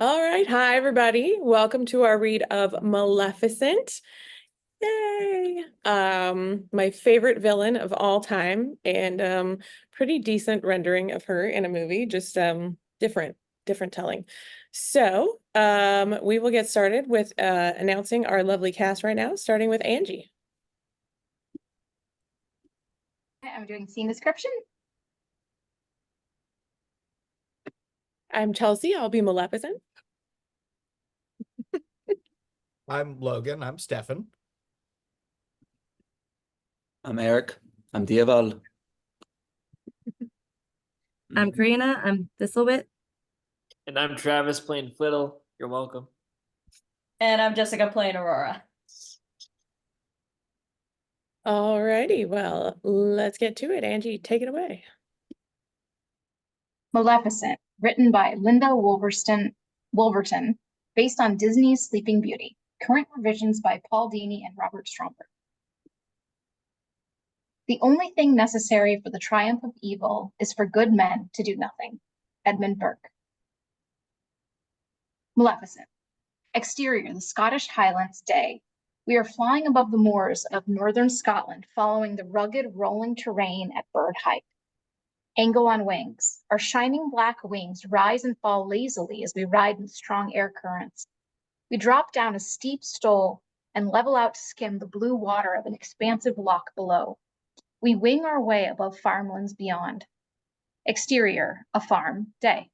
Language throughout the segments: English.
All right. Hi, everybody. Welcome to our read of Maleficent. Yay. My favorite villain of all time and pretty decent rendering of her in a movie, just different telling. So, we will get started with announcing our lovely cast right now, starting with Angi. I'm doing scene description. I'm Chelsea. I'll be Maleficent. I'm Logan. I'm Stefan. I'm Erik. I'm Diaval. I'm Carina. I'm Thistlewit. And I'm Travis playing Flittle. You're welcome. And I'm Jessica playing Aurora. All righty. Well, let's get to it. Angi, take it away. Maleficent, written by Linda Wolverton, based on Disney's Sleeping Beauty. Current revisions by Paul Dini and Robert Stromberg. The only thing necessary for the triumph of evil is for good men to do nothing. Edmund Burke. Maleficent. Exterior, the Scottish Highlands, day. We are flying above the moors of northern Scotland, following the rugged, rolling terrain at bird height. Angle on wings. Our shining black wings rise and fall lazily as we ride in strong air currents. We drop down a steep stole and level out to skim the blue water of an expansive loch below. We wing our way above farmlands beyond. Exterior, a farm, day.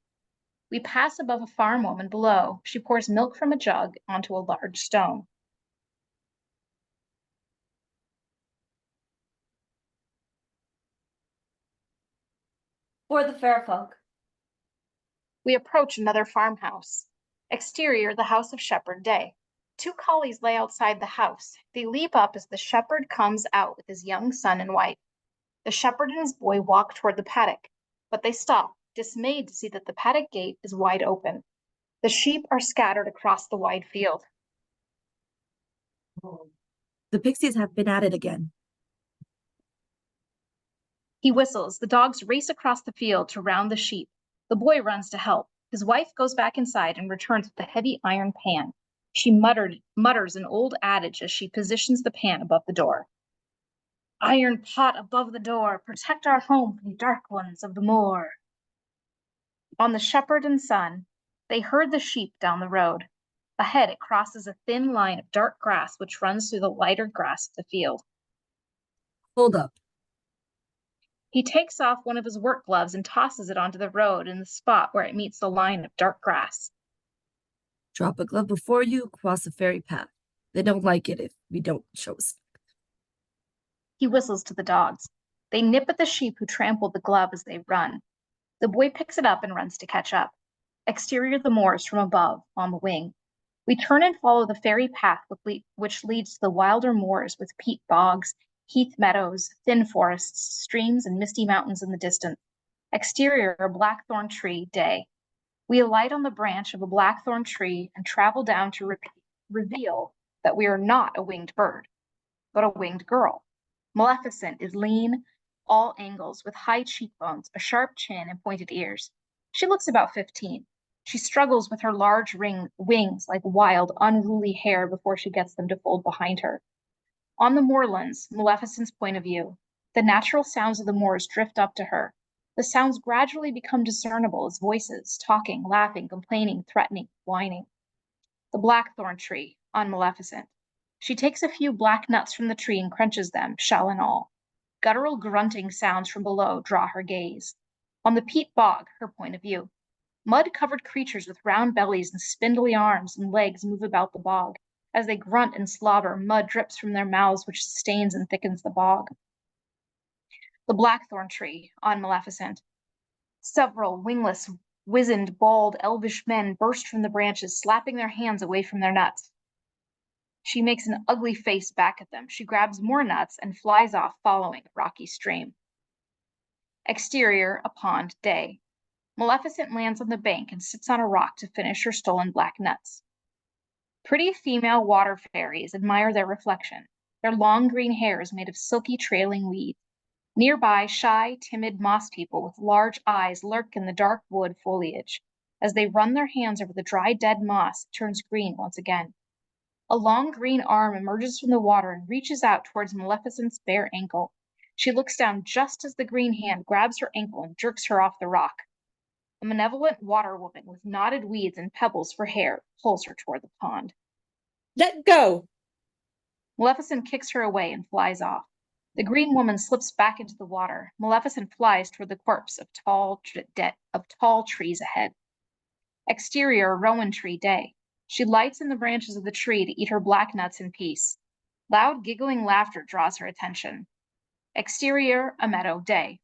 We pass above a farm woman below. She pours milk from a jug onto a large stone. For the fair folk. We approach another farmhouse. Exterior, the house of Shepherd, day. Two collies lay outside the house. They leap up as the shepherd comes out with his young son and wife. The shepherd and his boy walk toward the paddock, but they stop, dismayed to see that the paddock gate is wide open. The sheep are scattered across the wide field. The pixies have been at it again. He whistles. The dogs race across the field to round the sheep. The boy runs to help. His wife goes back inside and returns with a heavy iron pan. She mutters an old adage as she positions the pan above the door. Iron pot above the door, protect our home from dark ones of the moor. On the shepherd and son, they herd the sheep down the road. Ahead, it crosses a thin line of dark grass which runs through the lighter grass of the field. Hold up. He takes off one of his work gloves and tosses it onto the road in the spot where it meets the line of dark grass. Drop a glove before you, cross the fairy path. They don't like it if we don't show respect. He whistles to the dogs. They nip at the sheep who trampled the glove as they run. The boy picks it up and runs to catch up. Exterior, the moors from above, on the wing. We turn and follow the fairy path which leads to the wilder moors with peat bogs, heath meadows, thin forests, streams, and misty mountains in the distance. Exterior, a blackthorn tree, day. We alight on the branch of a blackthorn tree and travel down to reveal that we are not a winged bird, but a winged girl. Maleficent is lean, all angles, with high cheekbones, a sharp chin, and pointed ears. She looks about 15. She struggles with her large wings like wild, unruly hair before she gets them to fold behind her. On the moorlands, Maleficent's point of view, the natural sounds of the moors drift up to her. The sounds gradually become discernible as voices, talking, laughing, complaining, threatening, whining. The blackthorn tree, on Maleficent. She takes a few black nuts from the tree and crunches them, shell and all. Guttural grunting sounds from below draw her gaze. On the peat bog, her point of view. Mud-covered creatures with round bellies and spindly arms and legs move about the bog. As they grunt and slobber, mud drips from their mouths, which sustains and thickens the bog. The blackthorn tree, on Maleficent. Several wingless, wizened, bald, elvish men burst from the branches, slapping their hands away from their nuts. She makes an ugly face back at them. She grabs more nuts and flies off, following a rocky stream. Exterior, a pond, day. Maleficent lands on the bank and sits on a rock to finish her stolen black nuts. Pretty female water fairies admire their reflection. Their long green hair is made of silky trailing weeds. Nearby, shy, timid moss people with large eyes lurk in the dark wood foliage. As they run their hands over the dry, dead moss, it turns green once again. A long green arm emerges from the water and reaches out towards Maleficent's bare ankle. She looks down just as the green hand grabs her ankle and jerks her off the rock. A malevolent water woman with knotted weeds and pebbles for hair pulls her toward the pond. Let go. Maleficent kicks her away and flies off. The green woman slips back into the water. Maleficent flies toward the corpse of tall trees ahead. Exterior, rowan tree day. She lights in the branches of the tree to eat her black nuts in peace. Loud giggling laughter draws her attention. Exterior, a meadow day.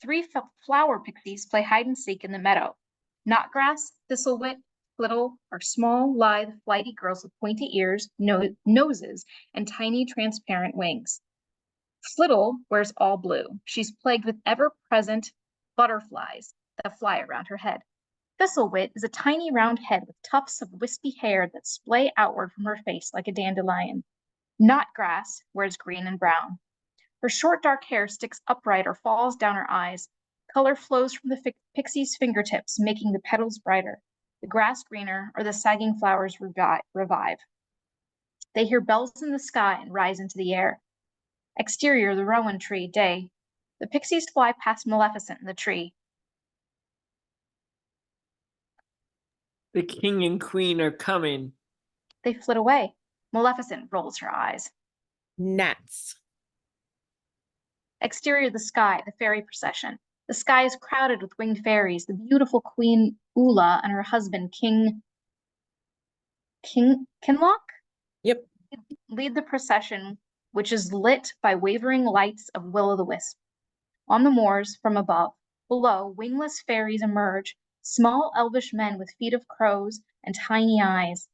3 flower pixies play hide and seek in the meadow. Knotgrass, Thistlewit, Flittle are small, lithe, flighty girls with pointy ears, noses, and tiny transparent wings. Flittle wears all blue. She's plagued with ever-present butterflies that fly around her head. Thistlewit is a tiny round head with tufts of wispy hair that splay outward from her face like a dandelion. Knotgrass wears green and brown. Her short dark hair sticks upright or falls down her eyes. Color flows from the pixie's fingertips, making the petals brighter, the grass greener, or the sagging flowers revive. They hear bells in the sky and rise into the air. Exterior, the rowan tree, day. The pixies fly past Maleficent in the tree. The king and queen are coming. They flit away. Maleficent rolls her eyes. Gnats. Exterior, the sky, the fairy procession. The sky is crowded with winged fairies. The beautiful Queen Ula and her husband, King Kinloch, Yep. lead the procession, which is lit by wavering lights of will-o'-the-wisp. On the moors, from above, below, wingless fairies emerge, small elvish men with feet of crows and tiny eyes,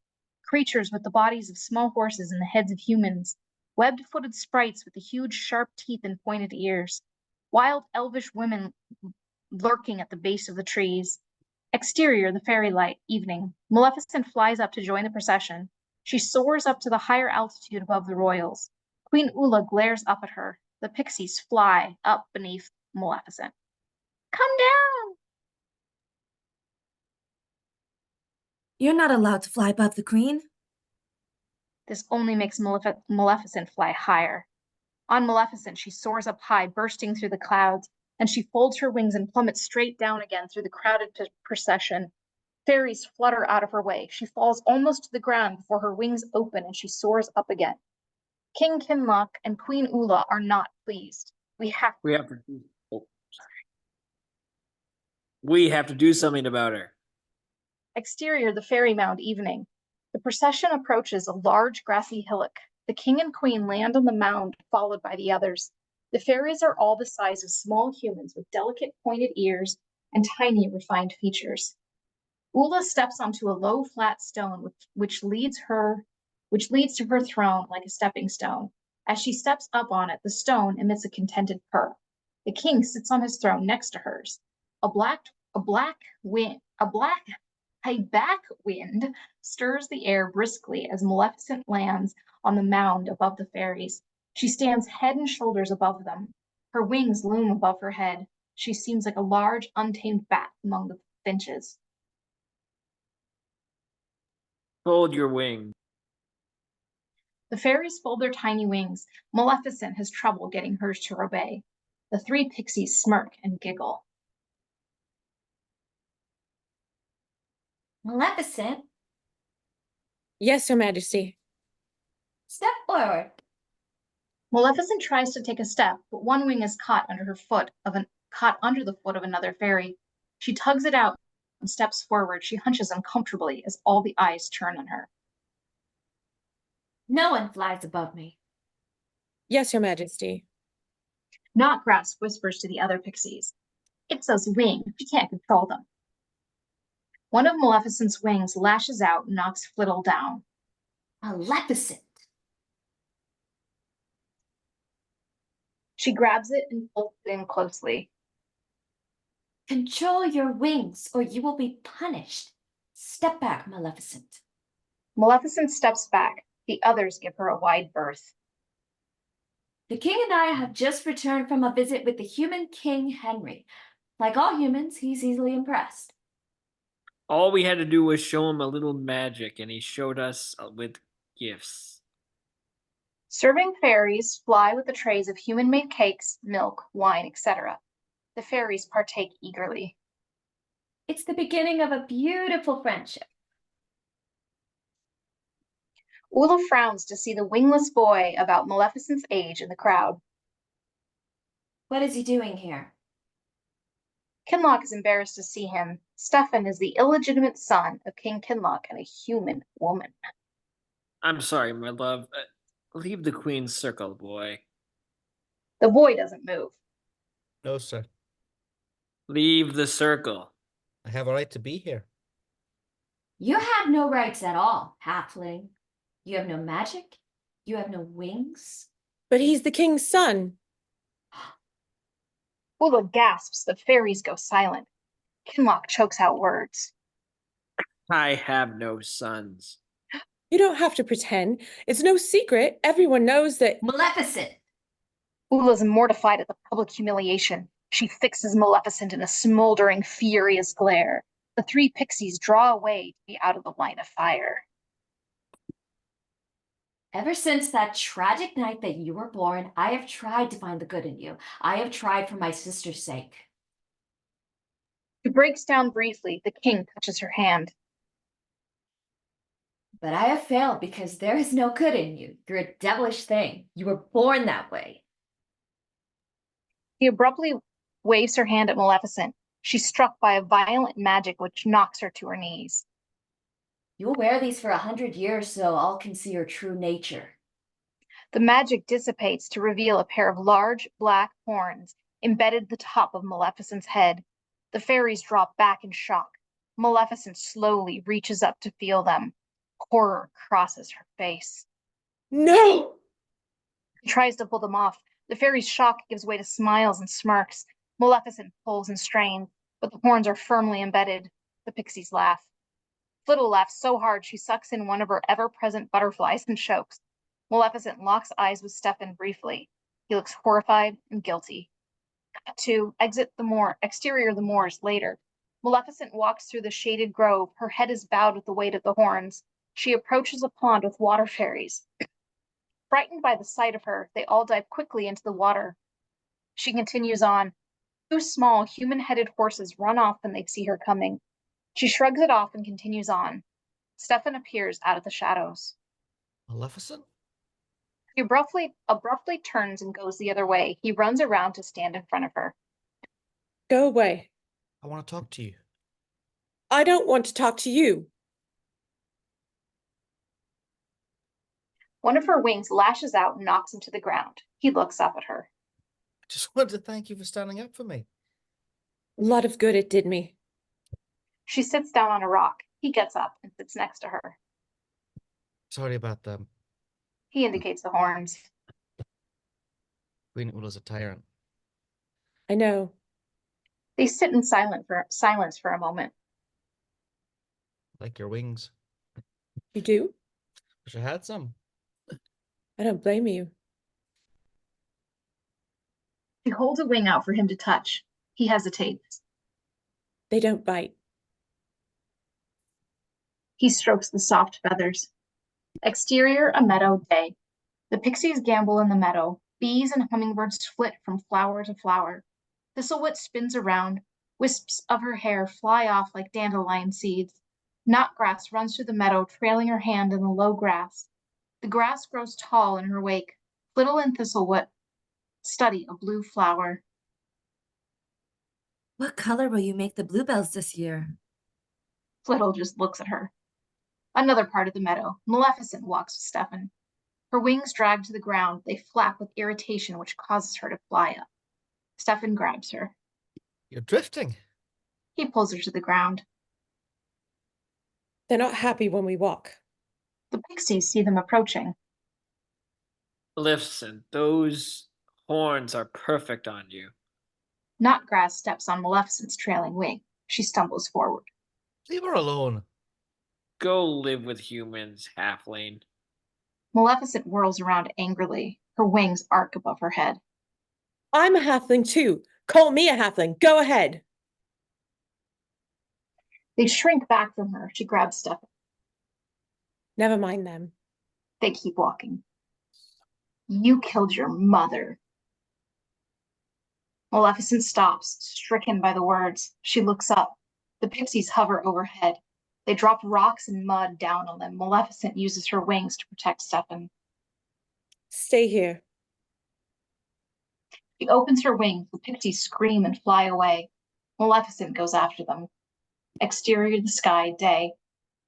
creatures with the bodies of small horses and the heads of humans, webbed-footed sprites with the huge sharp teeth and pointed ears, wild elvish women lurking at the base of the trees. Exterior, the fairy light, evening. Maleficent flies up to join the procession. She soars up to the higher altitude above the royals. Queen Ula glares up at her. The pixies fly up beneath Maleficent. Come down! You're not allowed to fly above the queen. This only makes Maleficent fly higher. On Maleficent, she soars up high, bursting through the clouds, and she folds her wings and plummets straight down again through the crowded procession. Fairies flutter out of her way. She falls almost to the ground before her wings open and she soars up again. King Kinloch and Queen Ula are not pleased. We have to do something about her. Exterior, the fairy mound, evening. The procession approaches a large grassy hillock. The king and queen land on the mound, followed by the others. The fairies are all the size of small humans with delicate pointed ears and tiny refined features. Ula steps onto a low flat stone which leads to her throne like a stepping stone. As she steps up on it, the stone emits a contented purr. The king sits on his throne next to hers. A back wind stirs the air briskly as Maleficent lands on the mound above the fairies. She stands head and shoulders above them. Her wings loom above her head. She seems like a large, untamed bat among the finches. Fold your wing. The fairies fold their tiny wings. Maleficent has trouble getting hers to obey. The 3 pixies smirk and giggle. Maleficent, Yes, Your Majesty. step forward. Maleficent tries to take a step, but one wing is caught under the foot of another fairy. She tugs it out and steps forward. She hunches uncomfortably as all the eyes turn on her. No one flies above me. Yes, Your Majesty. Knotgrass whispers to the other pixies. It's those wings. She can't control them. One of Maleficent's wings lashes out and knocks Flittle down. Maleficent. She grabs it and pulls it in closely. Control your wings or you will be punished. Step back, Maleficent. Maleficent steps back. The others give her a wide berth. The king and I have just returned from a visit with the human king, Henry. Like all humans, he's easily impressed. All we had to do was show him a little magic, and he showed us with gifts. Serving fairies fly with the trays of human-made cakes, milk, wine, etc. The fairies partake eagerly. It's the beginning of a beautiful friendship. Ula frowns to see the wingless boy about Maleficent's age in the crowd. What is he doing here? Kinloch is embarrassed to see him. Stefan is the illegitimate son of King Kinloch and a human woman. I'm sorry, my love. Leave the queen's circle, boy. The boy doesn't move. No, sir. Leave the circle. I have a right to be here. You have no rights at all, halfling. You have no magic. You have no wings. But he's the king's son. Ula gasps, the fairies go silent. Kinloch chokes out words. I have no sons. You don't have to pretend. It's no secret. Everyone knows that. Maleficent! Ula's mortified at the public humiliation. She fixes Maleficent in a smoldering, furious glare. The three pixies draw away to be out of the line of fire. Ever since that tragic night that you were born, I have tried to find the good in you. I have tried for my sister's sake. She breaks down briefly. The king touches her hand. But I have failed because there is no good in you. You're a devilish thing. You were born that way. He abruptly waves her hand at Maleficent. She's struck by a violent magic which knocks her to her knees. You will wear these for 100 years so all can see your true nature. The magic dissipates to reveal a pair of large black horns embedded at the top of Maleficent's head. The fairies drop back in shock. Maleficent slowly reaches up to feel them. Horror crosses her face. No! She tries to pull them off. The fairy's shock gives way to smiles and smirks. Maleficent pulls and strains, but the horns are firmly embedded. The pixies laugh. Flittle laughs so hard she sucks in one of her ever-present butterflies and chokes. Maleficent locks eyes with Stefan briefly. He looks horrified and guilty. Cut to exterior the moors later. Maleficent walks through the shaded grove. Her head is bowed with the weight of the horns. She approaches a pond with water fairies. Frightened by the sight of her, they all dive quickly into the water. She continues on. Two small, human-headed horses run off when they see her coming. She shrugs it off and continues on. Stefan appears out of the shadows. Maleficent? He abruptly turns and goes the other way. He runs around to stand in front of her. Go away. I want to talk to you. I don't want to talk to you. One of her wings lashes out and knocks him to the ground. He looks up at her. I just wanted to thank you for standing up for me. A lot of good it did me. She sits down on a rock. He gets up and sits next to her. Sorry about them. He indicates the horns. Queen Ula's a tyrant. I know. They sit in silence for a moment. Like your wings. You do? Wish I had some. I don't blame you. She holds a wing out for him to touch. He hesitates. They don't bite. He strokes the soft feathers. Exterior, a meadow day. The pixies gambol in the meadow. Bees and hummingbirds flit from flower to flower. Thistlewit spins around. Wisps of her hair fly off like dandelion seeds. Knotgrass runs through the meadow, trailing her hand in the low grass. The grass grows tall in her wake. Flittle and Thistlewit study a blue flower. What color will you make the bluebells this year? Flittle just looks at her. Another part of the meadow. Maleficent walks with Stefan. Her wings drag to the ground. They flap with irritation, which causes her to fly up. Stefan grabs her. You're drifting. He pulls her to the ground. They're not happy when we walk. The pixies see them approaching. Maleficent, those horns are perfect on you. Knotgrass steps on Maleficent's trailing wing. She stumbles forward. Leave her alone. Go live with humans, halfling. Maleficent whirls around angrily. Her wings arc above her head. I'm a halfling too. Call me a halfling. Go ahead. They shrink back from her. She grabs Stefan. Never mind them. They keep walking. You killed your mother. Maleficent stops, stricken by the words. She looks up. The pixies hover overhead. They drop rocks and mud down on them. Maleficent uses her wings to protect Stefan. Stay here. She opens her wings. The pixies scream and fly away. Maleficent goes after them. Exterior, the sky, day.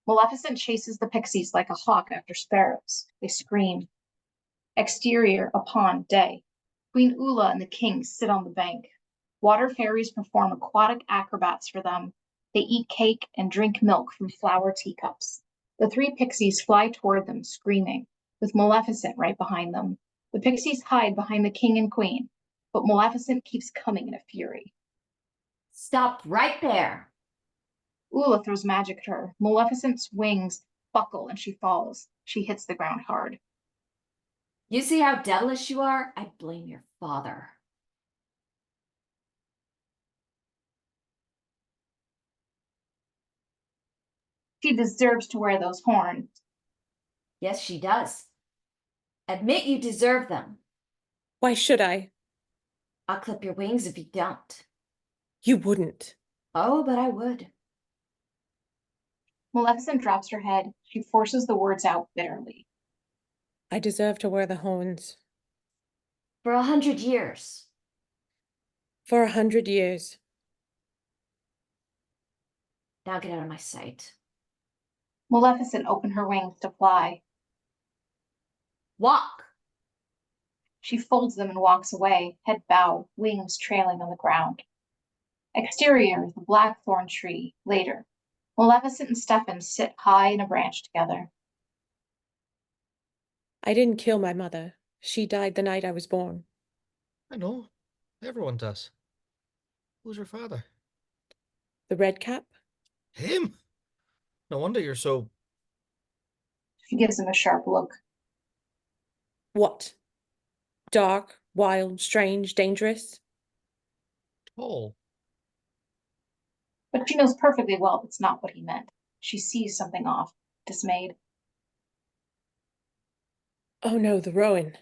Maleficent chases the pixies like a hawk after sparrows. They scream. Exterior, a pond, day. Queen Ula and the king sit on the bank. Water fairies perform aquatic acrobats for them. They eat cake and drink milk from flower teacups. The three pixies fly toward them, screaming, with Maleficent right behind them. The pixies hide behind the king and queen, but Maleficent keeps coming in a fury. Stop right there. Ula throws magic at her. Maleficent's wings buckle and she falls. She hits the ground hard. You see how devilish you are? I blame your father. She deserves to wear those horns. Yes, she does. Admit you deserve them. Why should I? I'll clip your wings if you don't. You wouldn't. Oh, but I would. Maleficent drops her head. She forces the words out bitterly. I deserve to wear the horns. For 100 years. For 100 years. Now get out of my sight. Maleficent opened her wings to fly. Walk. She folds them and walks away, head bowed, wings trailing on the ground. Exterior is the blackthorn tree. Later, Maleficent and Stefan sit high in a branch together. I didn't kill my mother. She died the night I was born. I know. Everyone does. Who's your father? The red cap? Him? No wonder you're so... She gives him a sharp look. What? Dark, wild, strange, dangerous? tall. But she knows perfectly well that's not what he meant. She sees something off, dismayed. Oh no, the rowan.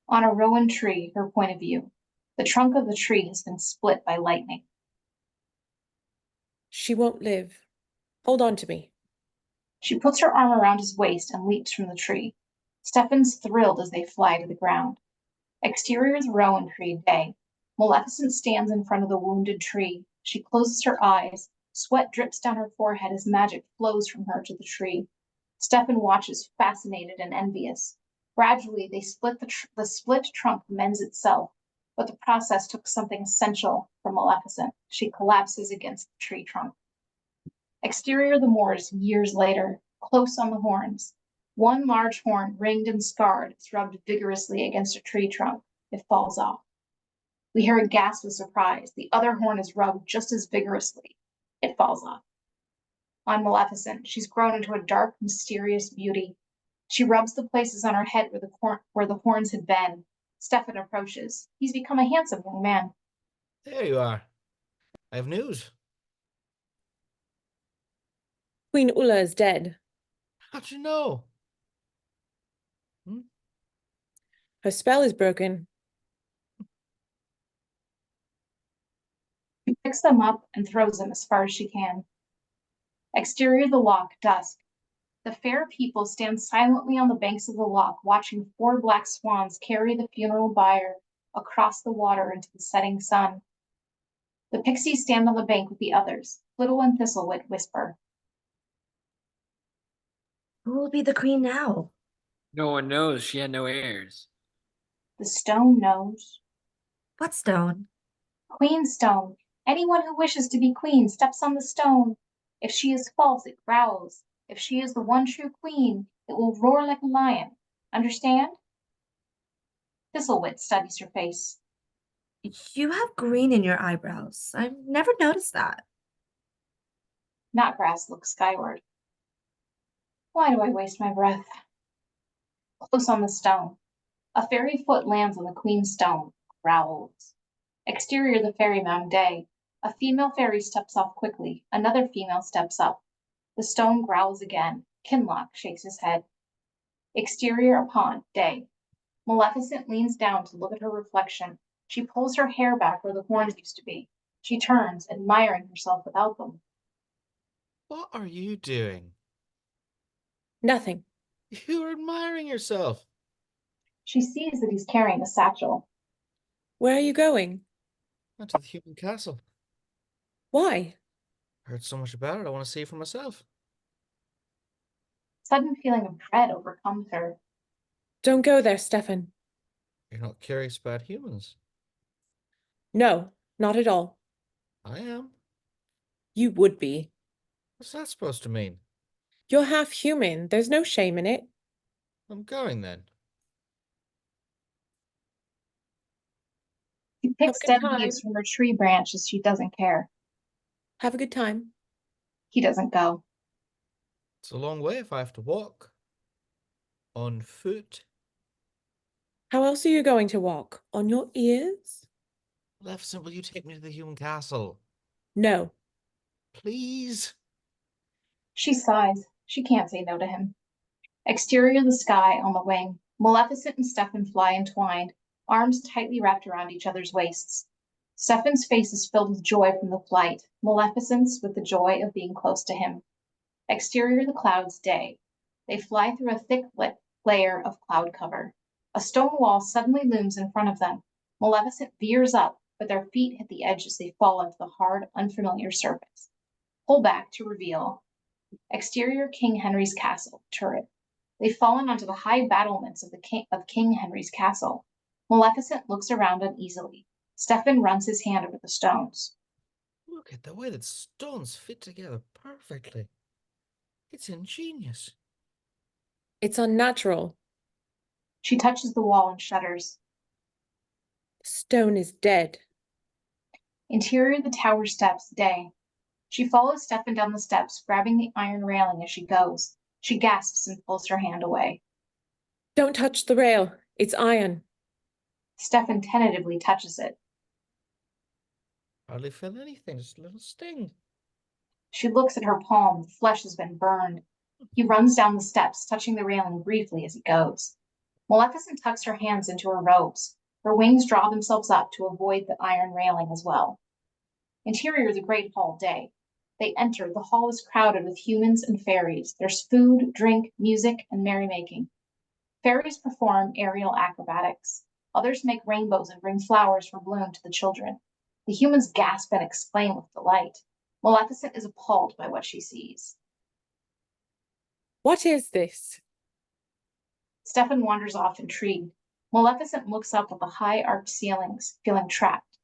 On a rowan tree, her point of view. The trunk of the tree has been split by lightning. She won't live. Hold on to me. She puts her arm around his waist and leaps from the tree. Stefan's thrilled as they fly to the ground. Exterior is rowan tree, day. Maleficent stands in front of the wounded tree. She closes her eyes. Sweat drips down her forehead as magic flows from her to the tree. Stefan watches, fascinated and envious. Gradually, they split the split trunk mends itself, but the process took something essential from Maleficent. She collapses against the tree trunk. Exterior the moors, years later, close on the horns. One large horn, ringed and scarred, is rubbed vigorously against a tree trunk. It falls off. We hear a gasp of surprise. The other horn is rubbed just as vigorously. It falls off. On Maleficent, she's grown into a dark, mysterious beauty. She rubs the places on her head where the horns had been. Stefan approaches. He's become a handsome young man. There you are. I have news. Queen Ula is dead. How'd you know? Her spell is broken. She picks them up and throws them as far as she can. Exterior the loch, dusk. The fair people stand silently on the banks of the loch, watching 4 black swans carry the funeral bier across the water into the setting sun. The pixies stand on the bank with the others. Flittle and Thistlewit whisper. Who will be the queen now? No one knows. She had no heirs. The stone knows. What stone? Queen stone. Anyone who wishes to be queen steps on the stone. If she is false, it growls. If she is the one true queen, it will roar like a lion. Understand? Thistlewit studies her face. You have green in your eyebrows. I've never noticed that. Knotgrass looks skyward. Why do I waste my breath? Close on the stone. A fairy foot lands on the queen's stone, growls. Exterior the fairy mound, day. A female fairy steps off quickly. Another female steps up. The stone growls again. Kinloch shakes his head. Exterior upon, day. Maleficent leans down to look at her reflection. She pulls her hair back where the horns used to be. She turns, admiring herself without them. What are you doing? Nothing. You're admiring yourself. She sees that he's carrying a satchel. Where are you going? Into the human castle. Why? Heard so much about it, I want to see it for myself. Sudden feeling of dread overcomes her. Don't go there, Stefan. You're not curious about humans. No, not at all. I am. You would be. What's that supposed to mean? You're half human. There's no shame in it. I'm going then. She picks good dead time. leaves from her tree branch as she doesn't care. Have a good time. He doesn't go. It's a long way if I have to walk. On foot. How else are you going to walk? On your ears? Maleficent, will you take me to the human castle? No. Please? She sighs. She can't say no to him. Exterior, the sky on the wing. Maleficent and Stefan fly entwined, arms tightly wrapped around each other's waists. Stefan's face is filled with joy from the flight, Maleficent's with the joy of being close to him. Exterior, the clouds, day. They fly through a thick layer of cloud cover. A stone wall suddenly looms in front of them. Maleficent veers up, but their feet hit the edge as they fall into the hard, unfamiliar surface. Pull back to reveal. Exterior, King Henry's castle, turret. They've fallen onto the high battlements of King Henry's castle. Maleficent looks around uneasily. Stefan runs his hand over the stones. Look at the way that stones fit together perfectly. It's ingenious. It's unnatural. She touches the wall and shudders. Stone is dead. Interior, the tower steps, day. She follows Stefan down the steps, grabbing the iron railing as she goes. She gasps and pulls her hand away. Don't touch the rail. It's iron. Stefan tentatively touches it. Hardly feel anything, just a little sting. She looks at her palm. The flesh has been burned. He runs down the steps, touching the railing briefly as he goes. Maleficent tucks her hands into her robes. Her wings draw themselves up to avoid the iron railing as well. Interior, the great hall, day. They enter. The hall is crowded with humans and fairies. There's food, drink, music, and merrymaking. Fairies perform aerial acrobatics. Others make rainbows and bring flowers for bloom to the children. The humans gasp and exclaim with delight. Maleficent is appalled by what she sees. What is this? Stefan wanders off intrigued. Maleficent looks up at the high arched ceilings, feeling trapped.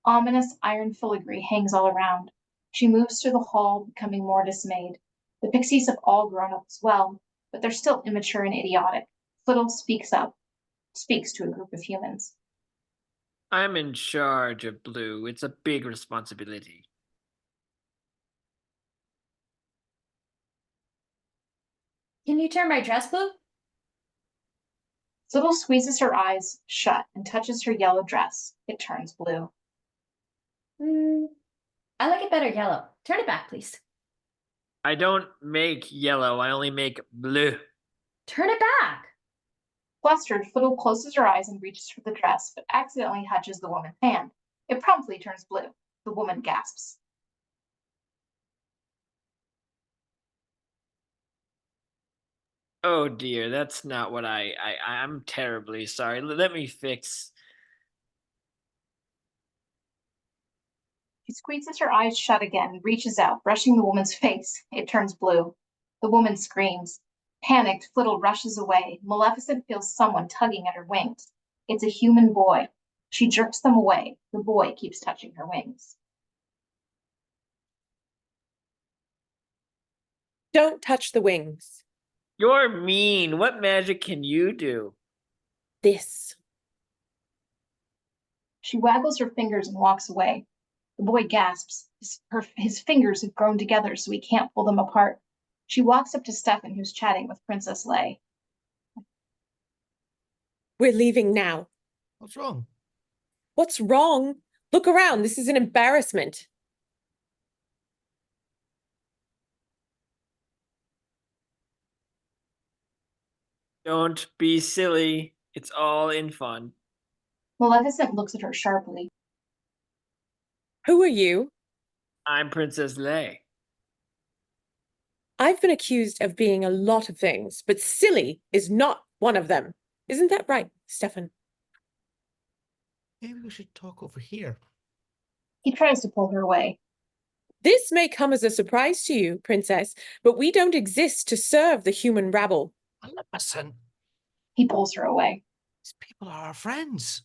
Ominous iron filigree hangs all around. She moves through the hall, becoming more dismayed. The pixies have all grown up as well, but they're still immature and idiotic. Flittle speaks to a group of humans. I'm in charge of Blue. It's a big responsibility. Can you turn my dress blue? Flittle squeezes her eyes shut and touches her yellow dress. It turns blue. I like it better yellow. Turn it back, please. I don't make yellow, I only make blue. Turn it back. Flustered, Flittle closes her eyes and reaches for the dress, but accidentally touches the woman's hand. It promptly turns blue. The woman gasps. Oh dear, that's not what I'm terribly sorry. Let me fix. She squeezes her eyes shut again and reaches out, brushing the woman's face. It turns blue. The woman screams. Panicked, Flittle rushes away. Maleficent feels someone tugging at her wings. It's a human boy. She jerks them away. The boy keeps touching her wings. Don't touch the wings. You're mean. What magic can you do? This. She waggles her fingers and walks away. The boy gasps. His fingers have grown together so he can't pull them apart. She walks up to Stefan, who's chatting with Princess Leia. We're leaving now. What's wrong? What's wrong? Look around. This is an embarrassment. Don't be silly. It's all in fun. Maleficent looks at her sharply. Who are you? I'm Princess Lei. I've been accused of being a lot of things, but silly is not one of them. Isn't that right, Stefan? Maybe we should talk over here. He tries to pull her away. This may come as a surprise to you, Princess, but we don't exist to serve the human rabble. Maleficent, He pulls her away. these people are our friends.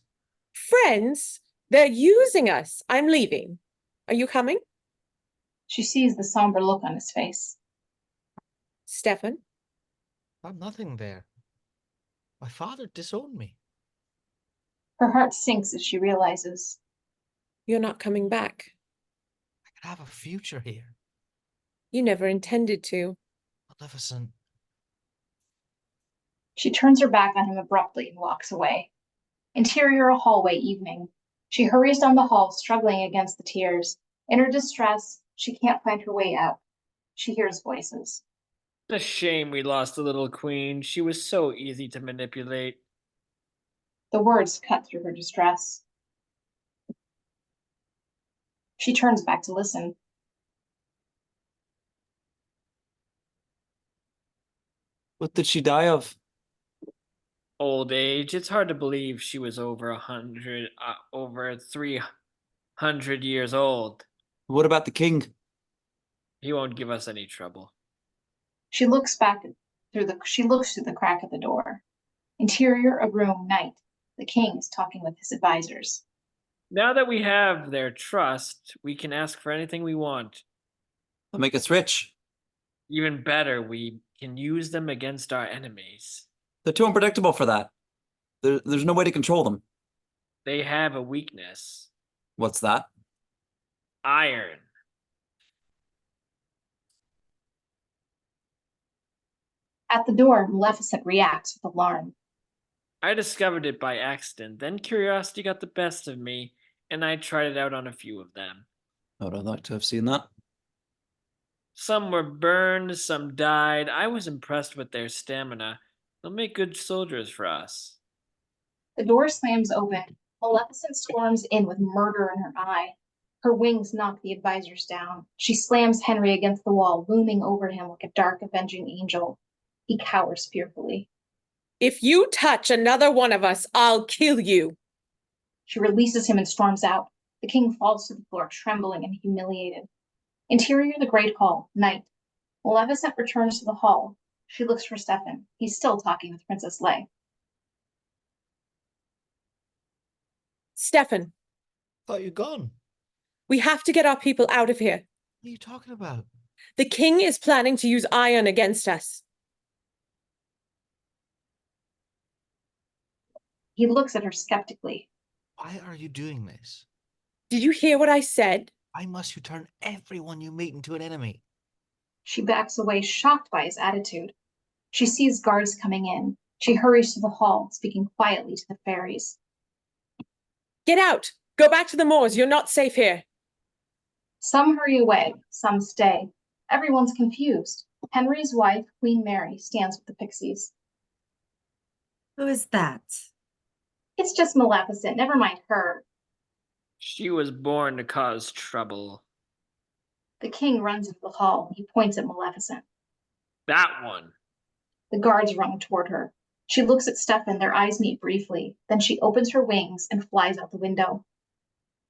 Friends? They're using us. I'm leaving. Are you coming? She sees the somber look on his face. Stefan? I'm nothing there. My father disowned me. Her heart sinks as she realizes. You're not coming back. I could have a future here. You never intended to. Maleficent, She turns her back on him abruptly and walks away. Interior hallway evening. She hurries down the hall, struggling against the tears. In her distress, she can't find her way out. She hears voices. It's a shame we lost the little queen. She was so easy to manipulate. The words cut through her distress. She turns back to listen. What did she die of? Old age. It's hard to believe she was over 300 years old. What about the king? He won't give us any trouble. She looks through the crack of the door. Interior a room, night. The king is talking with his advisors. Now that we have their trust, we can ask for anything we want. They'll make us rich. Even better, we can use them against our enemies. They're too unpredictable for that. There's no way to control them. They have a weakness. What's that? Iron. At the door, Maleficent reacts with alarm. I discovered it by accident, then curiosity got the best of me, and I tried it out on a few of them. I would have liked to have seen that. Some were burned, some died. I was impressed with their stamina. They'll make good soldiers for us. The door slams open. Maleficent storms in with murder in her eye. Her wings knock the advisors down. She slams Henry against the wall, looming over him like a dark, avenging angel. He cowers fearfully. If you touch another one of us, I'll kill you. She releases him and storms out. The king falls to the floor, trembling and humiliated. Interior the great hall, night. Maleficent returns to the hall. She looks for Stefan. He's still talking with Princess Lei. Stefan, thought you'd gone. we have to get our people out of here. What are you talking about? The king is planning to use iron against us. He looks at her skeptically. Why are you doing this? Did you hear what I said? Why must you turn everyone you meet into an enemy? She backs away, shocked by his attitude. She sees guards coming in. She hurries to the hall, speaking quietly to the fairies. Get out! Go back to the moors. You're not safe here. Some hurry away, some stay. Everyone's confused. Henry's wife, Queen Mary, stands with the pixies. Who is that? It's just Maleficent, never mind her. She was born to cause trouble. The king runs into the hall. He points at Maleficent. That one. The guards run toward her. She looks at Stefan. Their eyes meet briefly. Then she opens her wings and flies out the window.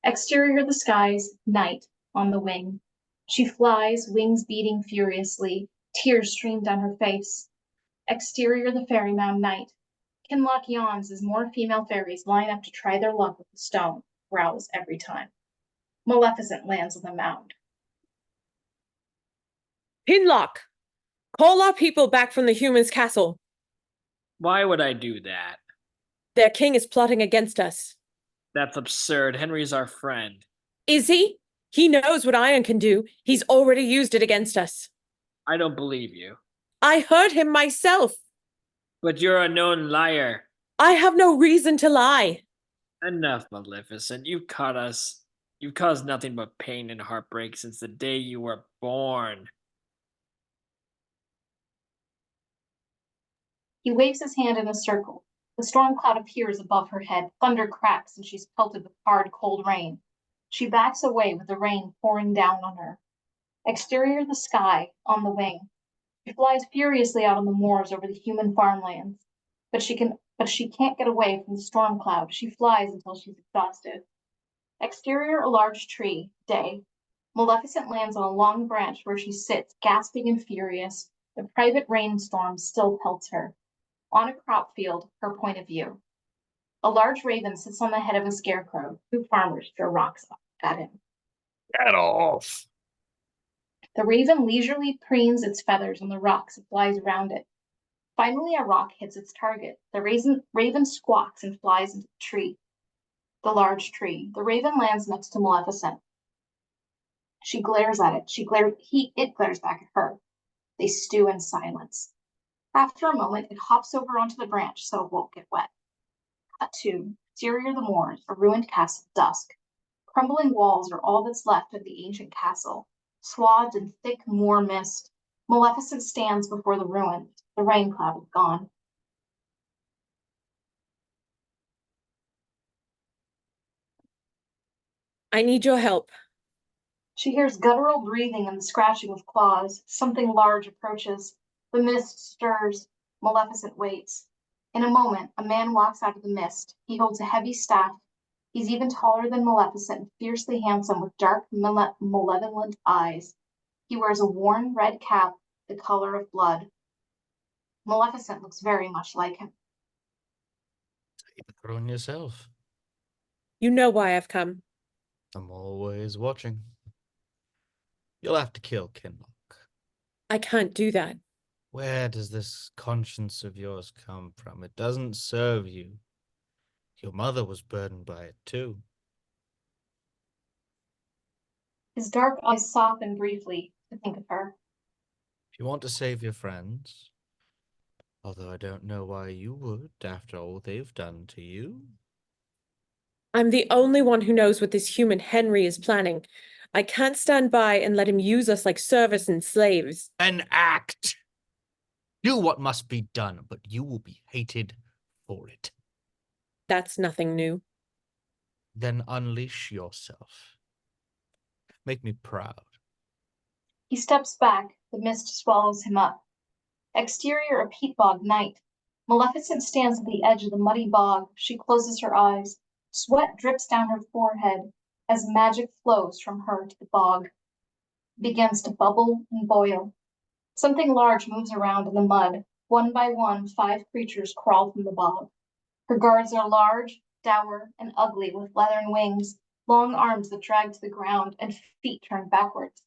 Exterior the skies, night, on the wing. She flies, wings beating furiously. Tears stream down her face. Exterior the fairy mound, night. Kinloch yawns as more female fairies line up to try their luck with the stone, growls every time. Maleficent lands on the mound. Pinlock! Call our people back from the humans' castle. Why would I do that? Their king is plotting against us. That's absurd. Henry's our friend. Is he? He knows what iron can do. He's already used it against us. I don't believe you. I heard him myself. But you're a known liar. I have no reason to lie. Enough, Maleficent. You've caught us. You've caused nothing but pain and heartbreak since the day you were born. He waves his hand in a circle. The storm cloud appears above her head. Thunder cracks, and she's pelted with hard, cold rain. She backs away with the rain pouring down on her. Exterior the sky, on the wing. She flies furiously out on the moors over the human farmlands. But she can't get away from the storm cloud. She flies until she's exhausted. Exterior a large tree, day. Maleficent lands on a long branch where she sits, gasping and furious. The private rainstorm still pelts her. On a crop field, her point of view. A large raven sits on the head of a scarecrow. 2 farmers throw rocks at him. Get off! The raven leisurely preens its feathers on the rocks and flies around it. Finally, a rock hits its target. The raven squawks and flies into the tree. The large tree. The raven lands next to Maleficent. She glares at it. It glares back at her. They stew in silence. After a moment, it hops over onto the branch so it won't get wet. Cut 2. Exterior the moors, a ruined castle, dusk. Crumbling walls are all that's left of the ancient castle. Swathed in thick moor mist, Maleficent stands before the ruins. The rain cloud is gone. I need your help. She hears guttural breathing and the scratching of claws. Something large approaches. The mist stirs. Maleficent waits. In a moment, a man walks out of the mist. He holds a heavy staff. He's even taller than Maleficent, fiercely handsome with dark, malevolent eyes. He wears a worn red cap, the color of blood. Maleficent looks very much like him. You've grown yourself. You know why I've come. I'm always watching. You'll have to kill Kinloch. I can't do that. Where does this conscience of yours come from? It doesn't serve you. Your mother was burdened by it too. His dark eyes soften briefly to think of her. If you want to save your friends, although I don't know why you would after all they've done to you. I'm the only one who knows what this human Henry is planning. I can't stand by and let him use us like servants and slaves. An act! Do what must be done, but you will be hated for it. That's nothing new. Then unleash yourself. Make me proud. He steps back. The mist swallows him up. Exterior a peat bog night. Maleficent stands at the edge of the muddy bog. She closes her eyes. Sweat drips down her forehead as magic flows from her to the bog. It begins to bubble and boil. Something large moves around in the mud. One by one, 5 creatures crawl from the bog. Her guards are large, dour, and ugly with leathern wings, long arms that drag to the ground, and feet turned backwards.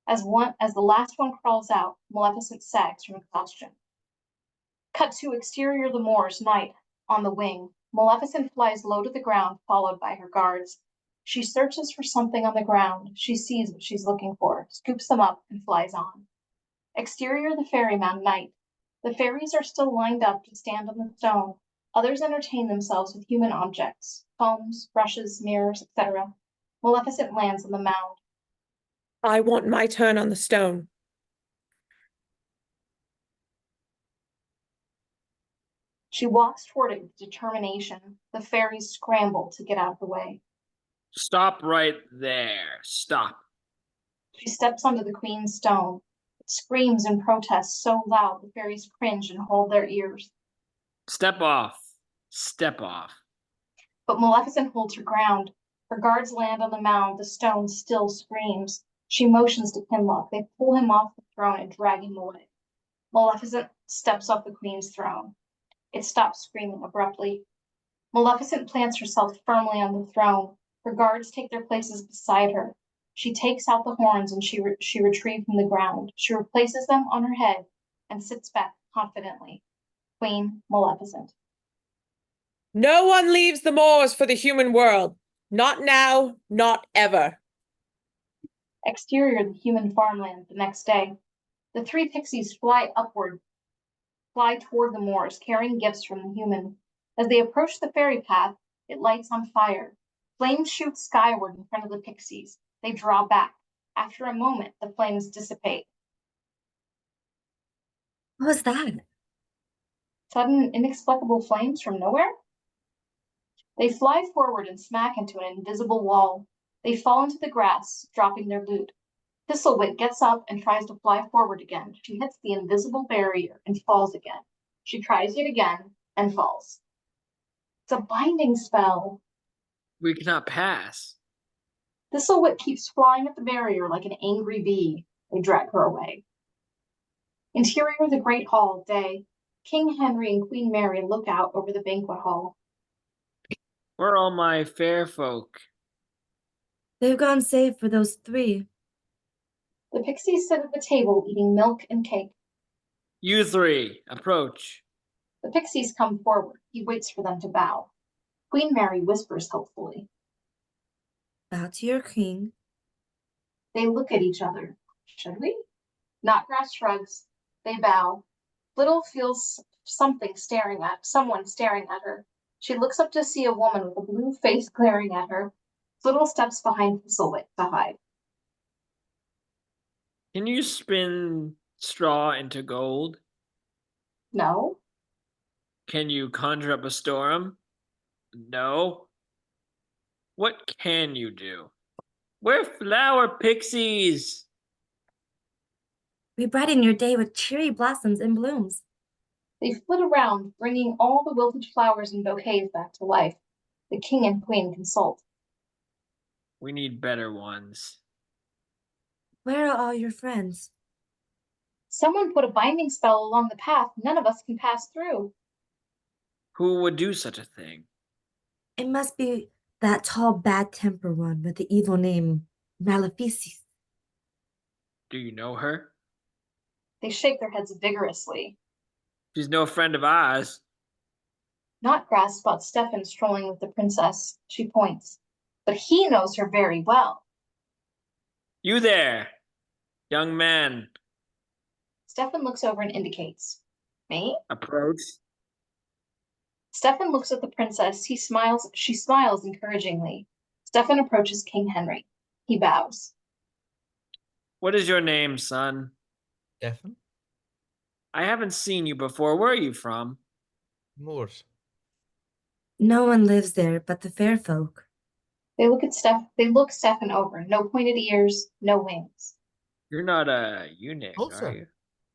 As the last one crawls out, Maleficent sags from exhaustion. Cut to exterior the moors, night, on the wing. Maleficent flies low to the ground, followed by her guards. She searches for something on the ground. She sees what she's looking for, scoops them up, and flies on. Exterior the ferryman, night. The fairies are still lined up to stand on the stone. Others entertain themselves with human objects, combs, brushes, mirrors, etc. Maleficent lands on the mound. I want my turn on the stone. She walks toward it with determination. The fairies scramble to get out of the way. Stop right there. Stop. She steps onto the queen's stone. It screams and protests so loud the fairies cringe and hold their ears. Step off. Step off. But Maleficent holds her ground. Her guards land on the mound. The stone still screams. She motions to Kinloch. They pull him off the throne and drag him away. Maleficent steps off the queen's throne. It stops screaming abruptly. Maleficent plants herself firmly on the throne. Her guards take their places beside her. She takes out the horns and she retrieved from the ground. She replaces them on her head and sits back confidently. Queen Maleficent. No one leaves the moors for the human world. Not now, not ever. Exterior the human farmland the next day. The 3 pixies fly toward the moors, carrying gifts from the human. As they approach the fairy path, it lights on fire. Flames shoot skyward in front of the pixies. They draw back. After a moment, the flames dissipate. What was that? Sudden, inexplicable flames from nowhere? They fly forward and smack into an invisible wall. They fall into the grass, dropping their loot. Thistlewit gets up and tries to fly forward again. She hits the invisible barrier and falls again. She tries it again and falls. It's a binding spell. We cannot pass. Thistlewit keeps flying at the barrier like an angry bee. They drag her away. Interior of the Great Hall, day. King Henry and Queen Mary look out over the banquet hall. Where are all my fair folk? They've gone save for those 3. The pixies sit at the table eating milk and cake. You 3, approach. The pixies come forward. He waits for them to bow. Queen Mary whispers hopefully. Bow to your king. They look at each other. Should we? Knotgrass shrugs. They bow. Flittle feels someone staring at her. She looks up to see a woman with a blue face glaring at her. Flittle steps behind Thistlewit to hide. Can you spin straw into gold? No? Can you conjure up a storm? No. What can you do? We're flower pixies. We brighten your day with cheery blossoms and blooms. They flit around, bringing all the wilted flowers and bouquets back to life. The king and queen consult. We need better ones. Where are all your friends? Someone put a binding spell along the path none of us can pass through. Who would do such a thing? It must be that tall, bad-tempered one with the evil name Maleficent. Do you know her? They shake their heads vigorously. She's no friend of ours. Knotgrass spots Stefan strolling with the princess. She points. But he knows her very well. You there, young man. Stefan looks over and indicates. Me? Approach. Stefan looks at the princess. He smiles. She smiles encouragingly. Stefan approaches King Henry. He bows. What is your name, son? Stefan? I haven't seen you before. Where are you from? Moors. No one lives there but the fair folk. They look Stefan over. No pointed ears, no wings. You're not a eunuch, Also, are you?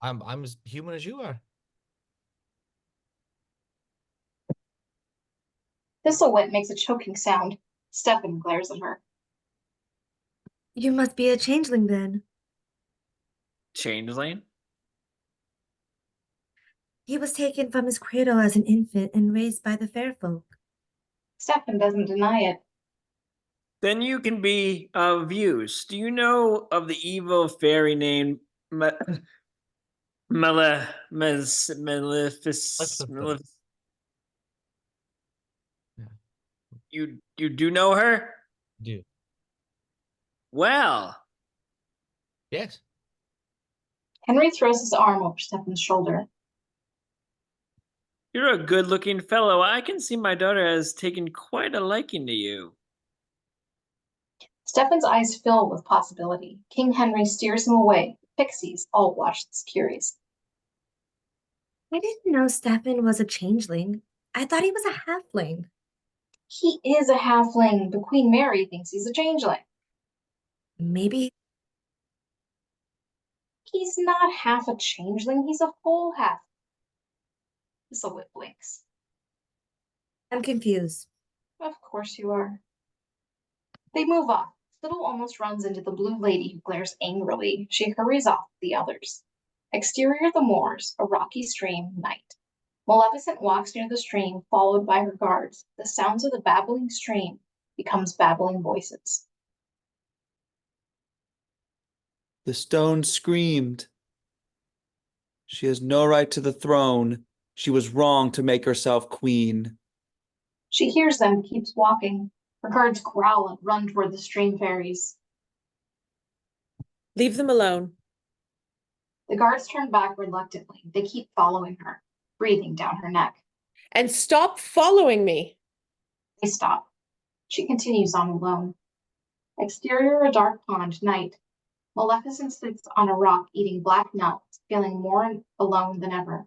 I'm as human as you are. Thistlewit makes a choking sound. Stefan glares at her. You must be a changeling then. Changeling? He was taken from his cradle as an infant and raised by the fair folk. Stefan doesn't deny it. Then you can be of use. Do you know of the evil fairy named Maleficent? Yeah. You do know her? Do. Well, Yes. Henry throws his arm over Stefan's shoulder. you're a good-looking fellow. I can see my daughter has taken quite a liking to you. Stefan's eyes fill with possibility. King Henry steers him away. The pixies all watch this curious. I didn't know Stefan was a changeling. I thought he was a halfling. He is a halfling, but Queen Mary thinks he's a changeling. Maybe He's not half a changeling, he's a whole half. Thistlewit blinks. I'm confused. Of course you are. They move off. Flittle almost runs into the blue lady who glares angrily. She hurries off with the others. Exterior of the moors, a rocky stream, night. Maleficent walks near the stream, followed by her guards. The sounds of the babbling stream becomes babbling voices. The stone screamed. She has no right to the throne. She was wrong to make herself queen. She hears them, keeps walking. Her guards growl and run toward the stream fairies. Leave them alone. The guards turn back reluctantly. They keep following her, breathing down her neck. And stop following me. They stop. She continues on alone. Exterior, a dark pond, night. Maleficent sits on a rock eating black nuts, feeling more alone than ever.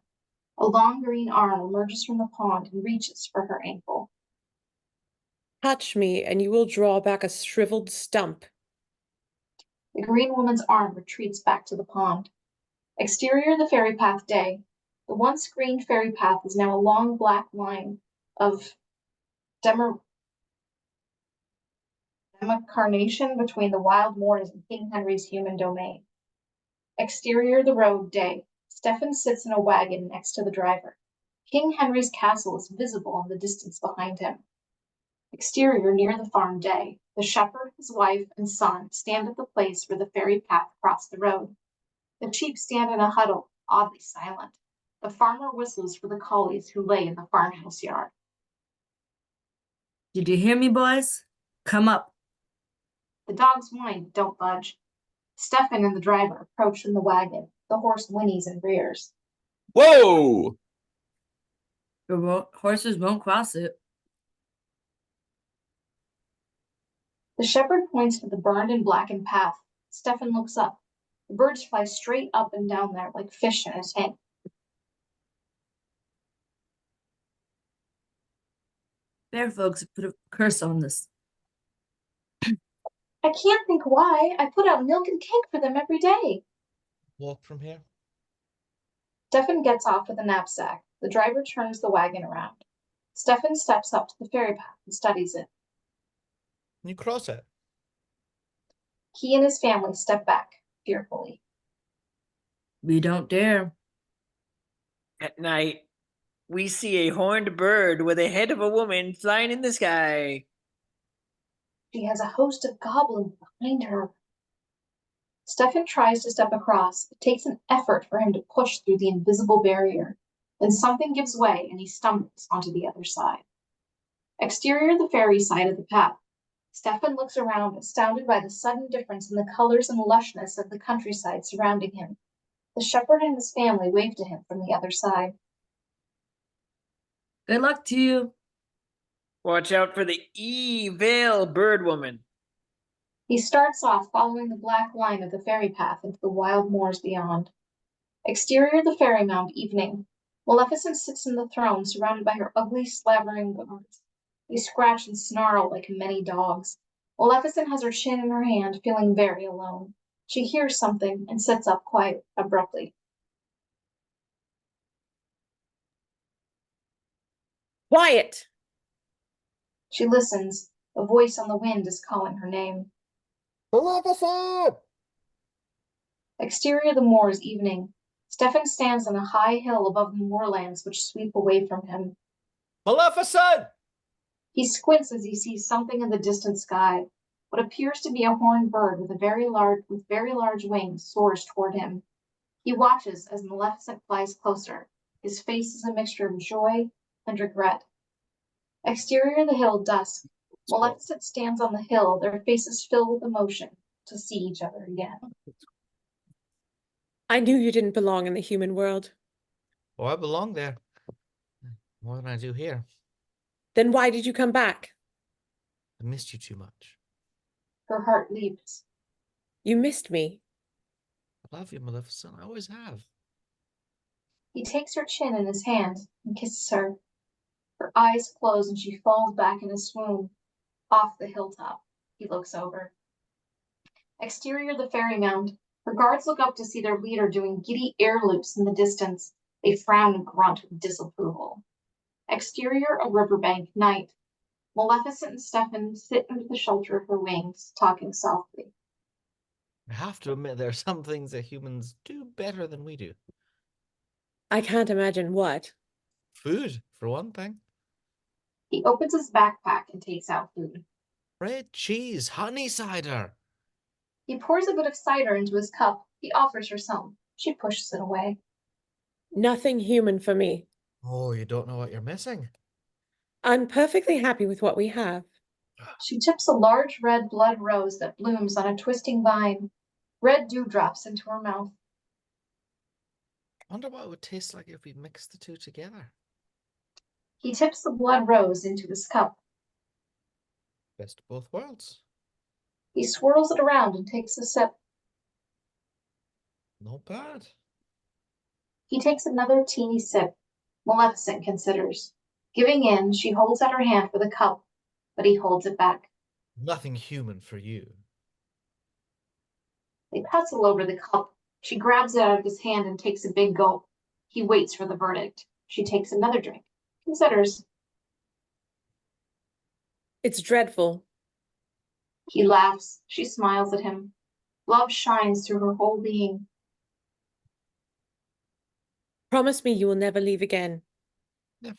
A long green arm emerges from the pond and reaches for her ankle. Touch me, and you will draw back a shriveled stump. The green woman's arm retreats back to the pond. Exterior the fairy path day. The once green fairy path is now a long black line of demarcation between the wild moors and King Henry's human domain. Exterior the road day. Stefan sits in a wagon next to the driver. King Henry's castle is visible in the distance behind him. Exterior near the farm day. The shepherd, his wife, and son stand at the place where the fairy path crossed the road. The sheep stand in a huddle, oddly silent. The farmer whistles for the collies who lay in the farmhouse yard. Did you hear me, boys? Come up. The dogs whine, don't budge. Stefan and the driver approach from the wagon. The horse whinnies and rears. Whoa! Horses won't cross it. The shepherd points to the burned and blackened path. Stefan looks up. The birds fly straight up and down there like fish in a tank. Fair folks have put a curse on this. I can't think why. I put out milk and cake for them every day. Walk from here. Stefan gets off with a knapsack. The driver turns the wagon around. Stefan steps up to the fairy path and studies it. Can you cross it? He and his family step back, fearfully. We don't dare. At night, we see a horned bird with a head of a woman flying in the sky. She has a host of goblins behind her. Stefan tries to step across. It takes an effort for him to push through the invisible barrier. Then something gives way and he stumbles onto the other side. Exterior the fairy side of the path. Stefan looks around, astounded by the sudden difference in the colors and lushness of the countryside surrounding him. The shepherd and his family wave to him from the other side. Good luck to you. Watch out for the evil bird woman. He starts off following the black line of the fairy path into the wild moors beyond. Exterior the fairy mound, evening. Maleficent sits in the throne, surrounded by her ugly, slavering guards. They scratch and snarl like many dogs. Maleficent has her chin in her hand, feeling very alone. She hears something and sits up quite abruptly. Quiet! She listens. A voice on the wind is calling her name. Maleficent! Exterior the moors, evening. Stefan stands on a high hill above the moorlands which sweep away from him. Maleficent! He squints as he sees something in the distant sky. What appears to be a horned bird with very large wings soars toward him. He watches as Maleficent flies closer. His face is a mixture of joy and regret. Exterior the hill, dusk. Maleficent stands on the hill, their faces filled with emotion to see each other again. I knew you didn't belong in the human world. Oh, I belong there. More than I do here. Then why did you come back? I missed you too much. Her heart leaps. You missed me. I love you, Maleficent. I always have. He takes her chin in his hand and kisses her. Her eyes close and she falls back in a swoon. Off the hilltop, he looks over. Exterior the fairy mound. Her guards look up to see their leader doing giddy air loops in the distance. They frown and grunt with disapproval. Exterior a riverbank, night. Maleficent and Stefan sit under the shelter of her wings, talking softly. I have to admit, there are some things that humans do better than we do. I can't imagine what. Food, for one thing. He opens his backpack and takes out food. Bread, cheese, honey cider. He pours a bit of cider into his cup. He offers her some. She pushes it away. Nothing human for me. Oh, you don't know what you're missing. I'm perfectly happy with what we have. She tips a large red blood rose that blooms on a twisting vine. Red dewdrops into her mouth. I wonder what it would taste like if we mixed the two together. He tips the blood rose into his cup. Best of both worlds. He swirls it around and takes a sip. Not bad. He takes another teeny sip. Maleficent considers. Giving in, she holds out her hand for the cup, but he holds it back. Nothing human for you. They puzzle over the cup. She grabs it out of his hand and takes a big gulp. He waits for the verdict. She takes another drink. Considers. It's dreadful. He laughs. She smiles at him. Love shines through her whole being. Promise me you will never leave again. Never.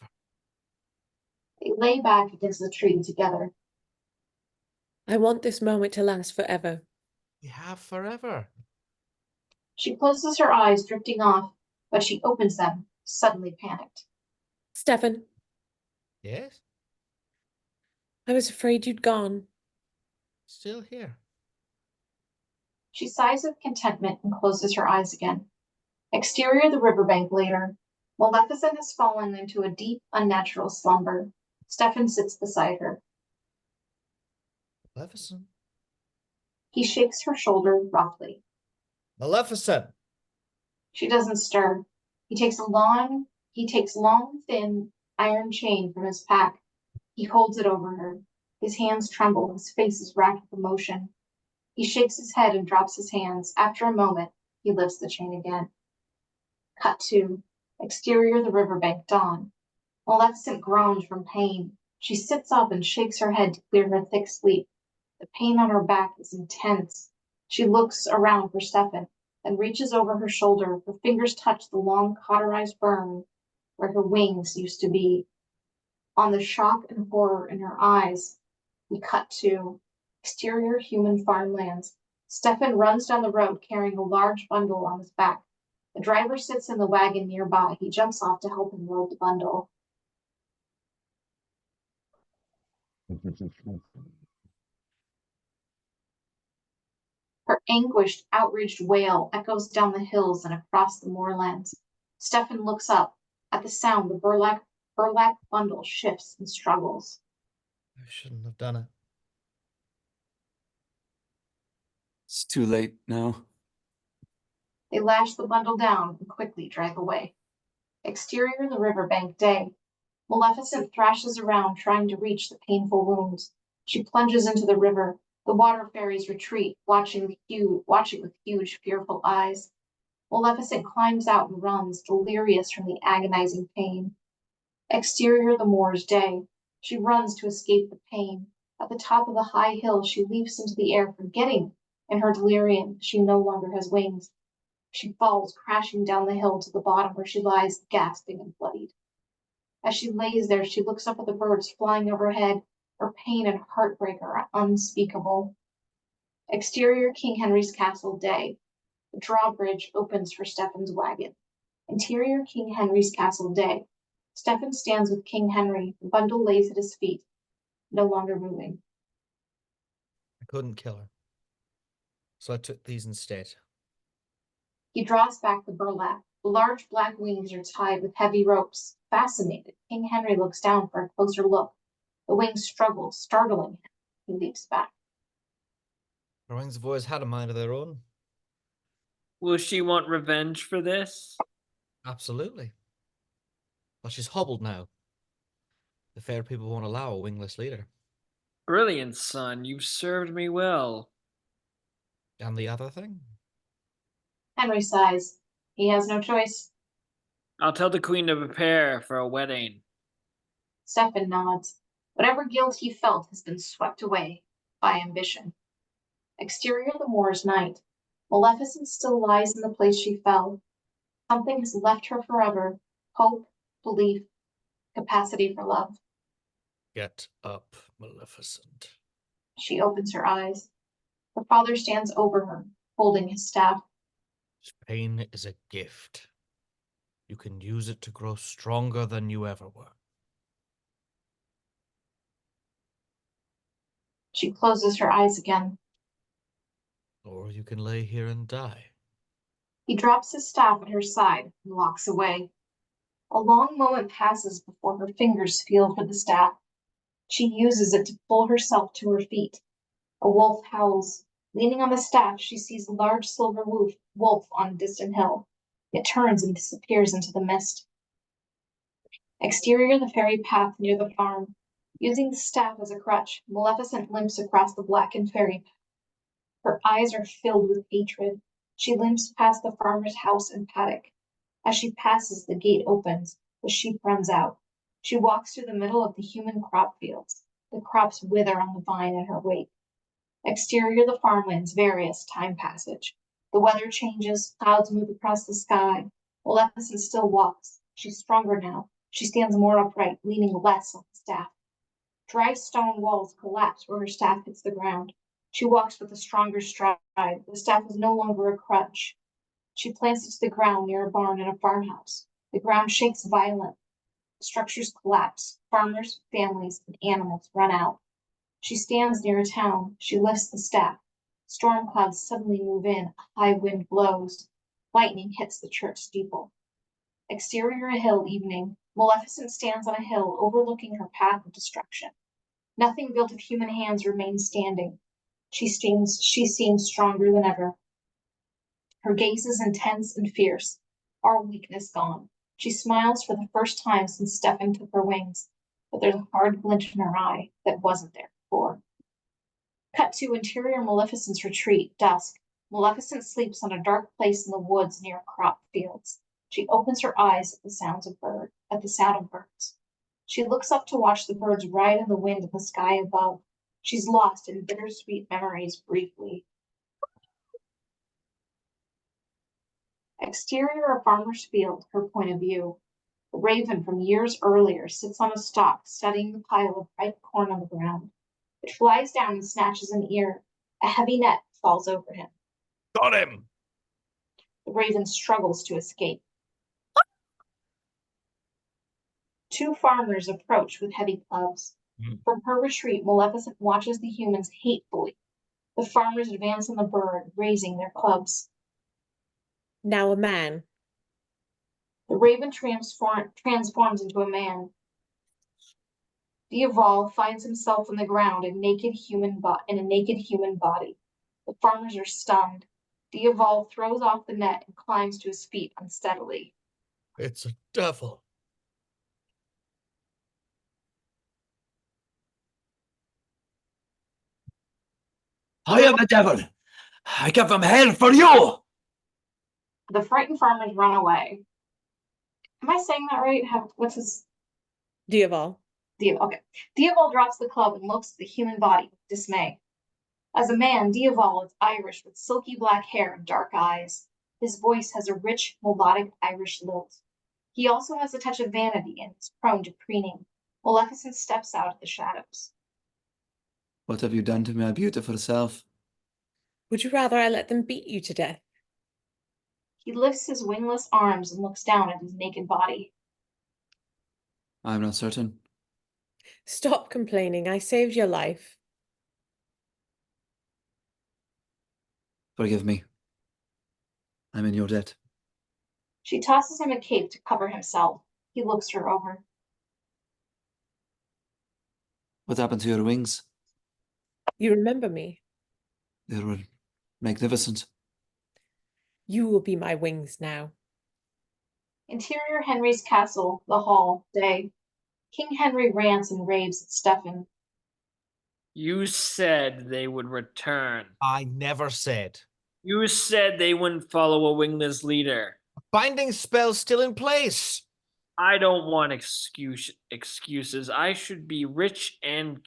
They lay back against the tree together. I want this moment to last forever. We have forever. She closes her eyes, drifting off, but she opens them, suddenly panicked. Stefan, Yes? I was afraid you'd gone. Still here. She sighs with contentment and closes her eyes again. Exterior the riverbank later. Maleficent has fallen into a deep, unnatural slumber. Stefan sits beside her. Maleficent. He shakes her shoulder roughly. Maleficent! She doesn't stir. He takes long, thin iron chain from his pack. He holds it over her. His hands tremble. His face is racked with emotion. He shakes his head and drops his hands. After a moment, he lifts the chain again. Cut 2. Exterior the riverbank, dawn. Maleficent groans from pain. She sits up and shakes her head to clear her thick sleep. The pain on her back is intense. She looks around for Stefan and reaches over her shoulder. Her fingers touch the long cauterized burn where her wings used to be. On the shock and horror in her eyes, we cut to exterior human farmlands. Stefan runs down the road carrying a large bundle on his back. The driver sits in the wagon nearby. He jumps off to help him load the bundle. Her anguished, outraged wail echoes down the hills and across the moorlands. Stefan looks up. At the sound, the burlap bundle shifts and struggles. I shouldn't have done it. It's too late now. They lash the bundle down and quickly drag away. Exterior the riverbank, day. Maleficent thrashes around trying to reach the painful wounds. She plunges into the river. The water fairies retreat, watching with huge, fearful eyes. Maleficent climbs out and runs, delirious from the agonizing pain. Exterior the moor's day. She runs to escape the pain. At the top of the high hill, she leaps into the air, forgetting, in her delirium, she no longer has wings. She falls crashing down the hill to the bottom where she lies gasping and bloodied. As she lays there, she looks up at the birds flying overhead. Her pain and heartbreak are unspeakable. Exterior King Henry's castle, day. The drawbridge opens for Stefan's wagon. Interior King Henry's castle, day. Stefan stands with King Henry. The bundle lays at his feet, no longer moving. I couldn't kill her. So I took these instead. He draws back the burlap. The large black wings are tied with heavy ropes. Fascinated, King Henry looks down for a closer look. The wings struggle, startling him. He leaps back. Her wings have always had a mind of their own. Will she want revenge for this? Absolutely. But she's hobbled now. The fair people won't allow a wingless leader. Brilliant, son. You've served me well. And the other thing? Henry sighs. He has no choice. I'll tell the queen to prepare for a wedding. Stefan nods. Whatever guilt he felt has been swept away by ambition. Exterior the moor's night. Maleficent still lies in the place she fell. Something has left her forever. Hope, belief, capacity for love. Get up, Maleficent. She opens her eyes. Her father stands over her, holding his staff. Pain is a gift. You can use it to grow stronger than you ever were. She closes her eyes again. Or you can lay here and die. He drops his staff at her side and walks away. A long moment passes before her fingers feel for the staff. She uses it to pull herself to her feet. A wolf howls. Leaning on the staff, she sees a large silver wolf on a distant hill. It turns and disappears into the mist. Exterior, the fairy path near the farm. Using the staff as a crutch, Maleficent limps across the blackened fairy path. Her eyes are filled with hatred. She limps past the farmer's house and paddock. As she passes, the gate opens. The sheep runs out. She walks through the middle of the human crop fields. The crops wither on the vine in her wake. Exterior, the farmlands, various time passage. The weather changes, clouds move across the sky. Maleficent still walks. She's stronger now. She stands more upright, leaning less on the staff. Dry stone walls collapse where her staff hits the ground. She walks with a stronger stride. The staff is no longer a crutch. She plants it to the ground near a barn and a farmhouse. The ground shakes violently. Structures collapse. Farmers, families, and animals run out. She stands near a town. She lifts the staff. Storm clouds suddenly move in. A high wind blows. Lightning hits the church steeple. Exterior, a hill, evening. Maleficent stands on a hill overlooking her path of destruction. Nothing built of human hands remains standing. She seems stronger than ever. Her gaze is intense and fierce, all weakness gone. She smiles for the first time since Stefan took her wings, but there's a hard glint in her eye that wasn't there before. Cut to interior Maleficent's retreat, dusk. Maleficent sleeps on a dark place in the woods near crop fields. She opens her eyes at the sound of birds. She looks up to watch the birds ride in the wind in the sky above. She's lost in bittersweet memories briefly. Exterior, a farmer's field, her point of view. The raven from years earlier sits on a stalk, studying the pile of ripe corn on the ground. It flies down and snatches an ear. A heavy net falls over him. Got him! The raven struggles to escape. Two farmers approach with heavy clubs. From her retreat, Maleficent watches the humans hatefully. The farmers advance on the bird, raising their clubs. Now a man. The raven transforms into a man. Diaval finds himself on the ground in a naked human body. The farmers are stunned. Diaval throws off the net and climbs to his feet unsteadily. It's a devil. I am the devil. I come from hell for you. The frightened farmers run away. Am I saying that right? What's his? Diaval. Okay. Diaval drops the club and looks at the human body with dismay. As a man, Diaval is Irish with silky black hair and dark eyes. His voice has a rich, melodic Irish lilt. He also has a touch of vanity and is prone to preening. Maleficent steps out of the shadows. What have you done to my beautiful self? Would you rather I let them beat you to death? He lifts his wingless arms and looks down at his naked body. I'm not certain. Stop complaining. I saved your life. Forgive me. I'm in your debt. She tosses him a cape to cover himself. He looks her over. What happened to your wings? You remember me. They were magnificent. You will be my wings now. Interior Henry's castle, the hall, day. King Henry rants and raves at Stefan. You said they would return. I never said. You said they wouldn't follow a wingless leader. Binding spell's still in place. I don't want excuses. I should be rich and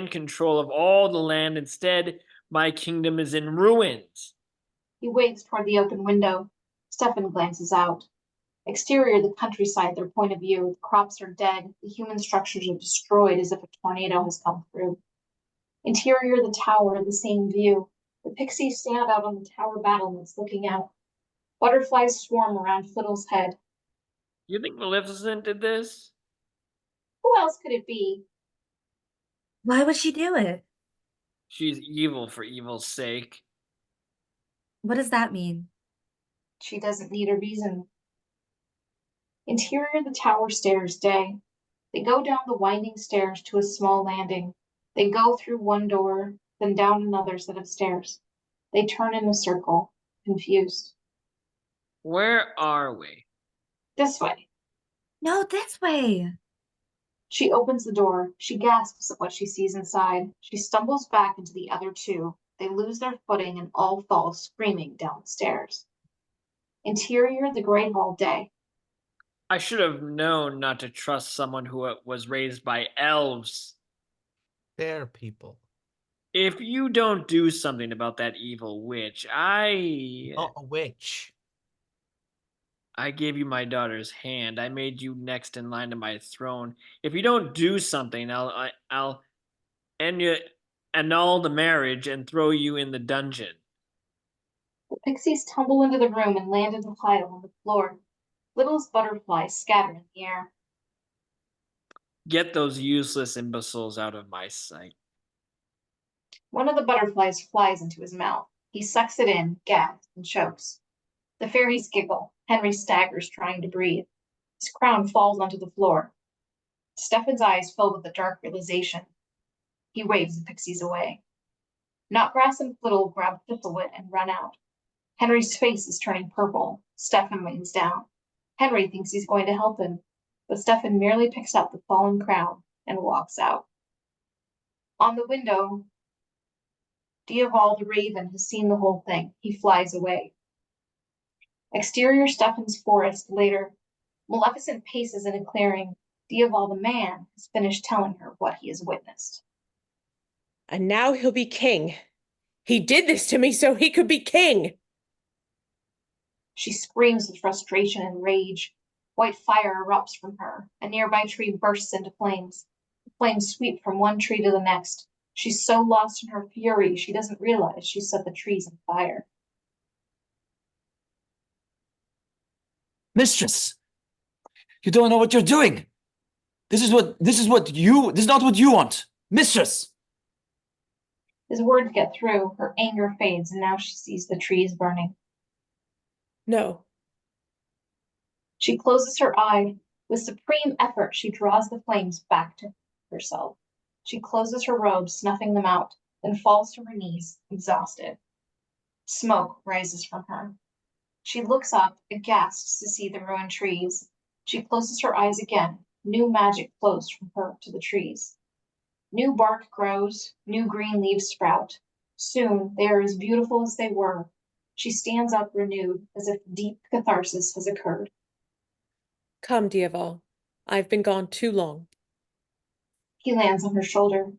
control of all the land. Instead, my kingdom is in ruins. He waves toward the open window. Stefan glances out. Exterior, the countryside, their point of view. The crops are dead. The human structures are destroyed as if a tornado has come through. Interior, the tower, the same view. The pixies stand out on the tower battlements looking out. Butterflies swarm around Flittle's head. You think Maleficent did this? Who else could it be? Why would she do it? She's evil for evil's sake. What does that mean? She doesn't need a reason. Interior, the tower stairs, day. They go down the winding stairs to a small landing. They go through one door, then down another set of stairs. They turn in a circle, confused. Where are we? This way. No, this way. She opens the door. She gasps at what she sees inside. She stumbles back into the other two. They lose their footing and all fall screaming down the stairs. Interior, the Great Hall day. I should have known not to trust someone who was raised by elves. Fair people. If you don't do something about that evil witch, Not a witch. I gave you my daughter's hand. I made you next in line to my throne. If you don't do something, I'll annul the marriage and throw you in the dungeon. The pixies tumble into the room and land in a pile on the floor. Little's butterflies scatter in the air. Get those useless imbeciles out of my sight. One of the butterflies flies into his mouth. He sucks it in, gags, and chokes. The fairies giggle. Henry staggers, trying to breathe. His crown falls onto the floor. Stefan's eyes fill with a dark realization. He waves the pixies away. Knotgrass and Flittle grab Thistlewit and run out. Henry's face is turning purple. Stefan leans down. Henry thinks he's going to help him, but Stefan merely picks up the fallen crown and walks out. On the window, Diaval the Raven has seen the whole thing. He flies away. Exterior Stefan's forest later. Maleficent paces in a clearing. Diaval the man has finished telling her what he has witnessed. And now he'll be king. He did this to me so he could be king. She screams with frustration and rage. White fire erupts from her. A nearby tree bursts into flames. The flames sweep from one tree to the next. She's so lost in her fury, she doesn't realize she set the trees on fire. Mistress, you don't know what you're doing. This is not what you want. Mistress! His words get through, her anger fades, and now she sees the trees burning. No. She closes her eye. With supreme effort, she draws the flames back to herself. She closes her robes, snuffing them out, then falls to her knees, exhausted. Smoke rises from her. She looks up, aghast to see the ruined trees. She closes her eyes again. New magic flows from her to the trees. New bark grows, new green leaves sprout. Soon they are as beautiful as they were. She stands up renewed, as if deep catharsis has occurred. Come, Diaval. I've been gone too long. He lands on her shoulder.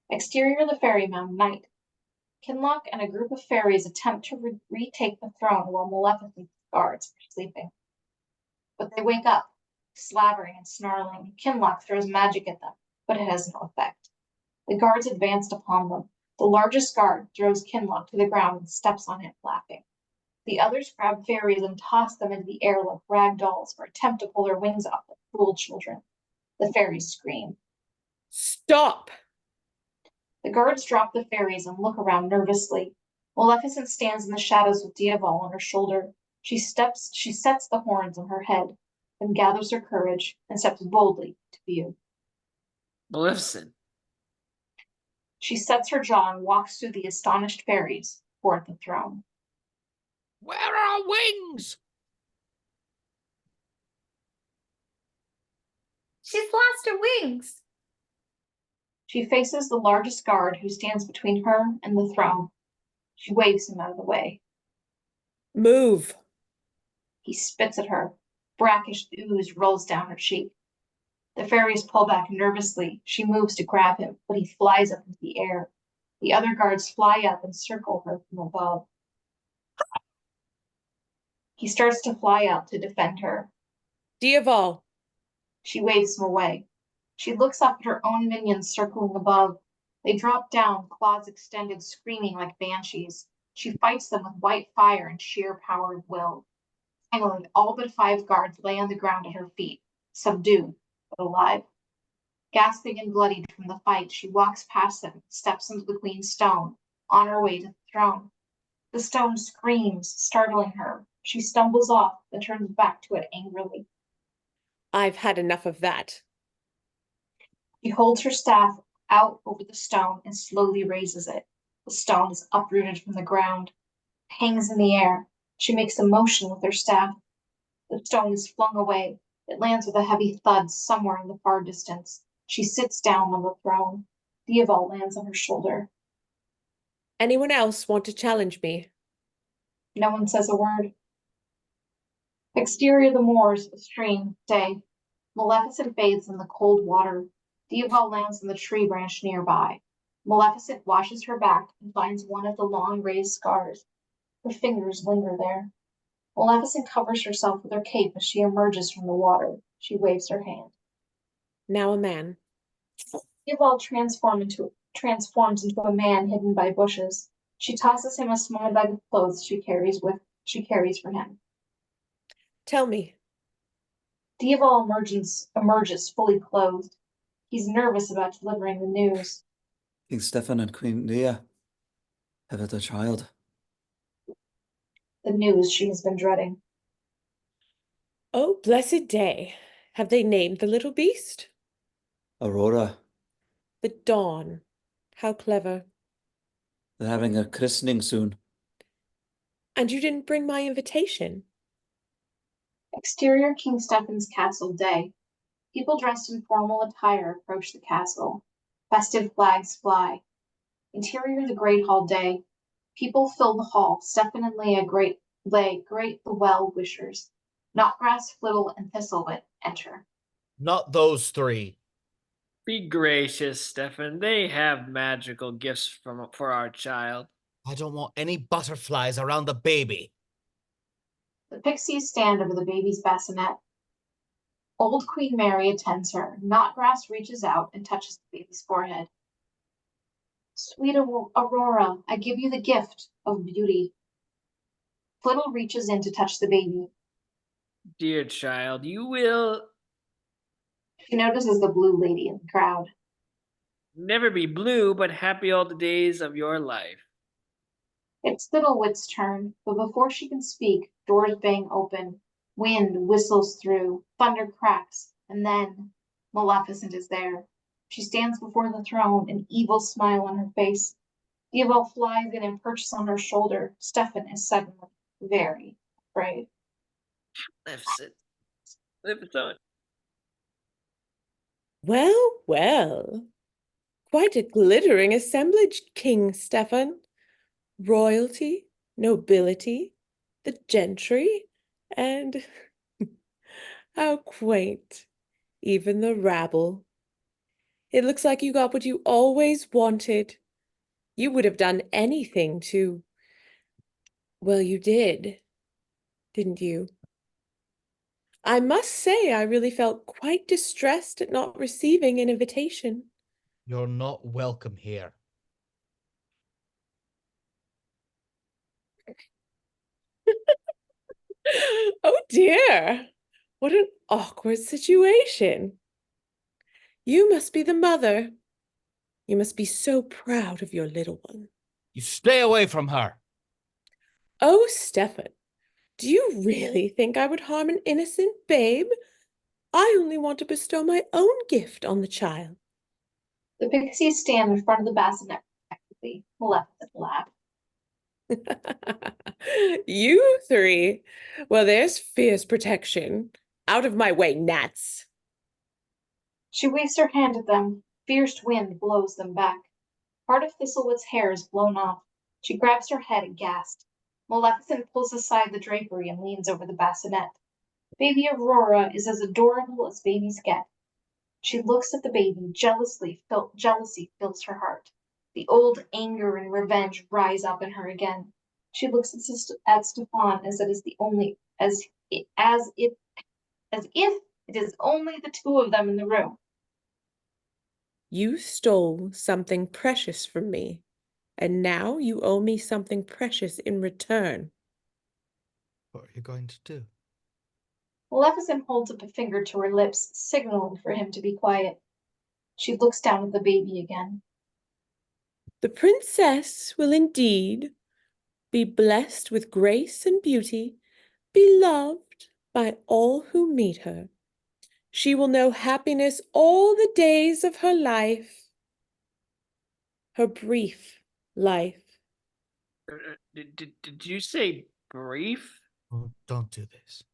Exterior the fairy mound, night. Kinloch and a group of fairies attempt to retake the throne while Maleficent's guards are sleeping. But they wake up, slavering and snarling. Kinloch throws magic at them, but it has no effect. The guards advanced upon them. The largest guard throws Kinloch to the ground and steps on him, laughing. The others grab fairies and toss them into the air like rag dolls or attempt to pull their wings off like cruel children. The fairies scream. Stop! The guards drop the fairies and look around nervously. Maleficent stands in the shadows with Diaval on her shoulder. She sets the horns on her head, then gathers her courage and steps boldly to view. Maleficent. She sets her jaw and walks through the astonished fairies toward the throne. Where are wings? She's lost her wings. She faces the largest guard who stands between her and the throne. She waves him out of the way. Move. He spits at her. Brackish ooze rolls down her cheek. The fairies pull back nervously. She moves to grab him, but he flies up into the air. The other guards fly up and circle her from above. He starts to fly out to defend her. Diaval. She waves him away. She looks up at her own minions circling above. They drop down, claws extended, screaming like banshees. She fights them with white fire and sheer power of will. Finally, all but 5 guards lay on the ground at her feet, subdued, but alive. Gasping and bloodied from the fight, she walks past them, steps into the Queen's stone, on her way to the throne. The stone screams, startling her. She stumbles off and turns back to it angrily. I've had enough of that. She holds her staff out over the stone and slowly raises it. The stone is uprooted from the ground, hangs in the air. She makes a motion with her staff. The stone is flung away. It lands with a heavy thud somewhere in the far distance. She sits down on the throne. Diaval lands on her shoulder. Anyone else want to challenge me? No one says a word. Exterior the moors, stream, day. Maleficent bathes in the cold water. Diaval lands on the tree branch nearby. Maleficent washes her back and finds one of the long raised scars. Her fingers linger there. Maleficent covers herself with her cape as she emerges from the water. She waves her hand. Now a man. Diaval transforms into a man hidden by bushes. She tosses him a small bag of clothes she carries for him. Tell me. Diaval emerges fully clothed. He's nervous about delivering the news. King Stefan and Queen Leah have had a child. The news she has been dreading. Oh, blessed day. Have they named the little beast? Aurora. The Dawn. How clever. They're having a christening soon. And you didn't bring my invitation. Exterior King Stefan's castle day. People dressed in formal attire approach the castle. Festive flags fly. Interior the great hall day. People fill the hall. Stefan and Leah greet the well-wishers. Knotgrass, Flittle, and Thistlewit enter. Not those three. Be gracious, Stefan. They have magical gifts for our child. I don't want any butterflies around the baby. The pixies stand over the baby's bassinet. Old Queen Mary attends her. Knotgrass reaches out and touches the baby's forehead. Sweet Aurora, I give you the gift of beauty. Flittle reaches in to touch the baby. Dear child, you will She notices the blue lady in the crowd. never be blue, but happy all the days of your life. It's Thistlewit's turn, but before she can speak, doors bang open. Wind whistles through, thunder cracks, and then Maleficent is there. She stands before the throne, an evil smile on her face. Diaval flies in and perches on her shoulder. Stefan is suddenly very afraid. Maleficent. Maleficent. Well, well. Quite a glittering assemblage, King Stefan. Royalty, nobility, the gentry, and how quaint, even the rabble. It looks like you got what you always wanted. You would have done anything to... Well, you did, didn't you? I must say I really felt quite distressed at not receiving an invitation. You're not welcome here. Oh dear, what an awkward situation. You must be the mother. You must be so proud of your little one. You stay away from her. Oh, Stefan, do you really think I would harm an innocent babe? I only want to bestow my own gift on the child. The pixies stand in front of the bassinet protectively. Maleficent laughs. You three. Well, there's fierce protection. Out of my way, gnats. She waves her hand at them. Fierce wind blows them back. Part of Thistlewit's hair is blown off. She grabs her head aghast. Maleficent pulls aside the drapery and leans over the bassinet. Baby Aurora is as adorable as babies get. She looks at the baby. Jealousy fills her heart. The old anger and revenge rise up in her again. She looks at Stefan as if it is only the two of them in the room. You stole something precious from me, and now you owe me something precious in return. What are you going to do? Maleficent holds up a finger to her lips, signaling for him to be quiet. She looks down at the baby again. The princess will indeed be blessed with grace and beauty, beloved by all who meet her. She will know happiness all the days of her life, her brief life. Did you say brief? Oh, don't do this.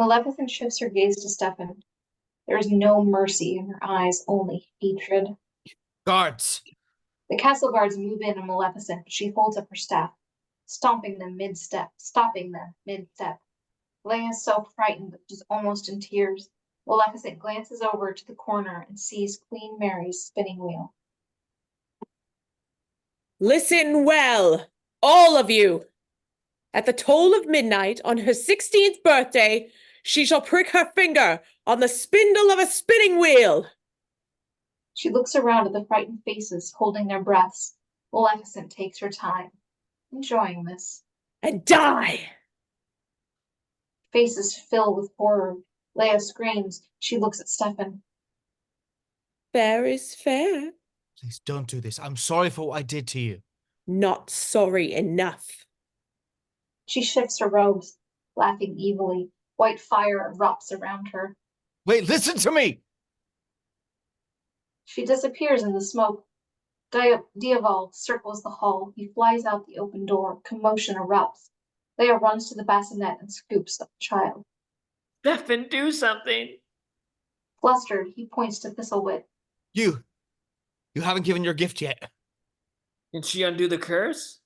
Maleficent shifts her gaze to Stefan. There is no mercy in her eyes, only hatred. Guards! The castle guards move in on Maleficent, but she holds up her staff, stopping them mid-step. Leia is so frightened that she's almost in tears. Maleficent glances over to the corner and sees Queen Mary's spinning wheel. Listen well, all of you. At the toll of midnight on her 16th birthday, she shall prick her finger on the spindle of a spinning wheel. She looks around at the frightened faces, holding their breaths. Maleficent takes her time, enjoying this. And die. Faces fill with horror. Leia screams. She looks at Stefan. Fair is fair. Please don't do this. I'm sorry for what I did to you. Not sorry enough. She shifts her robes, laughing evilly. White fire erupts around her. Wait, listen to me! She disappears in the smoke. Diaval circles the hall. He flies out the open door. Commotion erupts. Leia runs to the bassinet and scoops up the child. Stefan, do something. Flustered, he points to Thistlewit. You haven't given your gift yet. Can she undo the curse?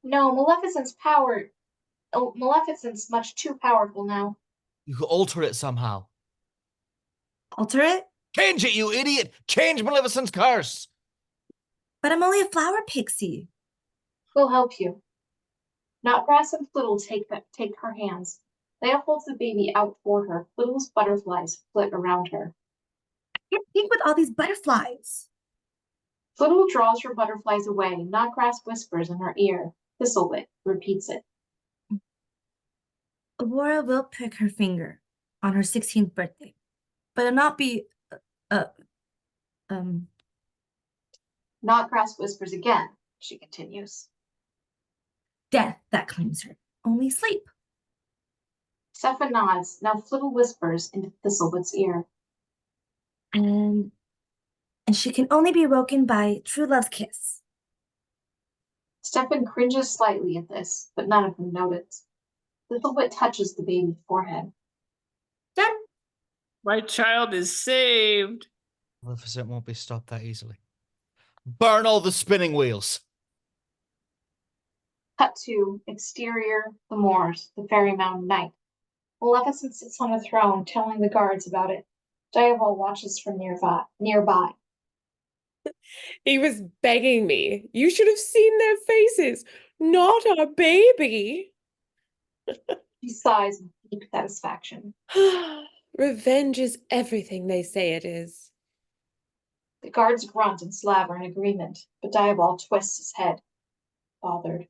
No, Maleficent's much too powerful now. You could alter it somehow. Alter it? Change it, you idiot! Change Maleficent's curse! But I'm only a flower pixie. We'll help you. Knotgrass and Flittle take her hands. Leia holds the baby out toward her. Flittle's butterflies flit around her. I can't think with all these butterflies. Flittle draws her butterflies away. Knotgrass whispers in her ear. Thistlewit repeats it. Aurora will prick her finger on her 16th birthday, but it'll not be, Knotgrass whispers again. She continues. death that claims her. Only sleep. Stefan nods. Now Flittle whispers into Thistlewit's ear. And she can only be woken by true love's kiss. Stefan cringes slightly at this, but none of them notice. Thistlewit touches the baby's forehead. Done. My child is saved. Maleficent won't be stopped that easily. Burn all the spinning wheels! Cut to exterior, the moors, the Fairy Mountain night. Maleficent sits on a throne, telling the guards about it. Diaval watches from nearby. He was begging me. You should have seen their faces. Not our baby. She sighs in deep satisfaction. Revenge is everything they say it is. The guards grunt and slaver in agreement, but Diaval twists his head, bothered.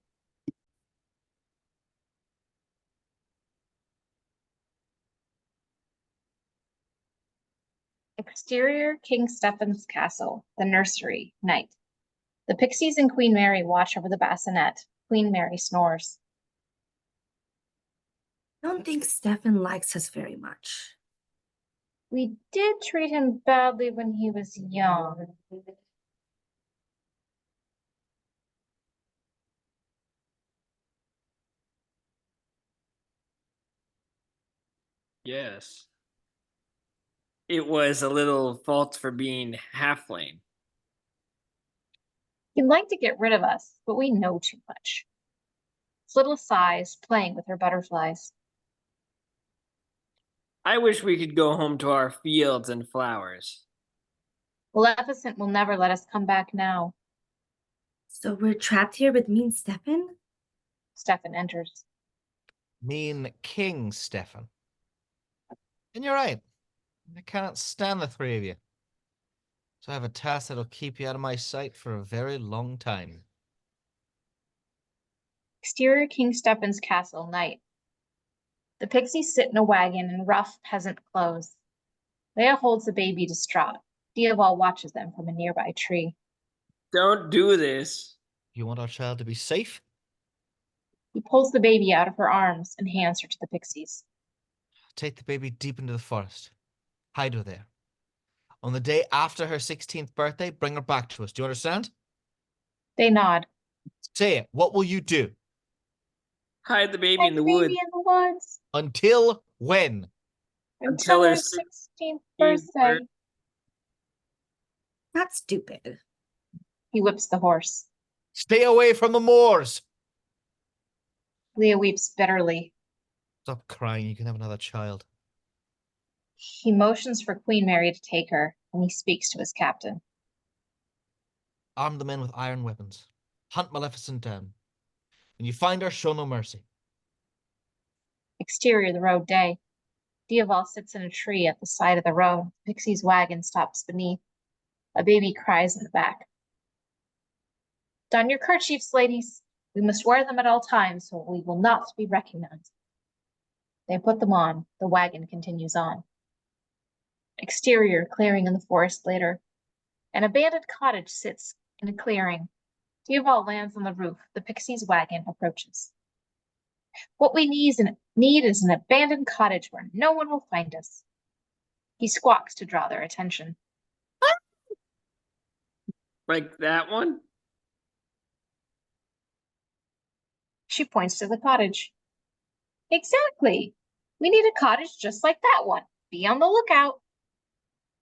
Exterior, King Stefan's castle, the nursery, night. The pixies and Queen Mary watch over the bassinet. Queen Mary snores. I don't think Stefan likes us very much. We did treat him badly when he was young. Yes. It was a little fault for being halfling. He'd like to get rid of us, but we know too much. Flittle sighs, playing with her butterflies. I wish we could go home to our fields and flowers. Maleficent will never let us come back now. So we're trapped here with me and Stefan? Stefan enters. Mean King Stefan. And you're right. I cannot stand the three of you. So I have a task that'll keep you out of my sight for a very long time. Exterior, King Stefan's castle, night. The pixies sit in a wagon in rough peasant clothes. Leia holds the baby distraught. Diaval watches them from a nearby tree. Don't do this. You want our child to be safe? He pulls the baby out of her arms and hands her to the pixies. Take the baby deep into the forest. Hide her there. On the day after her 16th birthday, bring her back to us. Do you understand? They nod. Say it. What will you do? Hide the baby Hide in the baby woods. in the woods. Until When? Until her her 16th birthday. birthday. That's stupid. He whips the horse. Stay away from the moors. Leah weeps bitterly. Stop crying. You can have another child. He motions for Queen Mary to take her, and he speaks to his captain. Arm the men with iron weapons. Hunt Maleficent down. When you find her, show no mercy. Exterior the road day. Diaval sits in a tree at the side of the road. Pixie's wagon stops beneath. A baby cries in the back. Don your kerchiefs, ladies. We must wear them at all times, so we will not be recognized. They put them on. The wagon continues on. Exterior clearing in the forest later. An abandoned cottage sits in a clearing. Diaval lands on the roof. The pixie's wagon approaches. What we need is an abandoned cottage where no one will find us. He squawks to draw their attention. Like that one? She points to the cottage. Exactly. We need a cottage just like that one. Be on the lookout.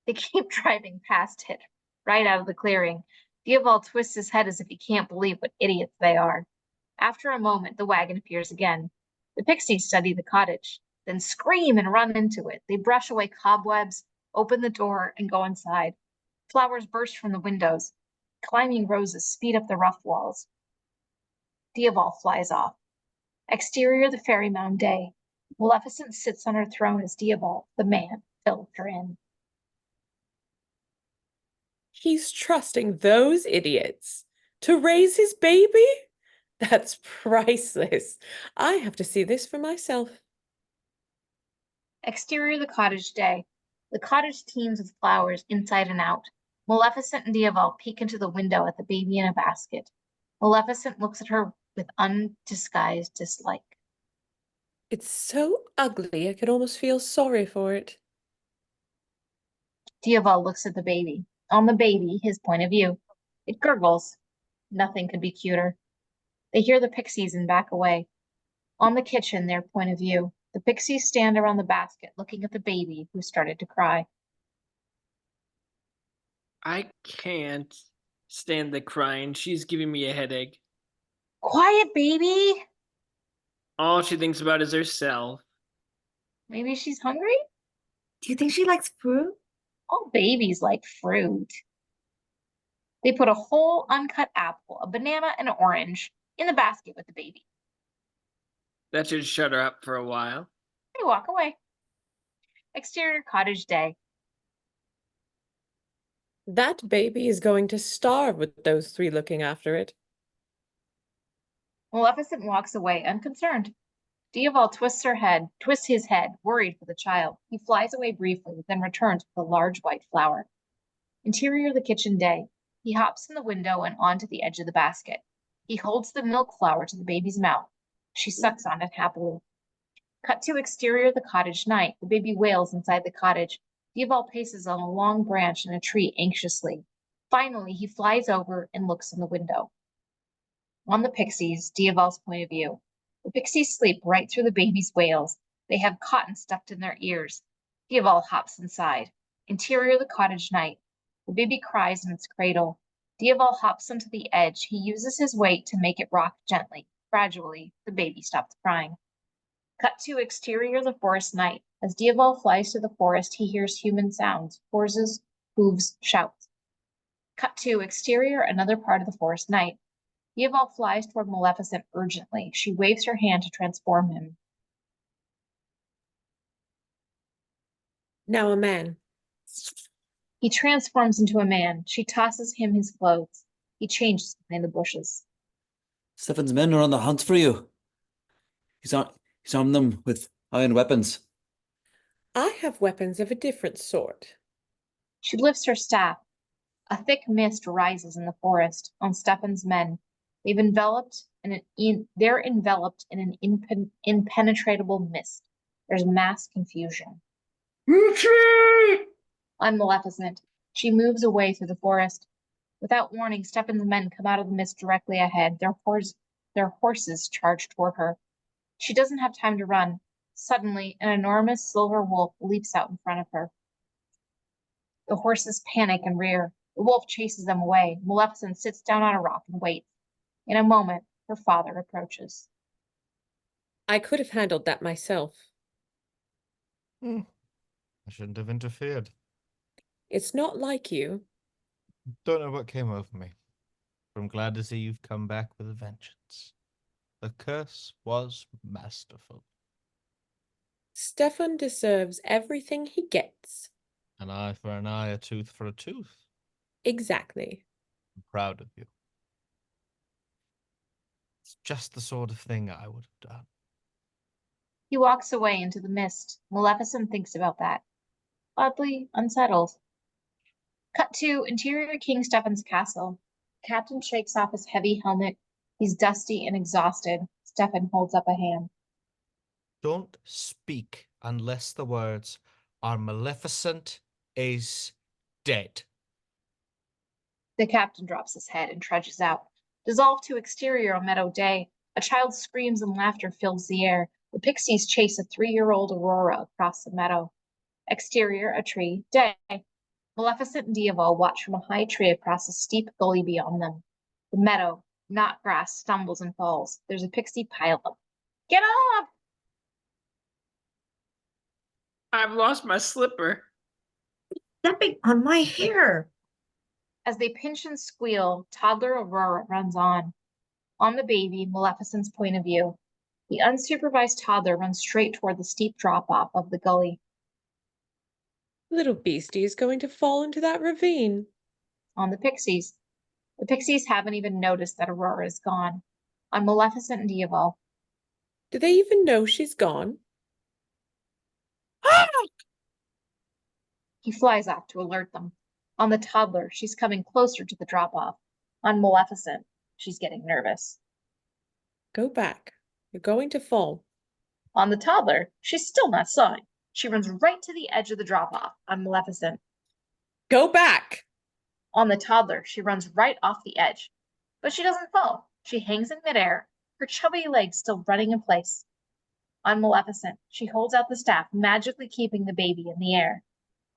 They keep driving past it, right out of the clearing. Diaval twists his head as if he can't believe what idiots they are. After a moment, the wagon appears again. The pixies study the cottage, then scream and run into it. They brush away cobwebs, open the door, and go inside. Flowers burst from the windows. Climbing roses speed up the rough walls. Diaval flies off. Exterior the fairy mound day. Maleficent sits on her throne as Diaval, the man, fills her in. He's trusting those idiots to raise his baby? That's priceless. I have to see this for myself. Exterior the cottage day. The cottage teems with flowers inside and out. Maleficent and Diaval peek into the window at the baby in a basket. Maleficent looks at her with undisguised dislike. It's so ugly, I could almost feel sorry for it. Diaval looks at the baby. On the baby, his point of view. It gurgles. Nothing could be cuter. They hear the pixies and back away. On the kitchen, their point of view. The pixies stand around the basket looking at the baby who started to cry. I can't stand the crying. She's giving me a headache. Quiet, baby! All she thinks about is herself. Maybe she's hungry? Do you think she likes fruit? All babies like fruit. They put a whole uncut apple, a banana, and an orange in the basket with the baby. That should shut her up for a while. They walk away. Exterior cottage day. That baby is going to starve with those three looking after it. Maleficent walks away, unconcerned. Diaval twists his head, worried for the child. He flies away briefly, then returns with a large white flower. Interior the kitchen day. He hops in the window and onto the edge of the basket. He holds the milk flower to the baby's mouth. She sucks on it happily. Cut to exterior the cottage night. The baby wails inside the cottage. Diaval paces on a long branch in a tree anxiously. Finally, he flies over and looks in the window. On the pixies, Diaval's point of view. The pixies sleep right through the baby's wails. They have cotton stuffed in their ears. Diaval hops inside. Interior the cottage night. The baby cries in its cradle. Diaval hops onto the edge. He uses his weight to make it rock gently. Gradually, the baby stops crying. Cut to exterior the forest night. As Diaval flies through the forest, he hears human sounds, horses, hooves, shouts. Cut to exterior another part of the forest night. Diaval flies toward Maleficent urgently. She waves her hand to transform him. Now a man. He transforms into a man. She tosses him his clothes. He changes behind the bushes. Stefan's men are on the hunt for you. He's armed them with iron weapons. I have weapons of a different sort. She lifts her staff. A thick mist rises in the forest on Stefan's men. They're enveloped in an impenetrable mist. There's mass confusion. Retreat! I'm Maleficent. She moves away through the forest. Without warning, Stefan's men come out of the mist directly ahead. Their horses charge toward her. She doesn't have time to run. Suddenly, an enormous silver wolf leaps out in front of her. The horses panic and rear. The wolf chases them away. Maleficent sits down on a rock and waits. In a moment, her father approaches. I could have handled that myself. I shouldn't have interfered. It's not like you. Don't know what came over me. But I'm glad to see you've come back with a vengeance. The curse was masterful. Stefan deserves everything he gets. An eye for an eye, a tooth for a tooth. Exactly. I'm proud of you. It's just the sort of thing I would have done. He walks away into the mist. Maleficent thinks about that. Oddly unsettled. Cut to interior King Stefan's castle. Captain shakes off his heavy helmet. He's dusty and exhausted. Stefan holds up a hand. Don't speak unless the words are Maleficent is dead. The captain drops his head and trudges out. Dissolved to exterior on Meadow Day. A child's screams and laughter fills the air. The pixies chase a 3-year-old Aurora across the meadow. Exterior, a tree. Day. Maleficent and Diaval watch from a high tree across a steep gully beyond them. The meadow, Knotgrass, stumbles and falls. There's a pixie pileup. Get up! I've lost my slipper. Stepping on my hair. As they pinch and squeal, toddler Aurora runs on. On the baby, Maleficent's point of view. The unsupervised toddler runs straight toward the steep drop-off of the gully. Little beastie is going to fall into that ravine. On the pixies. The pixies haven't even noticed that Aurora is gone. On Maleficent and Diaval. Do they even know she's gone? He flies off to alert them. On the toddler, she's coming closer to the drop-off. On Maleficent, she's getting nervous. Go back. You're going to fall. On the toddler, she's still not sawing. She runs right to the edge of the drop-off. On Maleficent. Go back! On the toddler, she runs right off the edge. But she doesn't fall. She hangs in midair, her chubby legs still running in place. On Maleficent, she holds out the staff, magically keeping the baby in the air.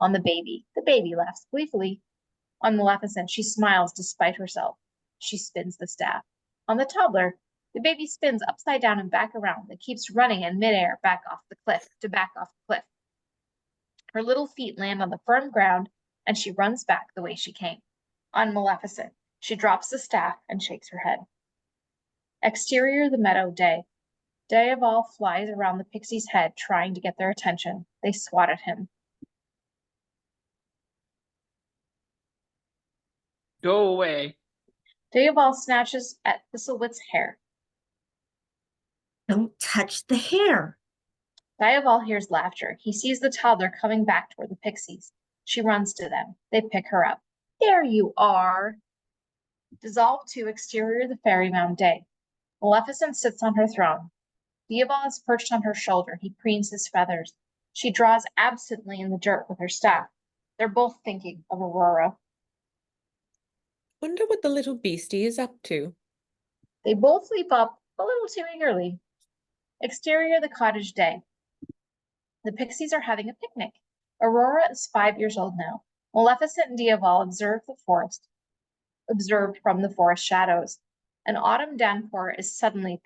On the baby laughs gleefully. On Maleficent, she smiles despite herself. She spins the staff. On the toddler, the baby spins upside down and back around and keeps running in midair back off the cliff. Her little feet land on the firm ground, and she runs back the way she came. On Maleficent, she drops the staff and shakes her head. Exterior, the meadow. Day. Diaval flies around the pixie's head, trying to get their attention. They swat at him. Go away. Diaval snatches at Thistlewit's hair. Don't touch the hair. Diaval hears laughter. He sees the toddler coming back toward the pixies. She runs to them. They pick her up. There you are. Dissolved to exterior, the fairy mound. Day. Maleficent sits on her throne. Diaval is perched on her shoulder. He preens his feathers. She draws absently in the dirt with her staff. They're both thinking of Aurora. Wonder what the little beastie is up to. They both leap up a little too eagerly. Exterior, the cottage. Day. The pixies are having a picnic. Aurora is 5 years old now. Maleficent and Diaval observed from the forest shadows. An autumn downpour is suddenly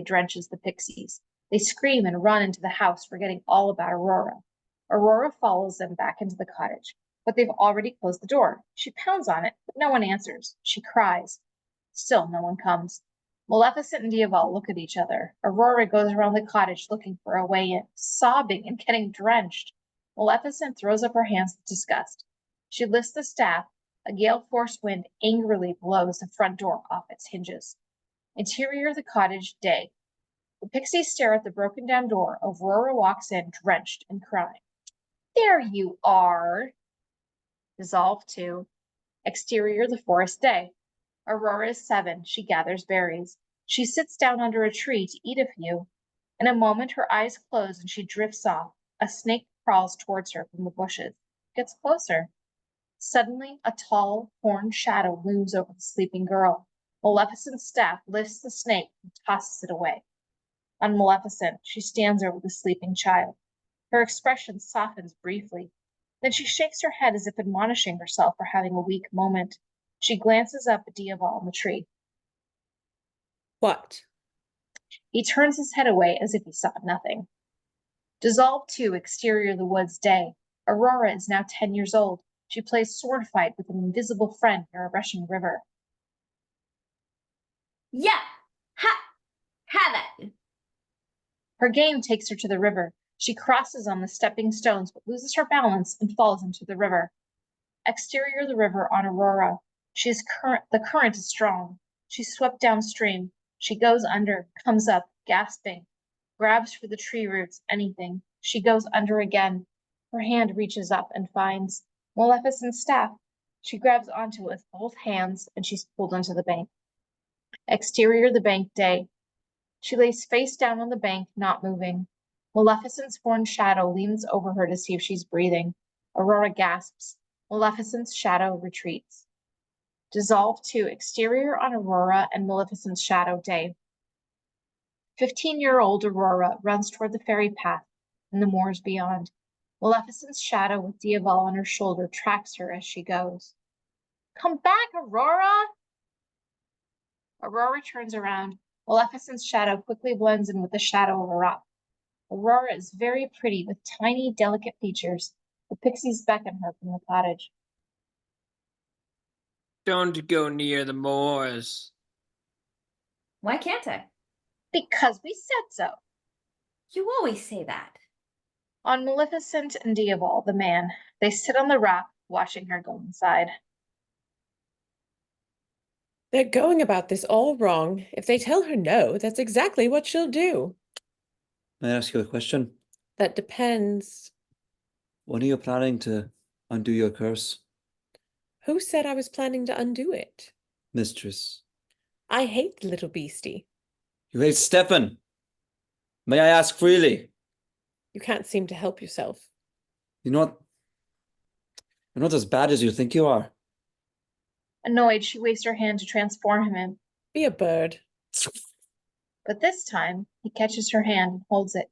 drenches the pixies. They scream and run into the house, forgetting all about Aurora. Aurora follows them back into the cottage, but they've already closed the door. She pounds on it, but no one answers. She cries. Still no one comes. Maleficent and Diaval look at each other. Aurora goes around the cottage looking for a way in, sobbing and getting drenched. Maleficent throws up her hands with disgust. She lifts the staff. A gale-force wind angrily blows the front door off its hinges. Interior, the cottage. Day. The pixies stare at the broken-down door. Aurora walks in, drenched and crying. There you are. Dissolved to exterior, the forest. Day. Aurora is 7. She gathers berries. She sits down under a tree to eat a few. In a moment, her eyes close and she drifts off. A snake crawls towards her from the bushes. Gets closer. Suddenly, a tall, horned shadow looms over the sleeping girl. Maleficent's staff lifts the snake and tosses it away. On Maleficent, she stands over the sleeping child. Her expression softens briefly. Then she shakes her head as if admonishing herself for having a weak moment. She glances up at Diaval in the tree. What? He turns his head away as if he saw nothing. Dissolved 2, exterior the woods, day. Aurora is now 10 years old. She plays sword fight with an invisible friend near a rushing river. Yeah. Have it. Her game takes her to the river. She crosses on the stepping stones but loses her balance and falls into the river. Exterior the river on Aurora. The current is strong. She's swept downstream. She goes under, comes up, gasping, grabs for the tree roots, anything. She goes under again. Her hand reaches up and finds Maleficent's staff. She grabs onto it with both hands and she's pulled onto the bank. Exterior the bank, day. She lays face down on the bank, not moving. Maleficent's horned shadow leans over her to see if she's breathing. Aurora gasps. Maleficent's shadow retreats. Dissolve 2, exterior on Aurora and Maleficent's shadow, day. 15-year-old Aurora runs toward the fairy path and the moors beyond. Maleficent's shadow with Diaval on her shoulder tracks her as she goes. Come back, Aurora! Aurora turns around. Maleficent's shadow quickly blends in with the shadow of a rock. Aurora is very pretty with tiny, delicate features. The pixies beckon her from the cottage. Don't go near the moors. Why can't I? Because we said so. You always say that. On Maleficent and Diaval, the man, they sit on the rock, watching her go inside. They're going about this all wrong. If they tell her no, that's exactly what she'll do. May I ask you a question? That depends. When are you planning to undo your curse, Who said I was planning to undo it? mistress? I hate the little beastie. You hate Stefan. May I ask freely? You can't seem to help yourself. You're not as bad as you think you are. Annoyed, she waves her hand to transform him. Be a bird. But this time, he catches her hand and holds it.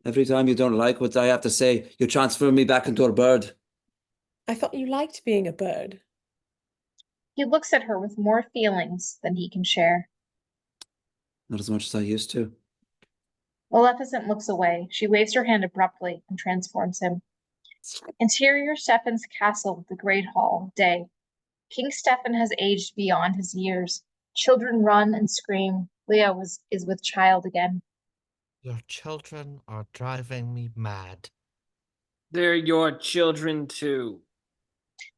Every time you don't like what I have to say, you transfer me back into a bird. I thought you liked being a bird. He looks at her with more feelings than he can share. Not as much as I used to. Maleficent looks away. She waves her hand abruptly and transforms him. Interior Stefan's castle, the Great Hall, day. King Stefan has aged beyond his years. Children run and scream. Leo is with child again. Your children are driving me mad. They're your children too.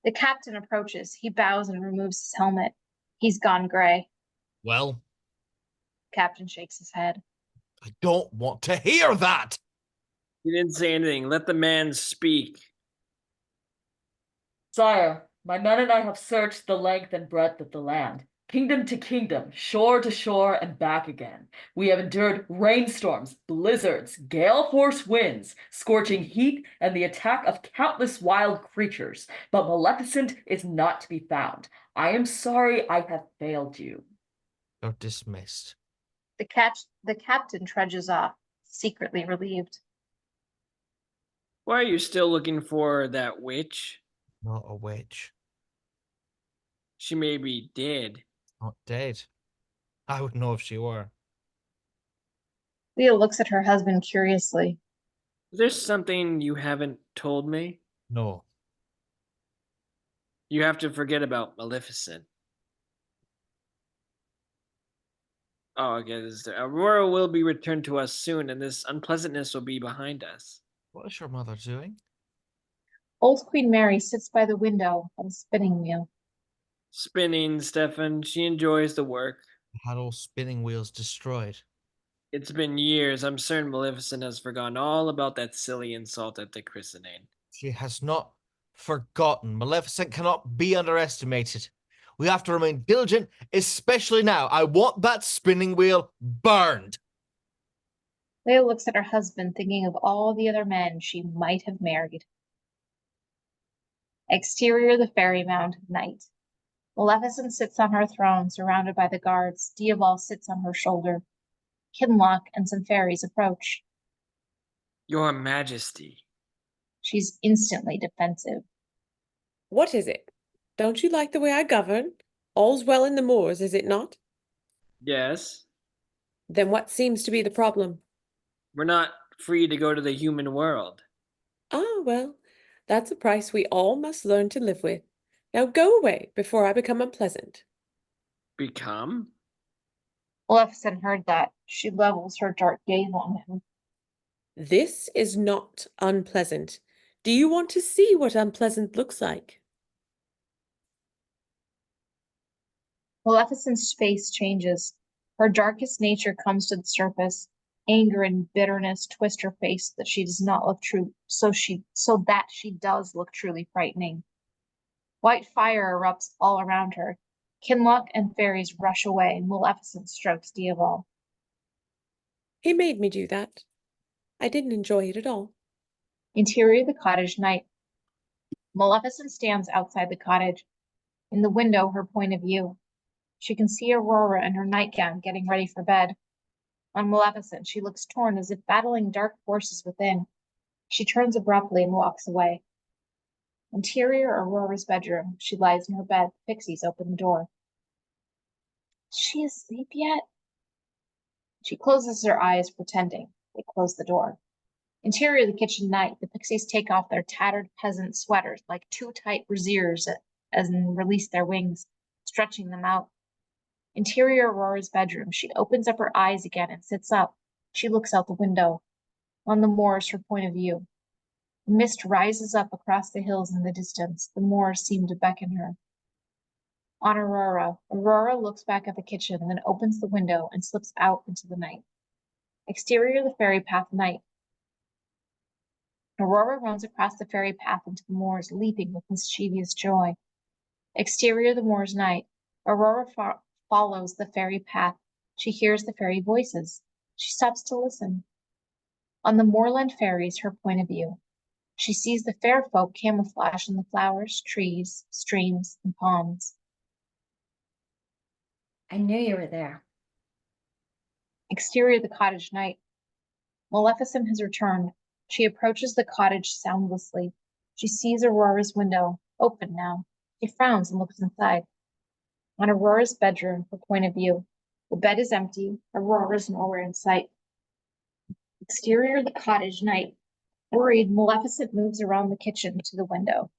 The captain approaches. He bows and removes his helmet. He's gone gray. Well, Captain shakes his head. I don't want to hear that. He didn't say anything. Let the man speak. Sire, my men and I have searched the length and breadth of the land, kingdom to kingdom, shore to shore, and back again. We have endured rainstorms, blizzards, gale force winds, scorching heat, and the attack of countless wild creatures, but Maleficent is not to be found. I am sorry I have failed you. You're dismissed. The captain trudges off, secretly relieved. Why are you still looking for that witch? Not a witch. She may be dead. Not dead. I would know if she were. Leo looks at her husband curiously. Is there something you haven't told me? No. You have to forget about Maleficent. Oh, okay. Aurora will be returned to us soon, and this unpleasantness will be behind us. What is your mother doing? Old Queen Mary sits by the window at a spinning wheel. Spinning, Stefan. She enjoys the work. I had all spinning wheels destroyed. It's been years. I'm certain Maleficent has forgotten all about that silly insult at the christening. She has not forgotten. Maleficent cannot be underestimated. We have to remain diligent, especially now. I want that spinning wheel burned. Leo looks at her husband, thinking of all the other men she might have married. Exterior the fairy mound, night. Maleficent sits on her throne, surrounded by the guards. Diaval sits on her shoulder. Kinloch and some fairies approach. Your Majesty. She's instantly defensive. What is it? Don't you like the way I govern? All's well in the moors, is it not? Yes, Then what seems to be the problem? we're not free to go to the human world. Ah, well, that's a price we all must learn to live with. Now go away before I become unpleasant. Become? Maleficent heard that. She levels her dark gaze on him. This is not unpleasant. Do you want to see what unpleasant looks like? Maleficent's face changes. Her darkest nature comes to the surface. Anger and bitterness twist her face that she does not look true, so that she does look truly frightening. White fire erupts all around her. Kinloch and fairies rush away. Maleficent strokes Diaval. He made me do that. I didn't enjoy it at all. Interior of the cottage, night. Maleficent stands outside the cottage. In the window, her point of view. She can see Aurora in her nightgown getting ready for bed. On Maleficent, she looks torn as if battling dark forces within. She turns abruptly and walks away. Interior Aurora's bedroom. She lies in her bed. Pixies open the door. Is she asleep yet? She closes her eyes, pretending. They close the door. Interior of the kitchen, night. The pixies take off their tattered peasant sweaters like too tight brassieres and release their wings, stretching them out. Interior Aurora's bedroom. She opens up her eyes again and sits up. She looks out the window. On the moors, her point of view. The mist rises up across the hills in the distance. The moors seem to beckon her. On Aurora. Aurora looks back at the kitchen, then opens the window and slips out into the night. Exterior the fairy path, night. Aurora runs across the fairy path into the moors, leaping with mischievous joy. Exterior the moors, night. Aurora follows the fairy path. She hears the fairy voices. She stops to listen. On the moorland fairies, her point of view. She sees the fair folk camouflaged in the flowers, trees, streams, and ponds. I knew you were there. Exterior the cottage, night. Maleficent has returned. She approaches the cottage soundlessly. She sees Aurora's window, open now. She frowns and looks inside. On Aurora's bedroom, her point of view. The bed is empty. Aurora's nowhere in sight. Exterior the cottage, night. Worried, Maleficent moves around the kitchen to the window.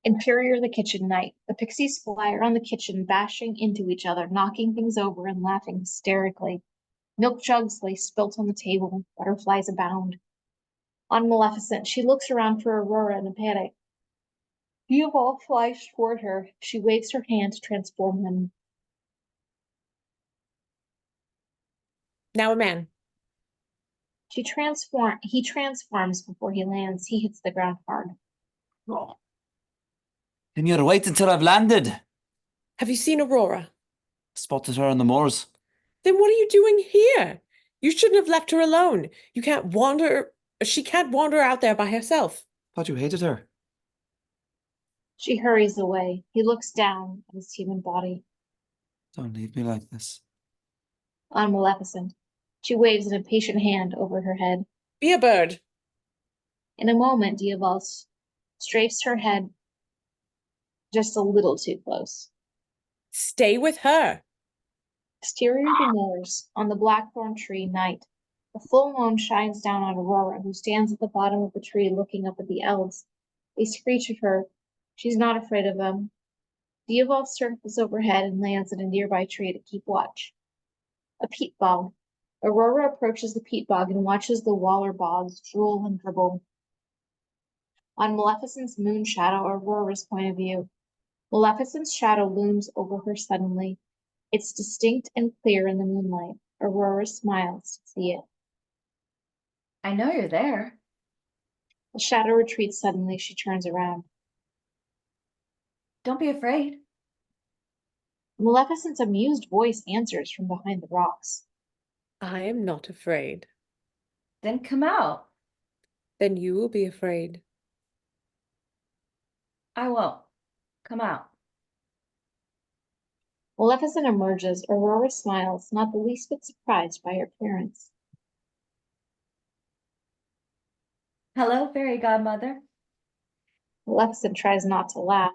Interior the kitchen, night. The pixies fly around the kitchen, bashing into each other, knocking things over and laughing hysterically. Milk jugs lay spilt on the table. Butterflies abound. On Maleficent, she looks around for Aurora in a panic. Diaval flies toward her. She waves her hand to transform him. Now a man. He transforms before he lands. He hits the ground hard. Then you'll wait until I've landed. Have you seen Aurora? Spotted her on the moors. Then what are you doing here? You shouldn't have left her alone. She can't wander out there by herself. Thought you hated her. She hurries away. He looks down at his human body. Don't leave me like this. On Maleficent. She waves an impatient hand over her head. Be a bird. In a moment, Diaval strafes her head just a little too close. Stay with her. Exterior the moors, on the blackthorn tree, night. The full moon shines down on Aurora, who stands at the bottom of the tree looking up at the elves. They screech at her. She's not afraid of them. Diaval circles overhead and lands in a nearby tree to keep watch. A peat bog. Aurora approaches the peat bog and watches the waller bogs drool and dribble. On Maleficent's moon shadow, Aurora's point of view. Maleficent's shadow looms over her suddenly. It's distinct and clear in the moonlight. Aurora smiles to see it. I know you're there. The shadow retreats suddenly. She turns around. Don't be afraid. Maleficent's amused voice answers from behind the rocks. I am not afraid. Then come out. Then you will be afraid. I won't. Come out. Maleficent emerges. Aurora smiles, not the least bit surprised by her appearance. Hello, fairy godmother. Maleficent tries not to laugh.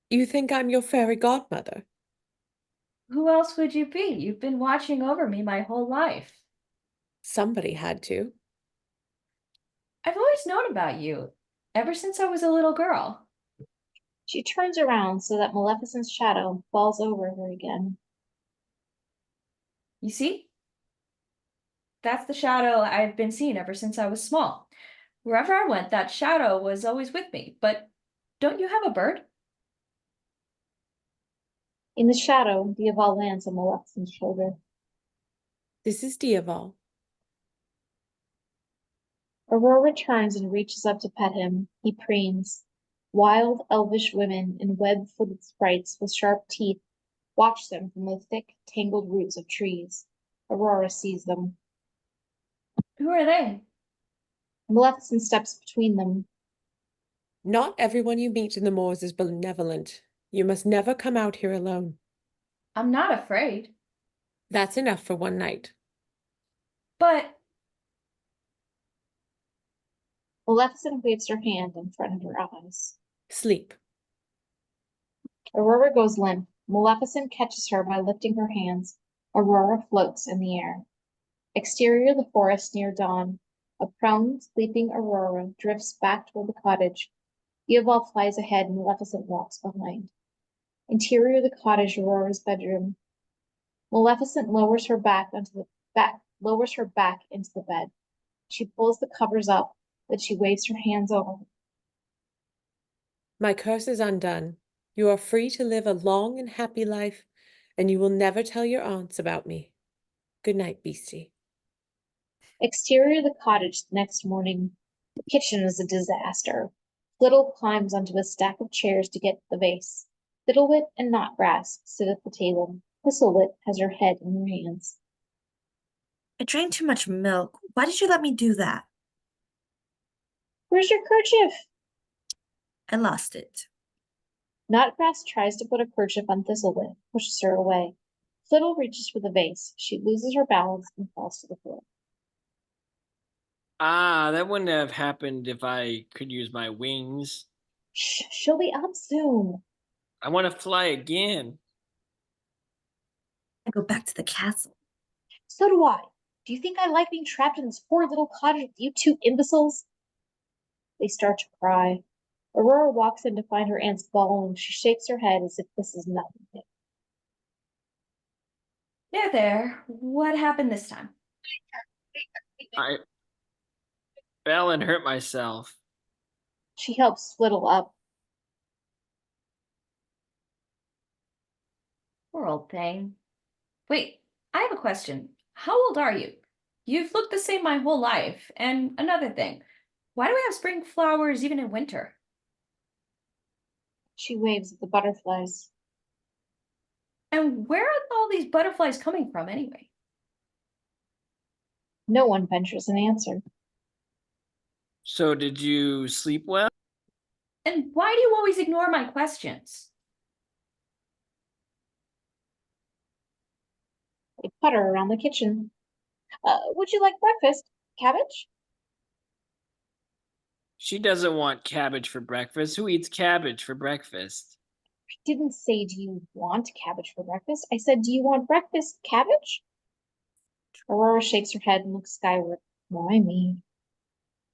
You think I'm your fairy godmother? Who else would you be? You've been watching over me my whole life. Somebody had to. I've always known about you, ever since I was a little girl. She turns around so that Maleficent's shadow falls over her again. You see? That's the shadow I've been seeing ever since I was small. Wherever I went, that shadow was always with me. But don't you have a bird? In the shadow, Diaval lands on Maleficent's shoulder. This is Diaval. Aurora turns and reaches up to pet him. He preens. Wild, elvish women and web-footed sprites with sharp teeth watch them from the thick, tangled roots of trees. Aurora sees them. Who are they? Maleficent steps between them. Not everyone you meet in the moors is benevolent. You must never come out here alone. I'm not afraid. That's enough for one night. But Maleficent waves her hand in front of her eyes. Sleep. Aurora goes limp. Maleficent catches her by lifting her hands. Aurora floats in the air. Exterior the forest near dawn. A prone, sleeping Aurora drifts back toward the cottage. Diaval flies ahead and Maleficent walks behind. Interior the cottage, Aurora's bedroom. Maleficent lowers her back into the bed. She pulls the covers up, then she waves her hands over. My curse is undone. You are free to live a long and happy life, and you will never tell your aunts about me. Good night, beastie. Exterior the cottage the next morning. The kitchen is a disaster. Flittle climbs onto a stack of chairs to get to the vase. Thistlewit and Knotgrass sit at the table. Thistlewit has her head in her hands. I drank too much milk. Why did you let me do that? Where's your kerchief? I lost it. Knotgrass tries to put a kerchief on Thistlewit, pushes her away. Flittle reaches for the vase. She loses her balance and falls to the floor. Ah, that wouldn't have happened if I could use my wings. Shh, she'll be up soon. I want to fly again. I go back to the castle. So do I. Do you think I like being trapped in this poor little cottage with you two imbeciles? They start to cry. Aurora walks in to find her aunts bawling. She shakes her head as if this is nothing. there. What happened this time? I fell and hurt myself. She helps Flittle up. Poor old thing. Wait, I have a question. How old are you? You've looked the same my whole life. And another thing, why do we have spring flowers even in winter? She waves at the butterflies. And where are all these butterflies coming from anyway? No one ventures an answer. So did you sleep well? And why do you always ignore my questions? They putter around the kitchen. Would you like breakfast? Cabbage? She doesn't want cabbage for breakfast. Who eats cabbage for breakfast? I didn't say, do you want cabbage for breakfast? I said, do you want breakfast cabbage? Aurora shakes her head and looks skyward. Why me?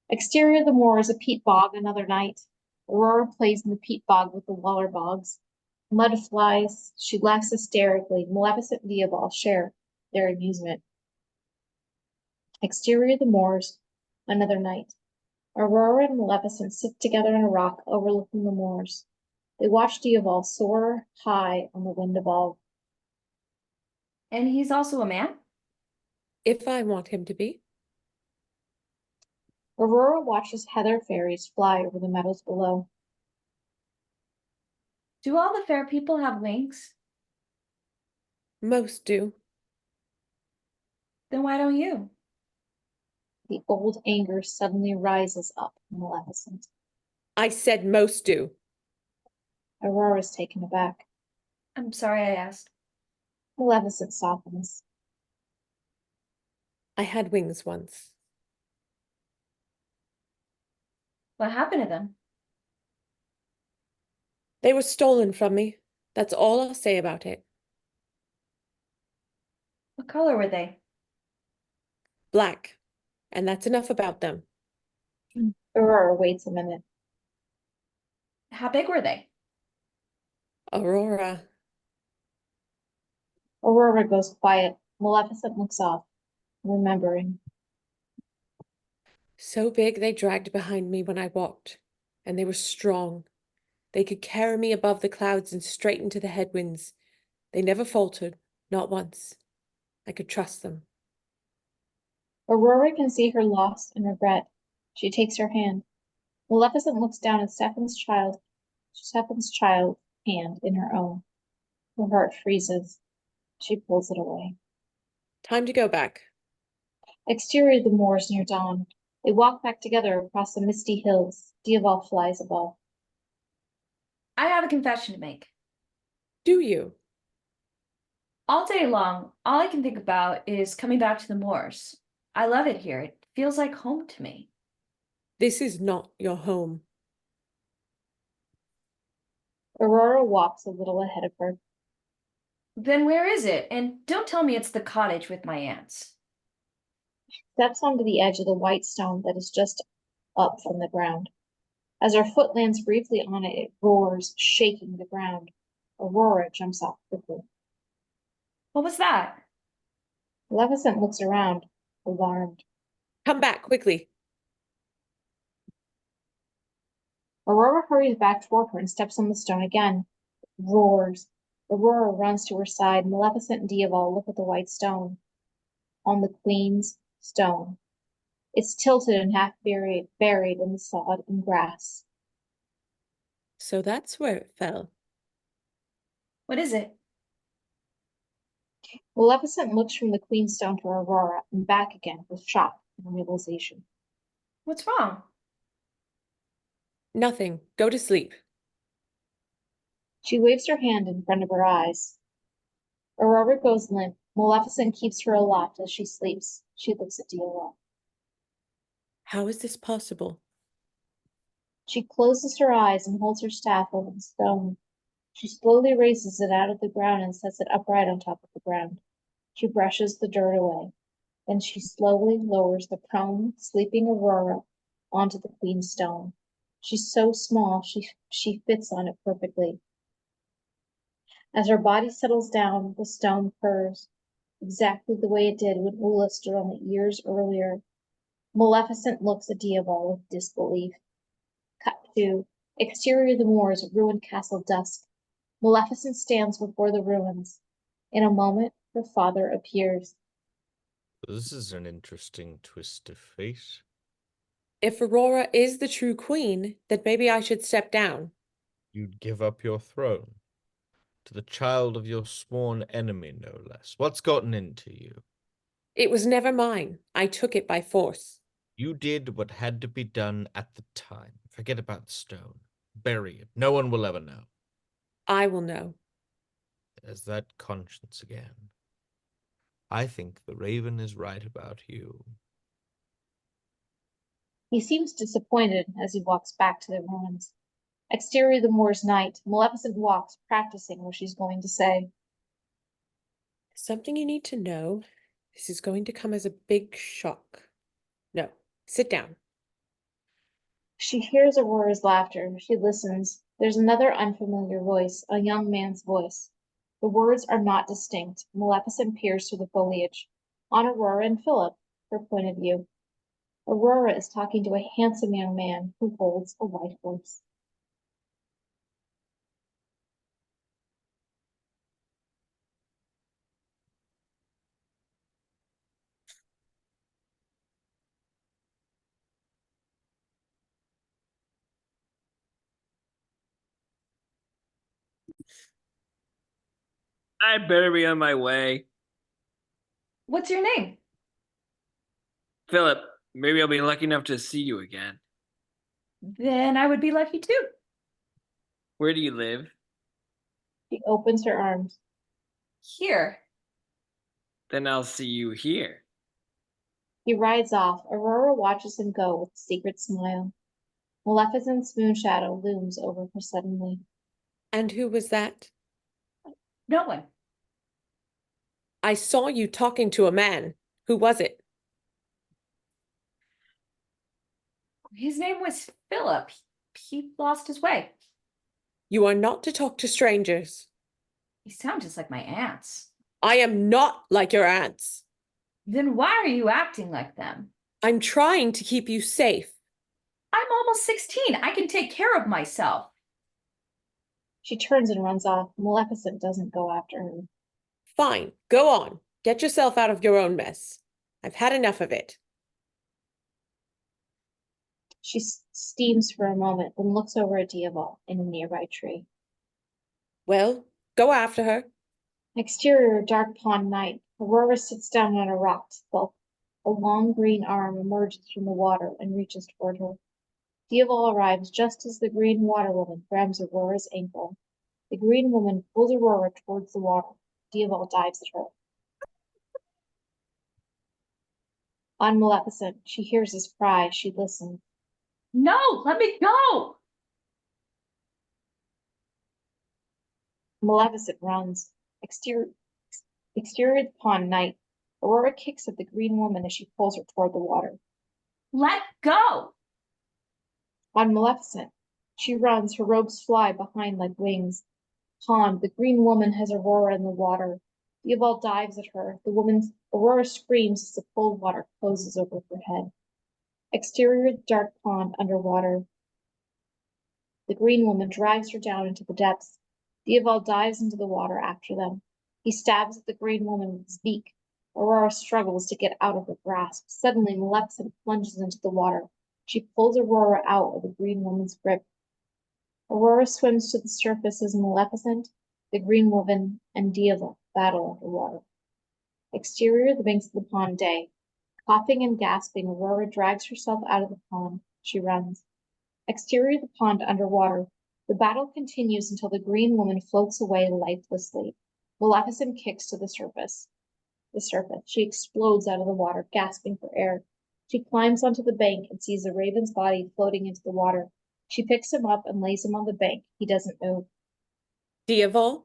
Exterior of the moor is a peat bog another night. Aurora plays in the peat bog with the waller bogs. Mud flies. She laughs hysterically. Maleficent and Diaval share their amusement. Exterior of the moors, another night. Aurora and Maleficent sit together on a rock overlooking the moors. They watch Diaval soar high on the wind above. And he's also a man? If I want him to be. Aurora watches heather fairies fly over the meadows below. Do all the fair people have wings? Most do. Then why don't you? The old anger suddenly rises up in Maleficent. I said most do. Aurora's taken aback. I'm sorry I asked. Maleficent softens. I had wings once. What happened to them? They were stolen from me. That's all I'll say about it. What color were they? Black. And that's enough about them. Aurora waits a minute. How big were they? Aurora. Aurora goes quiet. Maleficent looks off, remembering. So big they dragged behind me when I walked. And they were strong. They could carry me above the clouds and straight into the headwinds. They never faltered, not once. I could trust them. Aurora can see her loss and regret. She takes her hand. Maleficent looks down at Stefan's child hand in her own. Her heart freezes. She pulls it away. Time to go back. Exterior of the moors near dawn. They walk back together across the misty hills. Diaval flies above. I have a confession to make. Do you? All day long, all I can think about is coming back to the moors. I love it here. It feels like home to me. This is not your home. Aurora walks a little ahead of her. Then where is it? And don't tell me it's the cottage with my aunts. Steps onto the edge of the white stone that is just up from the ground. As her foot lands briefly on it, it roars, shaking the ground. Aurora jumps off quickly. What was that? Maleficent looks around, alarmed. Come back quickly. Aurora hurries back toward her and steps on the stone again. It roars. Aurora runs to her side. Maleficent and Diaval look at the white stone. On the Queen's stone. It's tilted and half buried in the sod and grass. So that's where it fell. What is it? Maleficent looks from the Queen's stone to Aurora and back again with shock and realization. What's wrong? Nothing. Go to sleep. She waves her hand in front of her eyes. Aurora goes limp. Maleficent keeps her aloft as she sleeps. She looks at Diaval. How is this possible? She closes her eyes and holds her staff over the stone. She slowly raises it out of the ground and sets it upright on top of the ground. She brushes the dirt away. Then she slowly lowers the prone, sleeping Aurora onto the Queen's stone. She's so small, she fits on it perfectly. As her body settles down, the stone purrs, exactly the way it did when Ula stood on it years earlier. Maleficent looks at Diaval with disbelief. Cut to exterior of the moors, ruined castle dusk. Maleficent stands before the ruins. In a moment, her father appears. This is an interesting twist of fate. If Aurora is the true queen, then maybe I should step down. You'd give up your throne to the child of your sworn enemy, no less. What's gotten into you? It was never mine. I took it by force. You did what had to be done at the time. Forget about the stone. Bury it. No one will ever know. I will know. There's that conscience again. I think the raven is right about you. He seems disappointed as he walks back to the ruins. Exterior of the moors night, Maleficent walks, practicing what she's going to say. Something you need to know. This is going to come as a big shock. No, sit down. She hears Aurora's laughter. She listens. There's another unfamiliar voice, a young man's voice. The words are not distinct. Maleficent peers through the foliage. On Aurora and Philip, her point of view. Aurora is talking to a handsome young man who holds a white horse. I better be on my way. What's your name? Philip, maybe I'll be lucky enough to see you again. Then I would be lucky too. Where do you live? She opens her arms. Here. Then I'll see you here. He rides off. Aurora watches him go with a secret smile. Maleficent's moon shadow looms over her suddenly. And who was that? No one. I saw you talking to a man. Who was it? His name was Philip. He lost his way. You are not to talk to strangers. You sound just like my aunts. I am not like your aunts. Then why are you acting like them? I'm trying to keep you safe. I'm almost 16. I can take care of myself. She turns and runs off. Maleficent doesn't go after her. Fine, go on. Get yourself out of your own mess. I've had enough of it. She steams for a moment, then looks over at Diaval in a nearby tree. Well, go after her. Exterior dark pond night. Aurora sits down on a rock to skulk. A long green arm emerges from the water and reaches toward her. Diaval arrives just as the green water woman grabs Aurora's ankle. The green woman pulls Aurora towards the water. Diaval dives at her. On Maleficent, she hears his cry. She listens. No, let me go. Maleficent runs. Exterior pond night. Aurora kicks at the green woman as she pulls her toward the water. Let go. On Maleficent, she runs. Her robes fly behind like wings. Pond, the green woman has Aurora in the water. Diaval dives at her. Aurora screams as the cold water closes over her head. Exterior dark pond underwater. The green woman drags her down into the depths. Diaval dives into the water after them. He stabs at the green woman with his beak. Aurora struggles to get out of her grasp. Suddenly, Maleficent plunges into the water. She pulls Aurora out of the green woman's grip. Aurora swims to the surface as Maleficent, the green woman, and Diaval battle underwater. Exterior, the banks of the pond day. Coughing and gasping, Aurora drags herself out of the pond. She runs. Exterior, the pond underwater. The battle continues until the green woman floats away lifelessly. Maleficent kicks to the surface. She explodes out of the water, gasping for air. She climbs onto the bank and sees the raven's body floating into the water. She picks him up and lays him on the bank. He doesn't move. Diaval?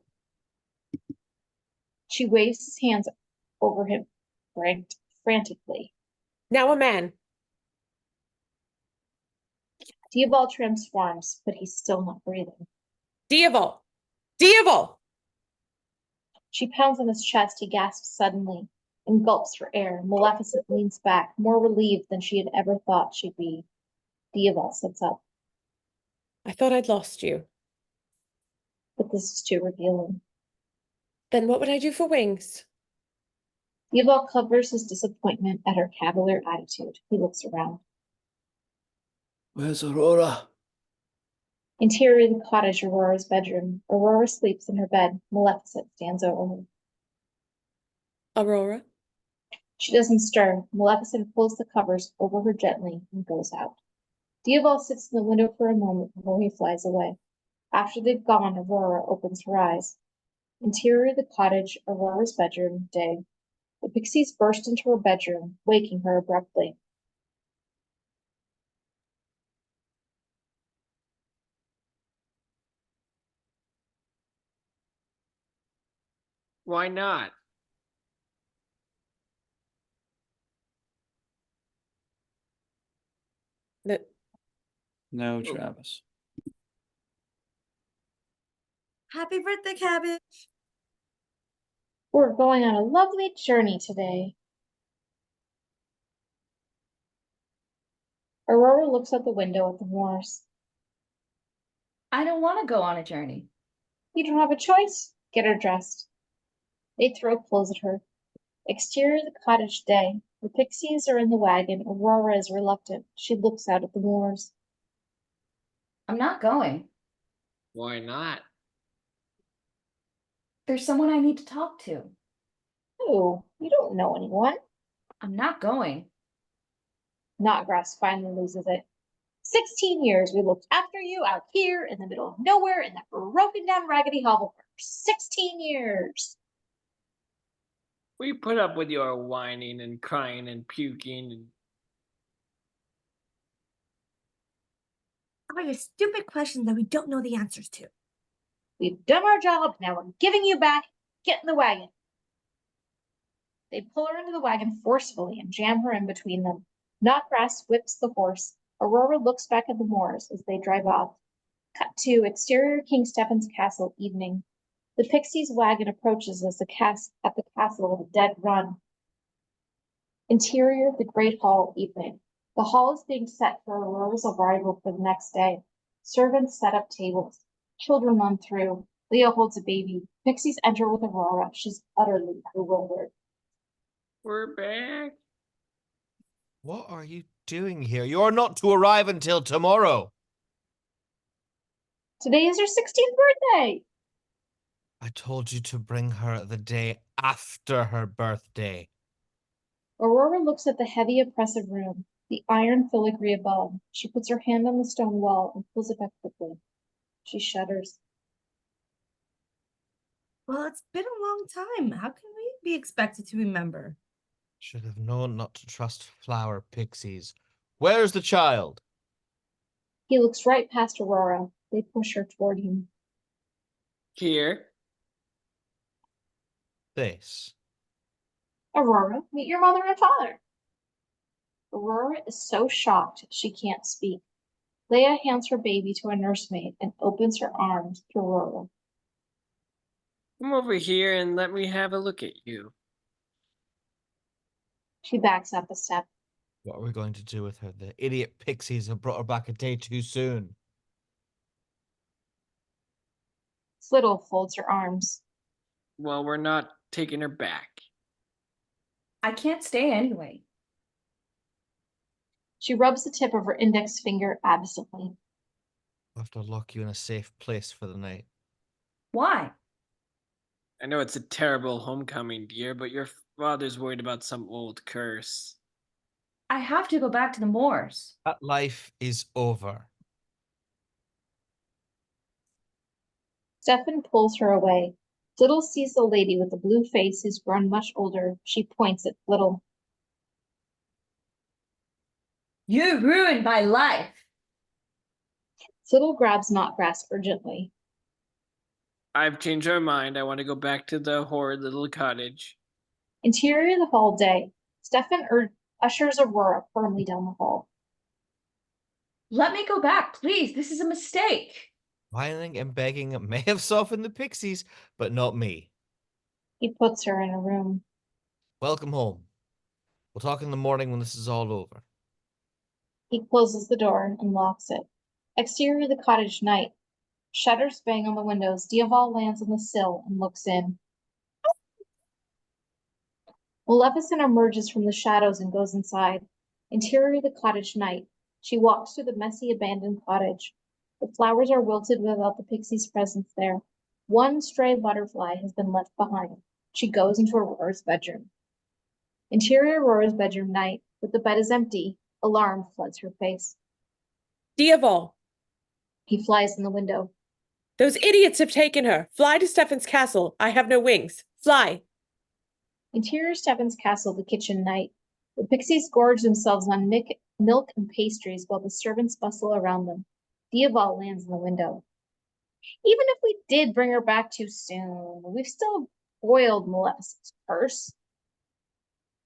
She waves his hands over him frantically. Now a man. Diaval transforms, but he's still not breathing. Diaval! Diaval! She pounds on his chest. He gasps suddenly and gulps for air. Maleficent leans back, more relieved than she had ever thought she'd be. Diaval sits up. I thought I'd lost you. But this is too revealing. Then what would I do for wings? Diaval covers his disappointment at her cavalier attitude. He looks around. Where's Aurora? Interior of the cottage, Aurora's bedroom. Aurora sleeps in her bed. Maleficent stands over her. Aurora? She doesn't stir. Maleficent pulls the covers over her gently and goes out. Diaval sits in the window for a moment before he flies away. After they've gone, Aurora opens her eyes. Interior of the cottage, Aurora's bedroom, day. The pixies burst into her bedroom, waking her abruptly. Why not? No, Travis. Happy birthday, Cabbage. We're going on a lovely journey today. Aurora looks out the window at the moors. I don't want to go on a journey. You don't have a choice. Get her dressed. They throw clothes at her. Exterior of the cottage day. The pixies are in the wagon. Aurora is reluctant. She looks out at the moors. I'm not going. Why not? There's someone I need to talk to. Oh, you don't know anyone. I'm not going. Knotgrass finally loses it. 16 years we looked after you out here in the middle of nowhere in that broken down raggedy hovel for 16 years. We put up with your whining and crying and puking and All your stupid questions that we don't know the answers to. We've done our job, now we're giving you back. Get in the wagon. They pull her into the wagon forcefully and jam her in between them. Knotgrass whips the horse. Aurora looks back at the Moors as they drive off. Cut to exterior King Stefan's castle, evening. The Pixie's wagon approaches as at the castle with a dead run. Interior, the Great Hall, evening. The hall is being set for Aurora's arrival for the next day. Servants set up tables. Children run through. Leo holds a baby. Pixies enter with Aurora. She's utterly bewildered. we're back. What are you doing here? You are not to arrive until tomorrow. Today is your 16th birthday. I told you to bring her the day after her birthday. Aurora looks at the heavy, oppressive room, the iron filigree above. She puts her hand on the stone wall and pulls it back quickly. She shudders. Well, it's been a long time. How can we be expected to remember? Should have known not to trust flower pixies. Where's the child? He looks right past Aurora. They push her toward him. Here. This. Aurora, meet your mother and father. Aurora is so shocked she can't speak. Leia hands her baby to a nursemaid and opens her arms to Aurora. Come over here and let me have a look at you. She backs up a step. What are we going to do with her? The idiot pixies have brought her back a day too soon. Flittle folds her arms. Well, we're not taking her back. I can't stay anyway. She rubs the tip of her index finger absently. I'll have to lock you in a safe place for the night. Why? I know it's a terrible homecoming, dear, but your father's worried about some old curse. I have to go back to the moors. That life is over. Stefan pulls her away. Flittle sees the lady with the blue face who's grown much older. She points at Flittle. You ruined my life. Flittle grabs Knotgrass urgently. I've changed our mind. I want to go back to the horrid little cottage. Interior of the hall day. Stefan ushers Aurora firmly down the hall. Let me go back, please. This is a mistake. Whining and begging may have softened the pixies, but not me. He puts her in a room. Welcome home. We'll talk in the morning when this is all over. He closes the door and locks it. Exterior of the cottage, night. Shutters bang on the windows. Diaval lands on the sill and looks in. Maleficent emerges from the shadows and goes inside. Interior of the cottage, night. She walks through the messy, abandoned cottage. The flowers are wilted without the pixie's presence there. One stray butterfly has been left behind. She goes into Aurora's bedroom. Interior Aurora's bedroom, night. But the bed is empty. Alarm floods her face. Diaval, He flies in the window. those idiots have taken her. Fly to Stefan's castle. I have no wings. Fly. Interior Stefan's castle, the kitchen, night. The pixies gorge themselves on milk and pastries while the servants bustle around them. Diaval lands in the window. Even if we did bring her back too soon, we've still foiled Maleficent's curse.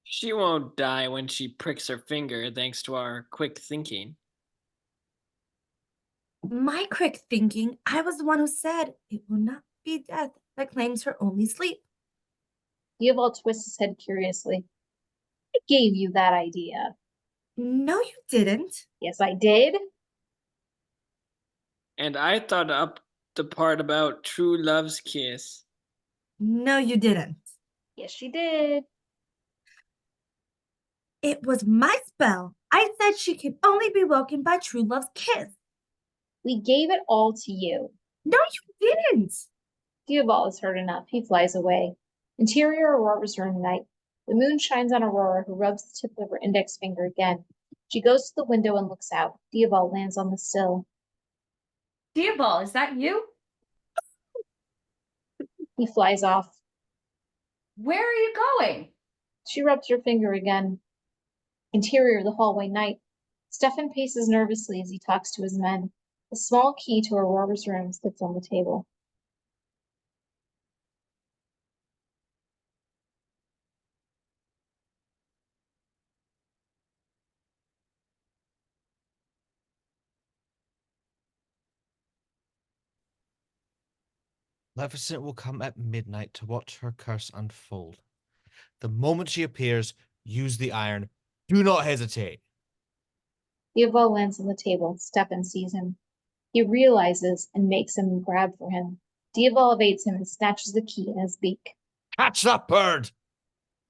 She won't die when she pricks her finger thanks to our quick thinking. My quick thinking, I was the one who said it will not be death that claims her only sleep. Diaval twists his head curiously. I gave you that idea. No, you didn't. Yes, I did. And I thought up the part about true love's kiss. No, you didn't. Yes, she did. It was my spell. I said she could only be woken by true love's kiss. We gave it all to you. No, you didn't. Diaval is heard enough. He flies away. Interior Aurora's room, night. The moon shines on Aurora, who rubs the tip of her index finger again. She goes to the window and looks out. Diaval lands on the sill. Diaval, is that you? He flies off. Where are you going? She rubs her finger again. Interior, the hallway, night. Stefan paces nervously as he talks to his men. A small key to Aurora's room sits on the table. Maleficent will come at midnight to watch her curse unfold. The moment she appears, use the iron. Do not hesitate. Diaval lands on the table. Stefan sees him. He realizes and makes him grab for him. Diaval evades him and snatches the key in his beak. Catch that bird!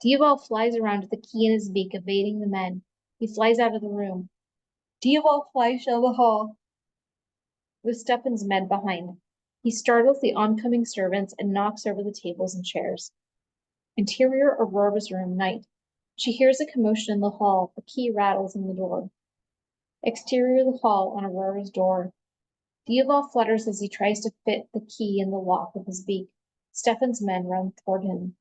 Diaval flies around with the key in his beak, evading the men. He flies out of the room. Diaval flies down the hall, with Stefan's men behind. He startles the oncoming servants and knocks over the tables and chairs. Interior Aurora's room, night. She hears a commotion in the hall. A key rattles in the door. Exterior the hall, on Aurora's door. Diaval flutters as he tries to fit the key in the lock with his beak. Stefan's men run toward him.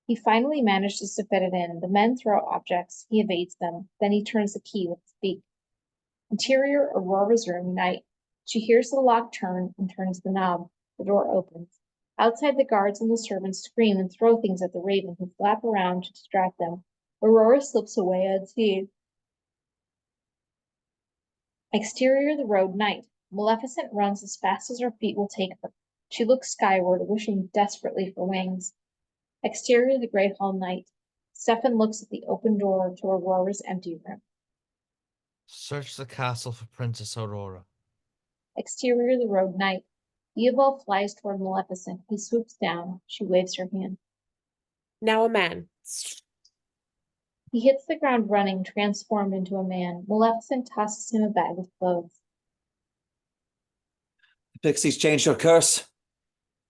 He finally manages to fit it in. The men throw objects. He evades them. Then he turns the key with his beak. Interior Aurora's room, night. She hears the lock turn and turns the knob. The door opens. Outside, the guards and the servants scream and throw things at the raven, who flap around to distract them. Aurora slips away unseen. Exterior the road, night. Maleficent runs as fast as her feet will take her. She looks skyward, wishing desperately for wings. Exterior the great hall, night. Stefan looks at the open door to Aurora's empty room. Search the castle for Princess Aurora. Exterior the road, night. Diaval flies toward Maleficent. He swoops down. She waves her hand. Now a man. He hits the ground running, transformed into a man. Maleficent tosses him a bag of clothes. The pixies changed your curse.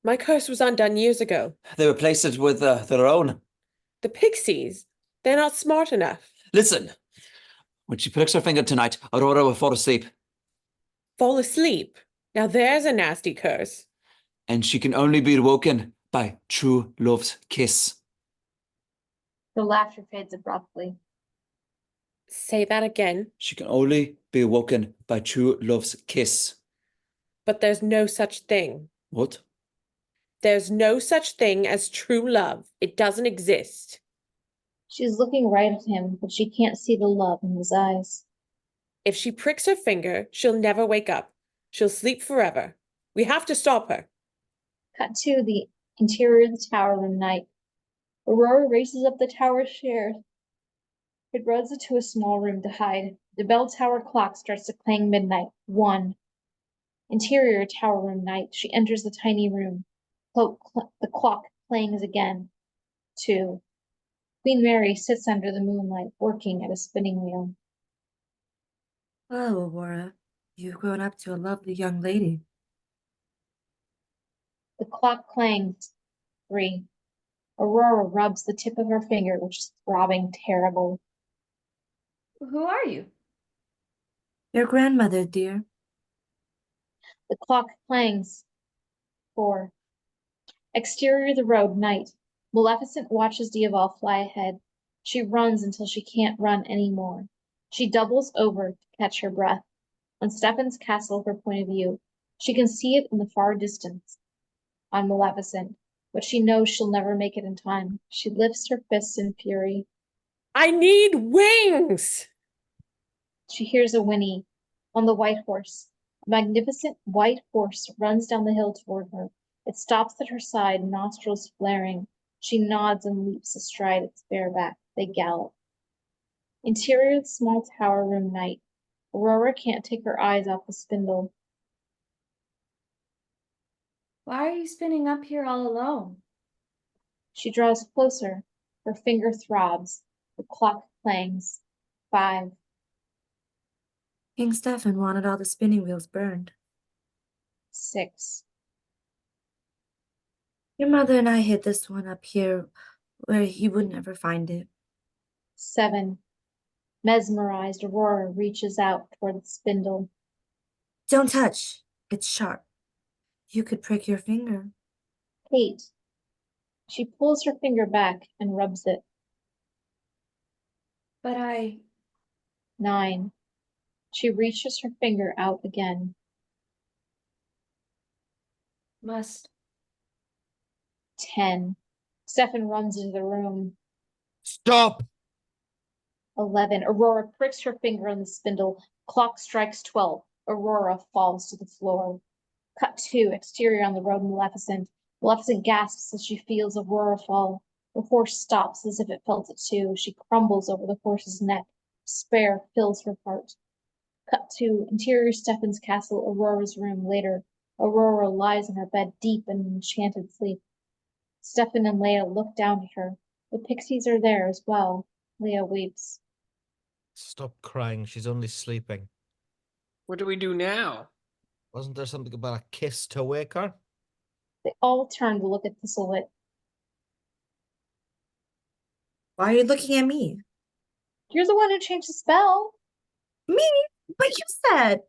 My curse was undone years ago. They replaced it with their own. The pixies, they're not smart enough. Listen, when she pricks her finger tonight, Aurora will fall asleep. Fall asleep. Now there's a nasty curse. And she can only be awoken by true love's kiss. Her laughter fades abruptly. Say that again. She can only be awoken by true love's kiss. But there's no such thing. What? There's no such thing as true love. It doesn't exist. She's looking right at him, but she can't see the love in his eyes. If she pricks her finger, she'll never wake up. She'll sleep forever. We have to stop her. Cut to the interior of the tower room, night. Aurora races up the tower stairs. It runs into a small room to hide. The bell tower clock starts to clang midnight. 1. Interior tower room, night. She enters the tiny room. The clock clangs again. 2. Queen Mary sits under the moonlight, working at a spinning wheel. Oh, Aurora, you've grown up to a lovely young lady. The clock clangs. 3. Aurora rubs the tip of her finger, which is throbbing terribly. Who are you? Your grandmother, dear. The clock clangs. 4. Exterior the road, night. Maleficent watches Diaval fly ahead. She runs until she can't run anymore. She doubles over to catch her breath. On Stefan's castle, her point of view. She can see it in the far distance. On Maleficent. But she knows she'll never make it in time. She lifts her fists in fury. I need wings! She hears a whinny. On the white horse. A magnificent white horse runs down the hill toward her. It stops at her side, nostrils flaring. She nods and leaps astride its bare back. They gallop. Interior the small tower room, night. Aurora can't take her eyes off the spindle. Why are you spinning up here all alone? She draws closer. Her finger throbs. The clock clangs. 5. King Stefan wanted all the spinning wheels burned. 6. Your mother and I hid this one up here where he would never find it. 7. Mesmerized, Aurora reaches out toward the spindle. Don't touch. It's sharp. You could prick your finger. 8. She pulls her finger back and rubs it. But 9. She reaches her finger out again. must. 10. Stefan runs into the room. Stop! 11. Aurora pricks her finger on the spindle. Clock strikes 12. Aurora falls to the floor. Cut 2. Exterior on the road, Maleficent. Maleficent gasps as she feels Aurora fall. The horse stops as if it felt it too. She crumbles over the horse's neck. Despair fills her heart. Cut 2. Interior Stefan's castle, Aurora's room. Later, Aurora lies in her bed deep in enchanted sleep. Stefan and Leia look down at her. The pixies are there as well. Leia weeps. Stop crying. She's only sleeping. What do we do now? Wasn't there something about a kiss to wake her? They all turn to look at Thistlewit. Why are you looking at me? You're the one who changed the spell. Me? But you said.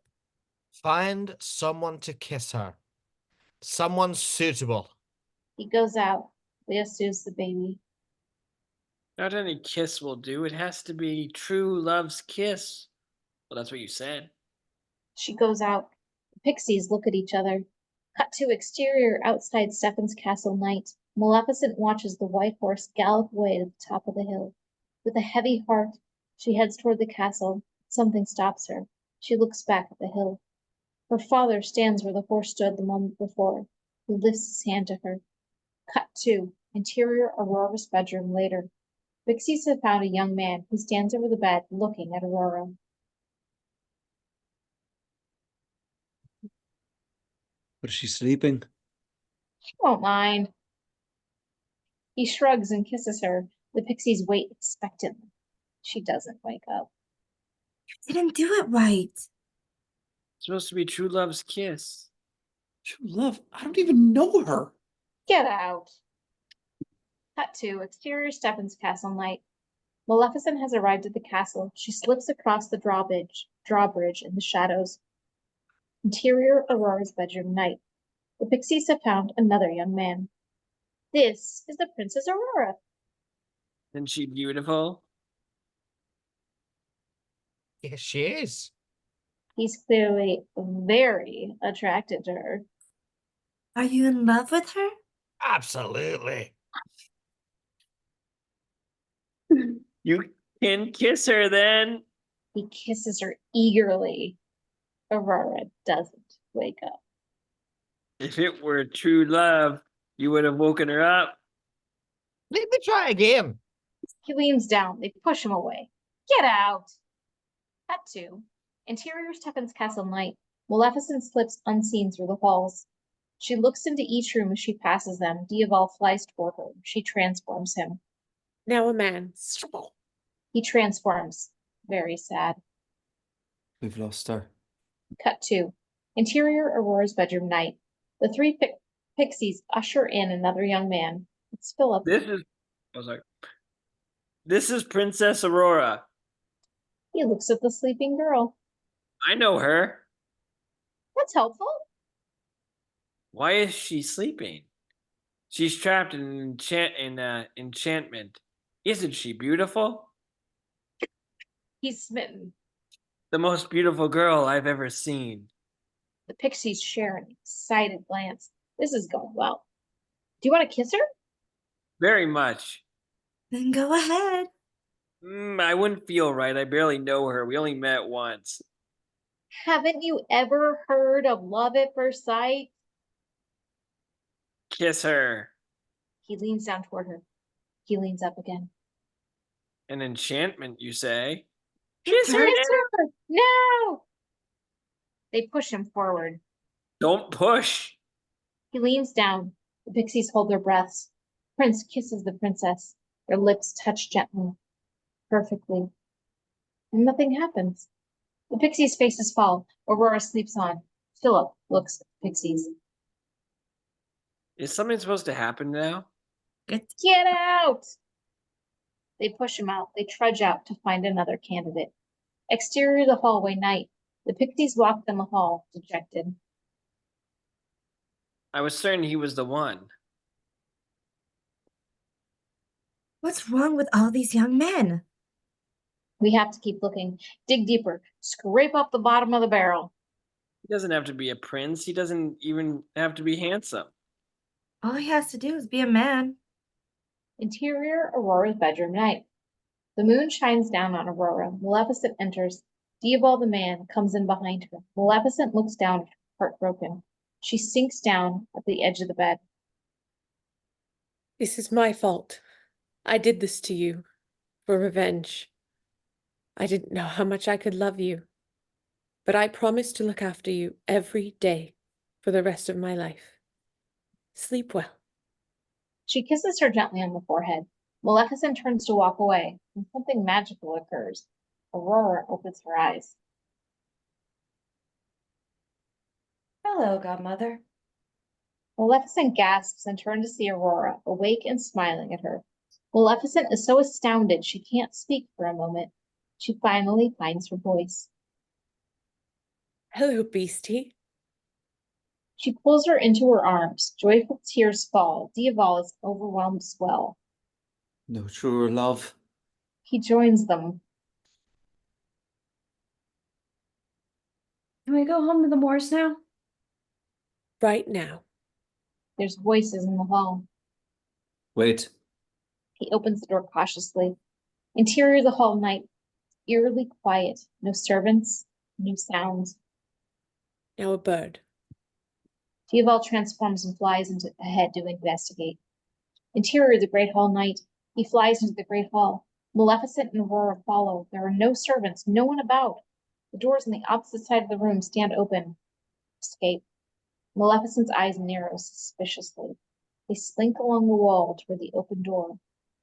Find someone to kiss her. Someone suitable. He goes out. Leia soothes the baby. Not any kiss will do. It has to be true love's kiss. Well, that's what you said. She goes out. The pixies look at each other. Cut to exterior outside Stefan's castle night. Maleficent watches the white horse gallop away to the top of the hill. With a heavy heart, she heads toward the castle. Something stops her. She looks back at the hill. Her father stands where the horse stood the moment before. He lifts his hand to her. Cut 2. Interior Aurora's bedroom later. Pixies have found a young man who stands over the bed looking at Aurora. But is she sleeping? She won't mind. He shrugs and kisses her. The pixies wait expectantly. She doesn't wake up. You didn't do it right. It's supposed to be true love's kiss. True love? I don't even know her. Get out. Cut 2. Exterior Stefan's castle night. Maleficent has arrived at the castle. She slips across the drawbridge in the shadows. Interior Aurora's bedroom night. The pixies have found another young man. This is the Princess Aurora. Isn't she beautiful? Yes, she is. He's clearly very attracted to her. Are you in love with her? Absolutely. You can kiss her then. He kisses her eagerly. Aurora doesn't wake up. If it were true love, you would have woken her up. Let me try again. He leans down. They push him away. Get out. Cut 2. Interior Stefan's castle night. Maleficent slips unseen through the halls. She looks into each room as she passes them. Diaval flies toward her. She transforms him. Now a man. He transforms. Very sad. We've lost her. Cut 2. Interior Aurora's bedroom night. The 3 pixies usher in another young man. It's Philip. This is Princess Aurora. He looks at the sleeping girl. I know her. That's helpful. Why is she sleeping? She's trapped in enchantment. Isn't she beautiful? He's smitten. The most beautiful girl I've ever seen. The pixies share an excited glance. This is going well. Do you want to kiss her? Very much. Then go ahead. I wouldn't feel right. I barely know her. We only met once. Haven't you ever heard of love at first sight? Kiss her. He leans down toward her. He leans up again. An enchantment, you say? Kiss her! No! They push him forward. Don't push. He leans down. The pixies hold their breaths. Prince kisses the princess. Their lips touch gently, perfectly. And nothing happens. The pixies' faces fall. Aurora sleeps on. Philip looks at the pixies. Is something supposed to happen now? Get out! They push him out. They trudge out to find another candidate. Exterior of the hallway, night. The pixies walk down the hall, dejected. I was certain he was the one. What's wrong with all these young men? We have to keep looking. Dig deeper. Scrape up the bottom of the barrel. He doesn't have to be a prince. He doesn't even have to be handsome. All he has to do is be a man. Interior, Aurora's bedroom, night. The moon shines down on Aurora. Maleficent enters. Diaval the man comes in behind her. Maleficent looks down, heartbroken. She sinks down at the edge of the bed. This is my fault. I did this to you for revenge. I didn't know how much I could love you, but I promise to look after you every day for the rest of my life. Sleep well. She kisses her gently on the forehead. Maleficent turns to walk away, and something magical occurs. Aurora opens her eyes. Hello, Godmother. Maleficent gasps and turns to see Aurora, awake and smiling at her. Maleficent is so astounded she can't speak for a moment. She finally finds her voice. Hello, beastie. She pulls her into her arms. Joyful tears fall. Diaval is overwhelmed as well. No truer love. He joins them. Can we go home to the moors now? Right now. There's voices in the hall. Wait. He opens the door cautiously. Interior of the hall, night. Eerily quiet. No servants. No sounds. Now a bird. Diaval transforms and flies into ahead to investigate. Interior of the great hall, night. He flies into the great hall. Maleficent and Aurora follow. There are no servants, no one about. The doors on the opposite side of the room stand open. Escape. Maleficent's eyes narrow suspiciously. They slink along the wall toward the open door.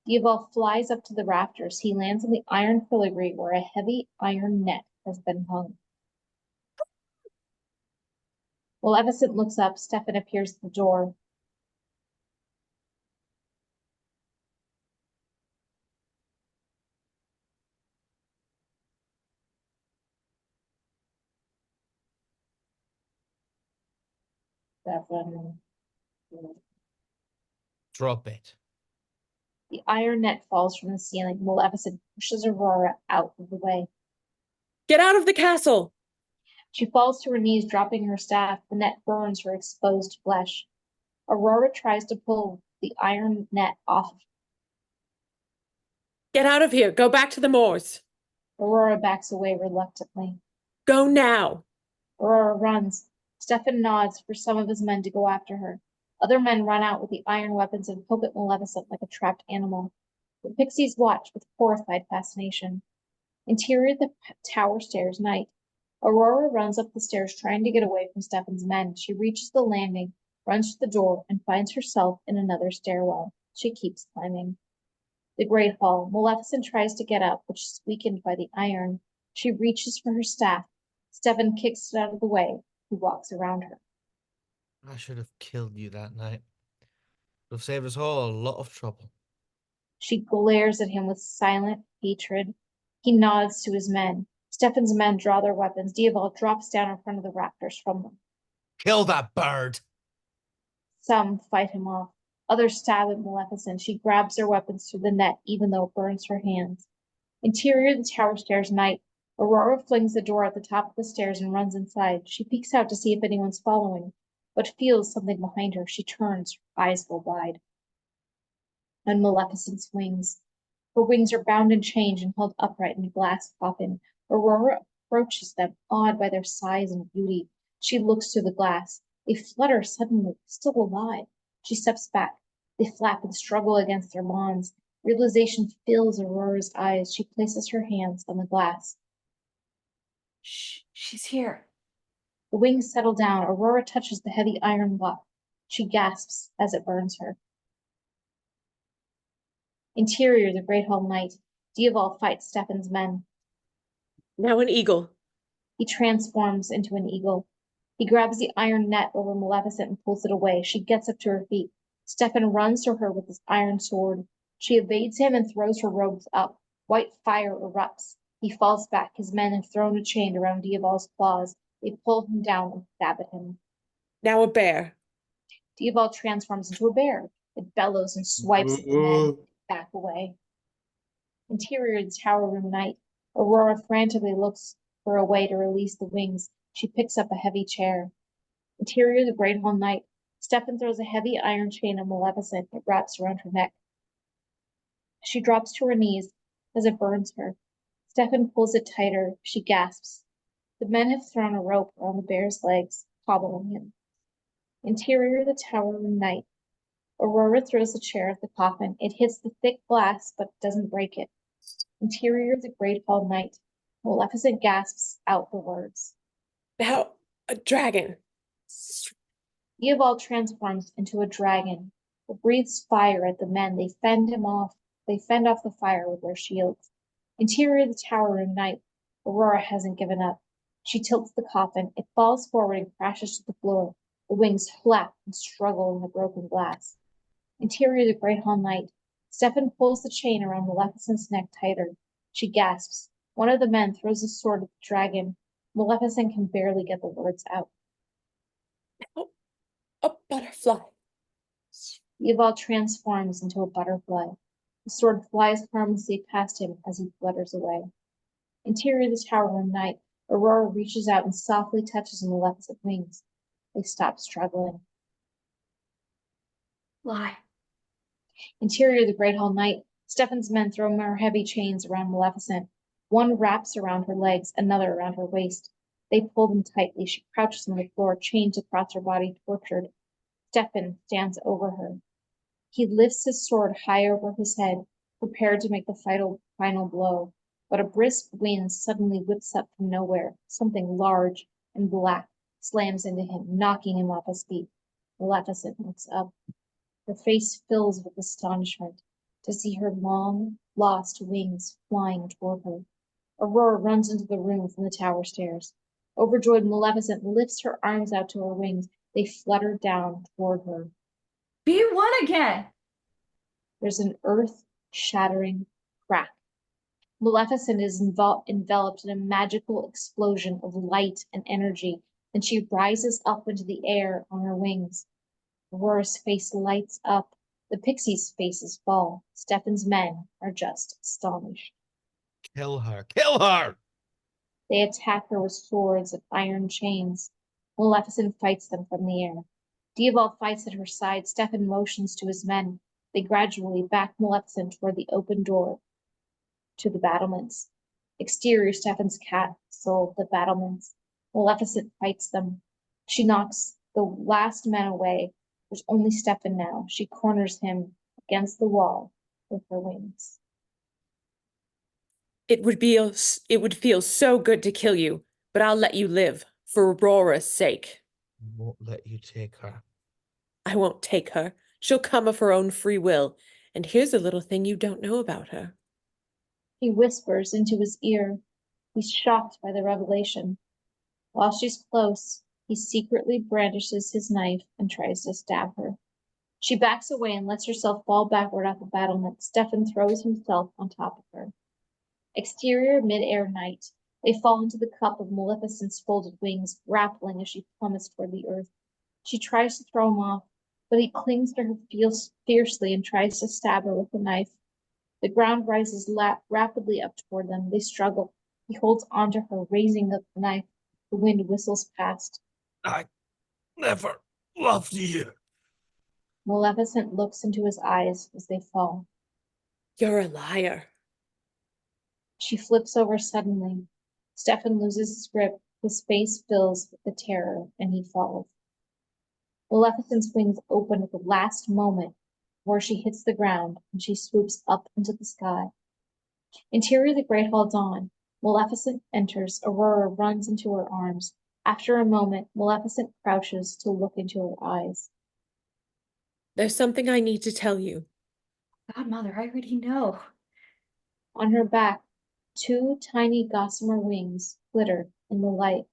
Diaval flies up to the rafters. He lands on the iron filigree where a heavy iron net has been hung. Maleficent looks up. Stefan appears at the door. Stefan. Drop it. The iron net falls from the ceiling. Maleficent pushes Aurora out of the way. Get out of the castle! She falls to her knees, dropping her staff. The net burns her exposed flesh. Aurora tries to pull the iron net off. Get out of here! Go back to the moors! Aurora backs away reluctantly. Go now! Aurora runs. Stefan nods for some of his men to go after her. Other men run out with the iron weapons and poke at Maleficent like a trapped animal. The pixies watch with horrified fascination. Interior of the tower stairs, night. Aurora runs up the stairs trying to get away from Stefan's men. She reaches the landing, runs to the door, and finds herself in another stairwell. She keeps climbing. The great hall. Maleficent tries to get up, but she's weakened by the iron. She reaches for her staff. Stefan kicks it out of the way. He walks around her. I should have killed you that night. Would have saved us all a lot of trouble. She glares at him with silent hatred. He nods to his men. Stefan's men draw their weapons. Diaval drops down in front of the raptors from them. Kill that bird! Some fight him off. Others stab at Maleficent. She grabs their weapons through the net, even though it burns her hands. Interior of the tower stairs, night. Aurora flings the door at the top of the stairs and runs inside. She peeks out to see if anyone's following, but feels something behind her. She turns, her eyes go wide. On Maleficent's wings. Her wings are bound in chains and held upright in a glass coffin. Aurora approaches them, awed by their size and beauty. She looks through the glass. They flutter suddenly, still alive. She steps back. They flap and struggle against their bonds. Realization fills Aurora's eyes. She places her hands on the glass. Shh, she's here. The wings settle down. Aurora touches the heavy iron lock. She gasps as it burns her. Interior, the great hall, night. Diaval fights Stefan's men. Now an eagle. He transforms into an eagle. He grabs the iron net over Maleficent and pulls it away. She gets up to her feet. Stefan runs to her with his iron sword. She evades him and throws her robes up. White fire erupts. He falls back. His men have thrown a chain around Diaval's claws. They pull him down and stab at him. Now a bear. Diaval transforms into a bear. It bellows and swipes at the men. Back away. Interior of the tower room night. Aurora frantically looks for a way to release the wings. She picks up a heavy chair. Interior of the great hall night. Stefan throws a heavy iron chain at Maleficent. It wraps around her neck. She drops to her knees as it burns her. Stefan pulls it tighter. She gasps. The men have thrown a rope around the bear's legs, hobbling him. Interior of the tower room night. Aurora throws the chair at the coffin. It hits the thick glass, but doesn't break it. Interior of the great hall night. Maleficent gasps out the words. Now a dragon. Diaval transforms into a dragon. It breathes fire at the men. They fend him off. They fend off the fire with their shields. Interior of the tower room night. Aurora hasn't given up. She tilts the coffin. It falls forward and crashes to the floor. The wings flap and struggle in the broken glass. Interior of the great hall night. Stefan pulls the chain around Maleficent's neck tighter. She gasps. One of the men throws a sword at the dragon. Maleficent can barely get the words out. Now a butterfly. Diaval transforms into a butterfly. The sword flies harmlessly past him as he flutters away. Interior of the tower room night. Aurora reaches out and softly touches Maleficent's wings. They stop struggling. Why? Interior of the great hall night. Stefan's men throw more heavy chains around Maleficent. One wraps around her legs, another around her waist. They pull them tightly. She crouches on the floor, chains across her body, tortured. Stefan stands over her. He lifts his sword high over his head, prepared to make the final blow. But a brisk wind suddenly whips up from nowhere. Something large and black slams into him, knocking him off his feet. Maleficent looks up. Her face fills with astonishment to see her long, lost wings flying toward her. Aurora runs into the room from the tower stairs. Overjoyed, Maleficent lifts her arms out to her wings. They flutter down toward her. Be one again! There's an earth-shattering crack. Maleficent is enveloped in a magical explosion of light and energy, and she rises up into the air on her wings. Aurora's face lights up. The pixies' faces fall. Stefan's men are just astonished. Kill her. Kill her! They attack her with swords and iron chains. Maleficent fights them from the air. Diaval fights at her side. Stefan motions to his men. They gradually back Maleficent toward the open door to the battlements. Exterior Stefan's castle, the battlements. Maleficent fights them. She knocks the last man away. There's only Stefan now. She corners him against the wall with her wings. It would feel so good to kill you, but I'll let you live for Aurora's sake. I won't let you take her. I won't take her. She'll come of her own free will. And here's a little thing you don't know about her. He whispers into his ear. He's shocked by the revelation. While she's close, he secretly brandishes his knife and tries to stab her. She backs away and lets herself fall backward off the battlement. Stefan throws himself on top of her. Exterior mid-air night. They fall into the cup of Maleficent's folded wings, grappling as she plummets toward the earth. She tries to throw him off, but he clings to her fiercely and tries to stab her with the knife. The ground rises rapidly up toward them. They struggle. He holds onto her, raising up the knife. The wind whistles past. I never loved you. Maleficent looks into his eyes as they fall. You're a liar. She flips over suddenly. Stefan loses his grip. His face fills with the terror, and he falls. Maleficent's wings open at the last moment where she hits the ground, and she swoops up into the sky. Interior the Great Hall dawn. Maleficent enters. Aurora runs into her arms. After a moment, Maleficent crouches to look into her eyes. There's something I need to tell you. Godmother, I already know. On her back, two tiny gossamer wings glitter in the light.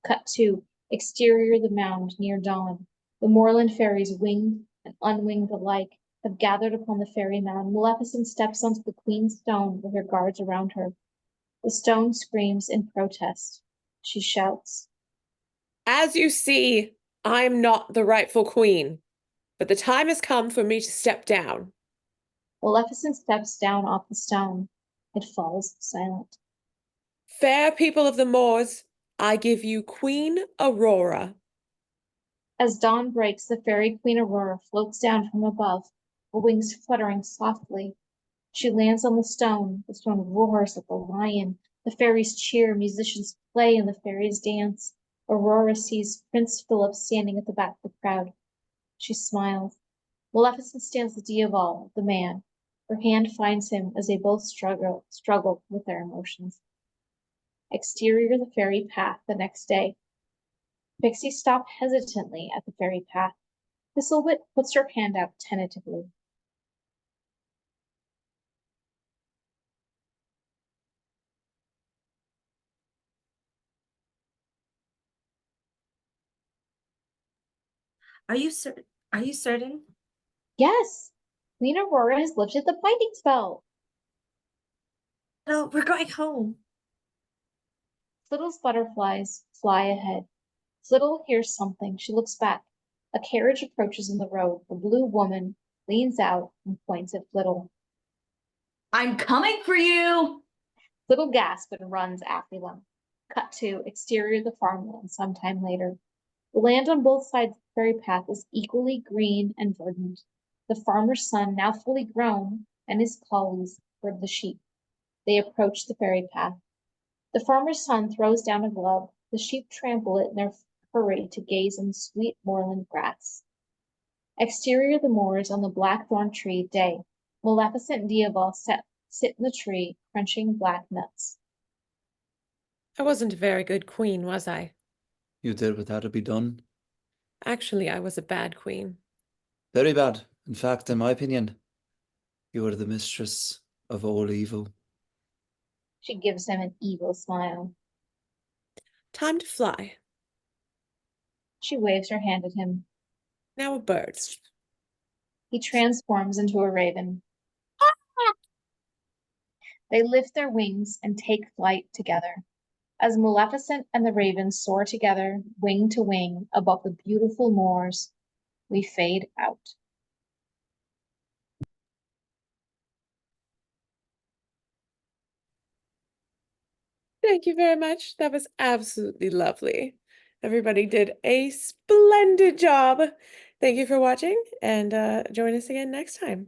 Cut to exterior the mound near dawn. The moorland fairies, winged and unwinged alike, have gathered upon the fairy mound. Maleficent steps onto the queen's stone with her guards around her. The stone screams in protest. She shouts, As you see, I'm not the rightful queen, but the time has come for me to step down. Maleficent steps down off the stone. It falls silent. Fair people of the moors, I give you Queen Aurora. As dawn breaks, the fairy queen Aurora floats down from above, her wings fluttering softly. She lands on the stone roars like a lion. The fairies cheer, musicians play, and the fairies dance. Aurora sees Prince Philip standing at the back of the crowd. She smiles. Maleficent stands with Diaval, the man. Her hand finds him as they both struggle with their emotions. Exterior the fairy path the next day. Pixie stopped hesitantly at the fairy path. Thistlewit puts her hand out tentatively. Are you certain? Are you certain? Yes, Queen Aurora has lifted the binding spell. No, we're going home. Flittle's butterflies fly ahead. Flittle hears something. She looks back. A carriage approaches in the road. The blue woman leans out and points at Flittle. I'm coming for you. Flittle gasps and runs after them. Cut to exterior of the farmland sometime later. The land on both sides of the fairy path is equally green and verdant. The farmer's son, now fully grown, and his collies herd the sheep. They approach the fairy path. The farmer's son throws down a glove. The sheep trample it in their hurry to gaze on the sweet moorland grass. Exterior the moors on the blackthorn tree, day. Maleficent and Diaval sit in the tree, crunching black nuts. I wasn't a very good queen, was I? You did what had to be done. Actually, I was a bad queen. Very bad. In fact, in my opinion, you are the mistress of all evil. She gives him an evil smile. Time to fly. She waves her hand at him. Now a bird. He transforms into a raven. They lift their wings and take flight together. As Maleficent and the raven soar together, wing to wing, above the beautiful moors, we fade out. Thank you very much. That was absolutely lovely. Everybody did a splendid job. Thank you for watching, and join us again next time.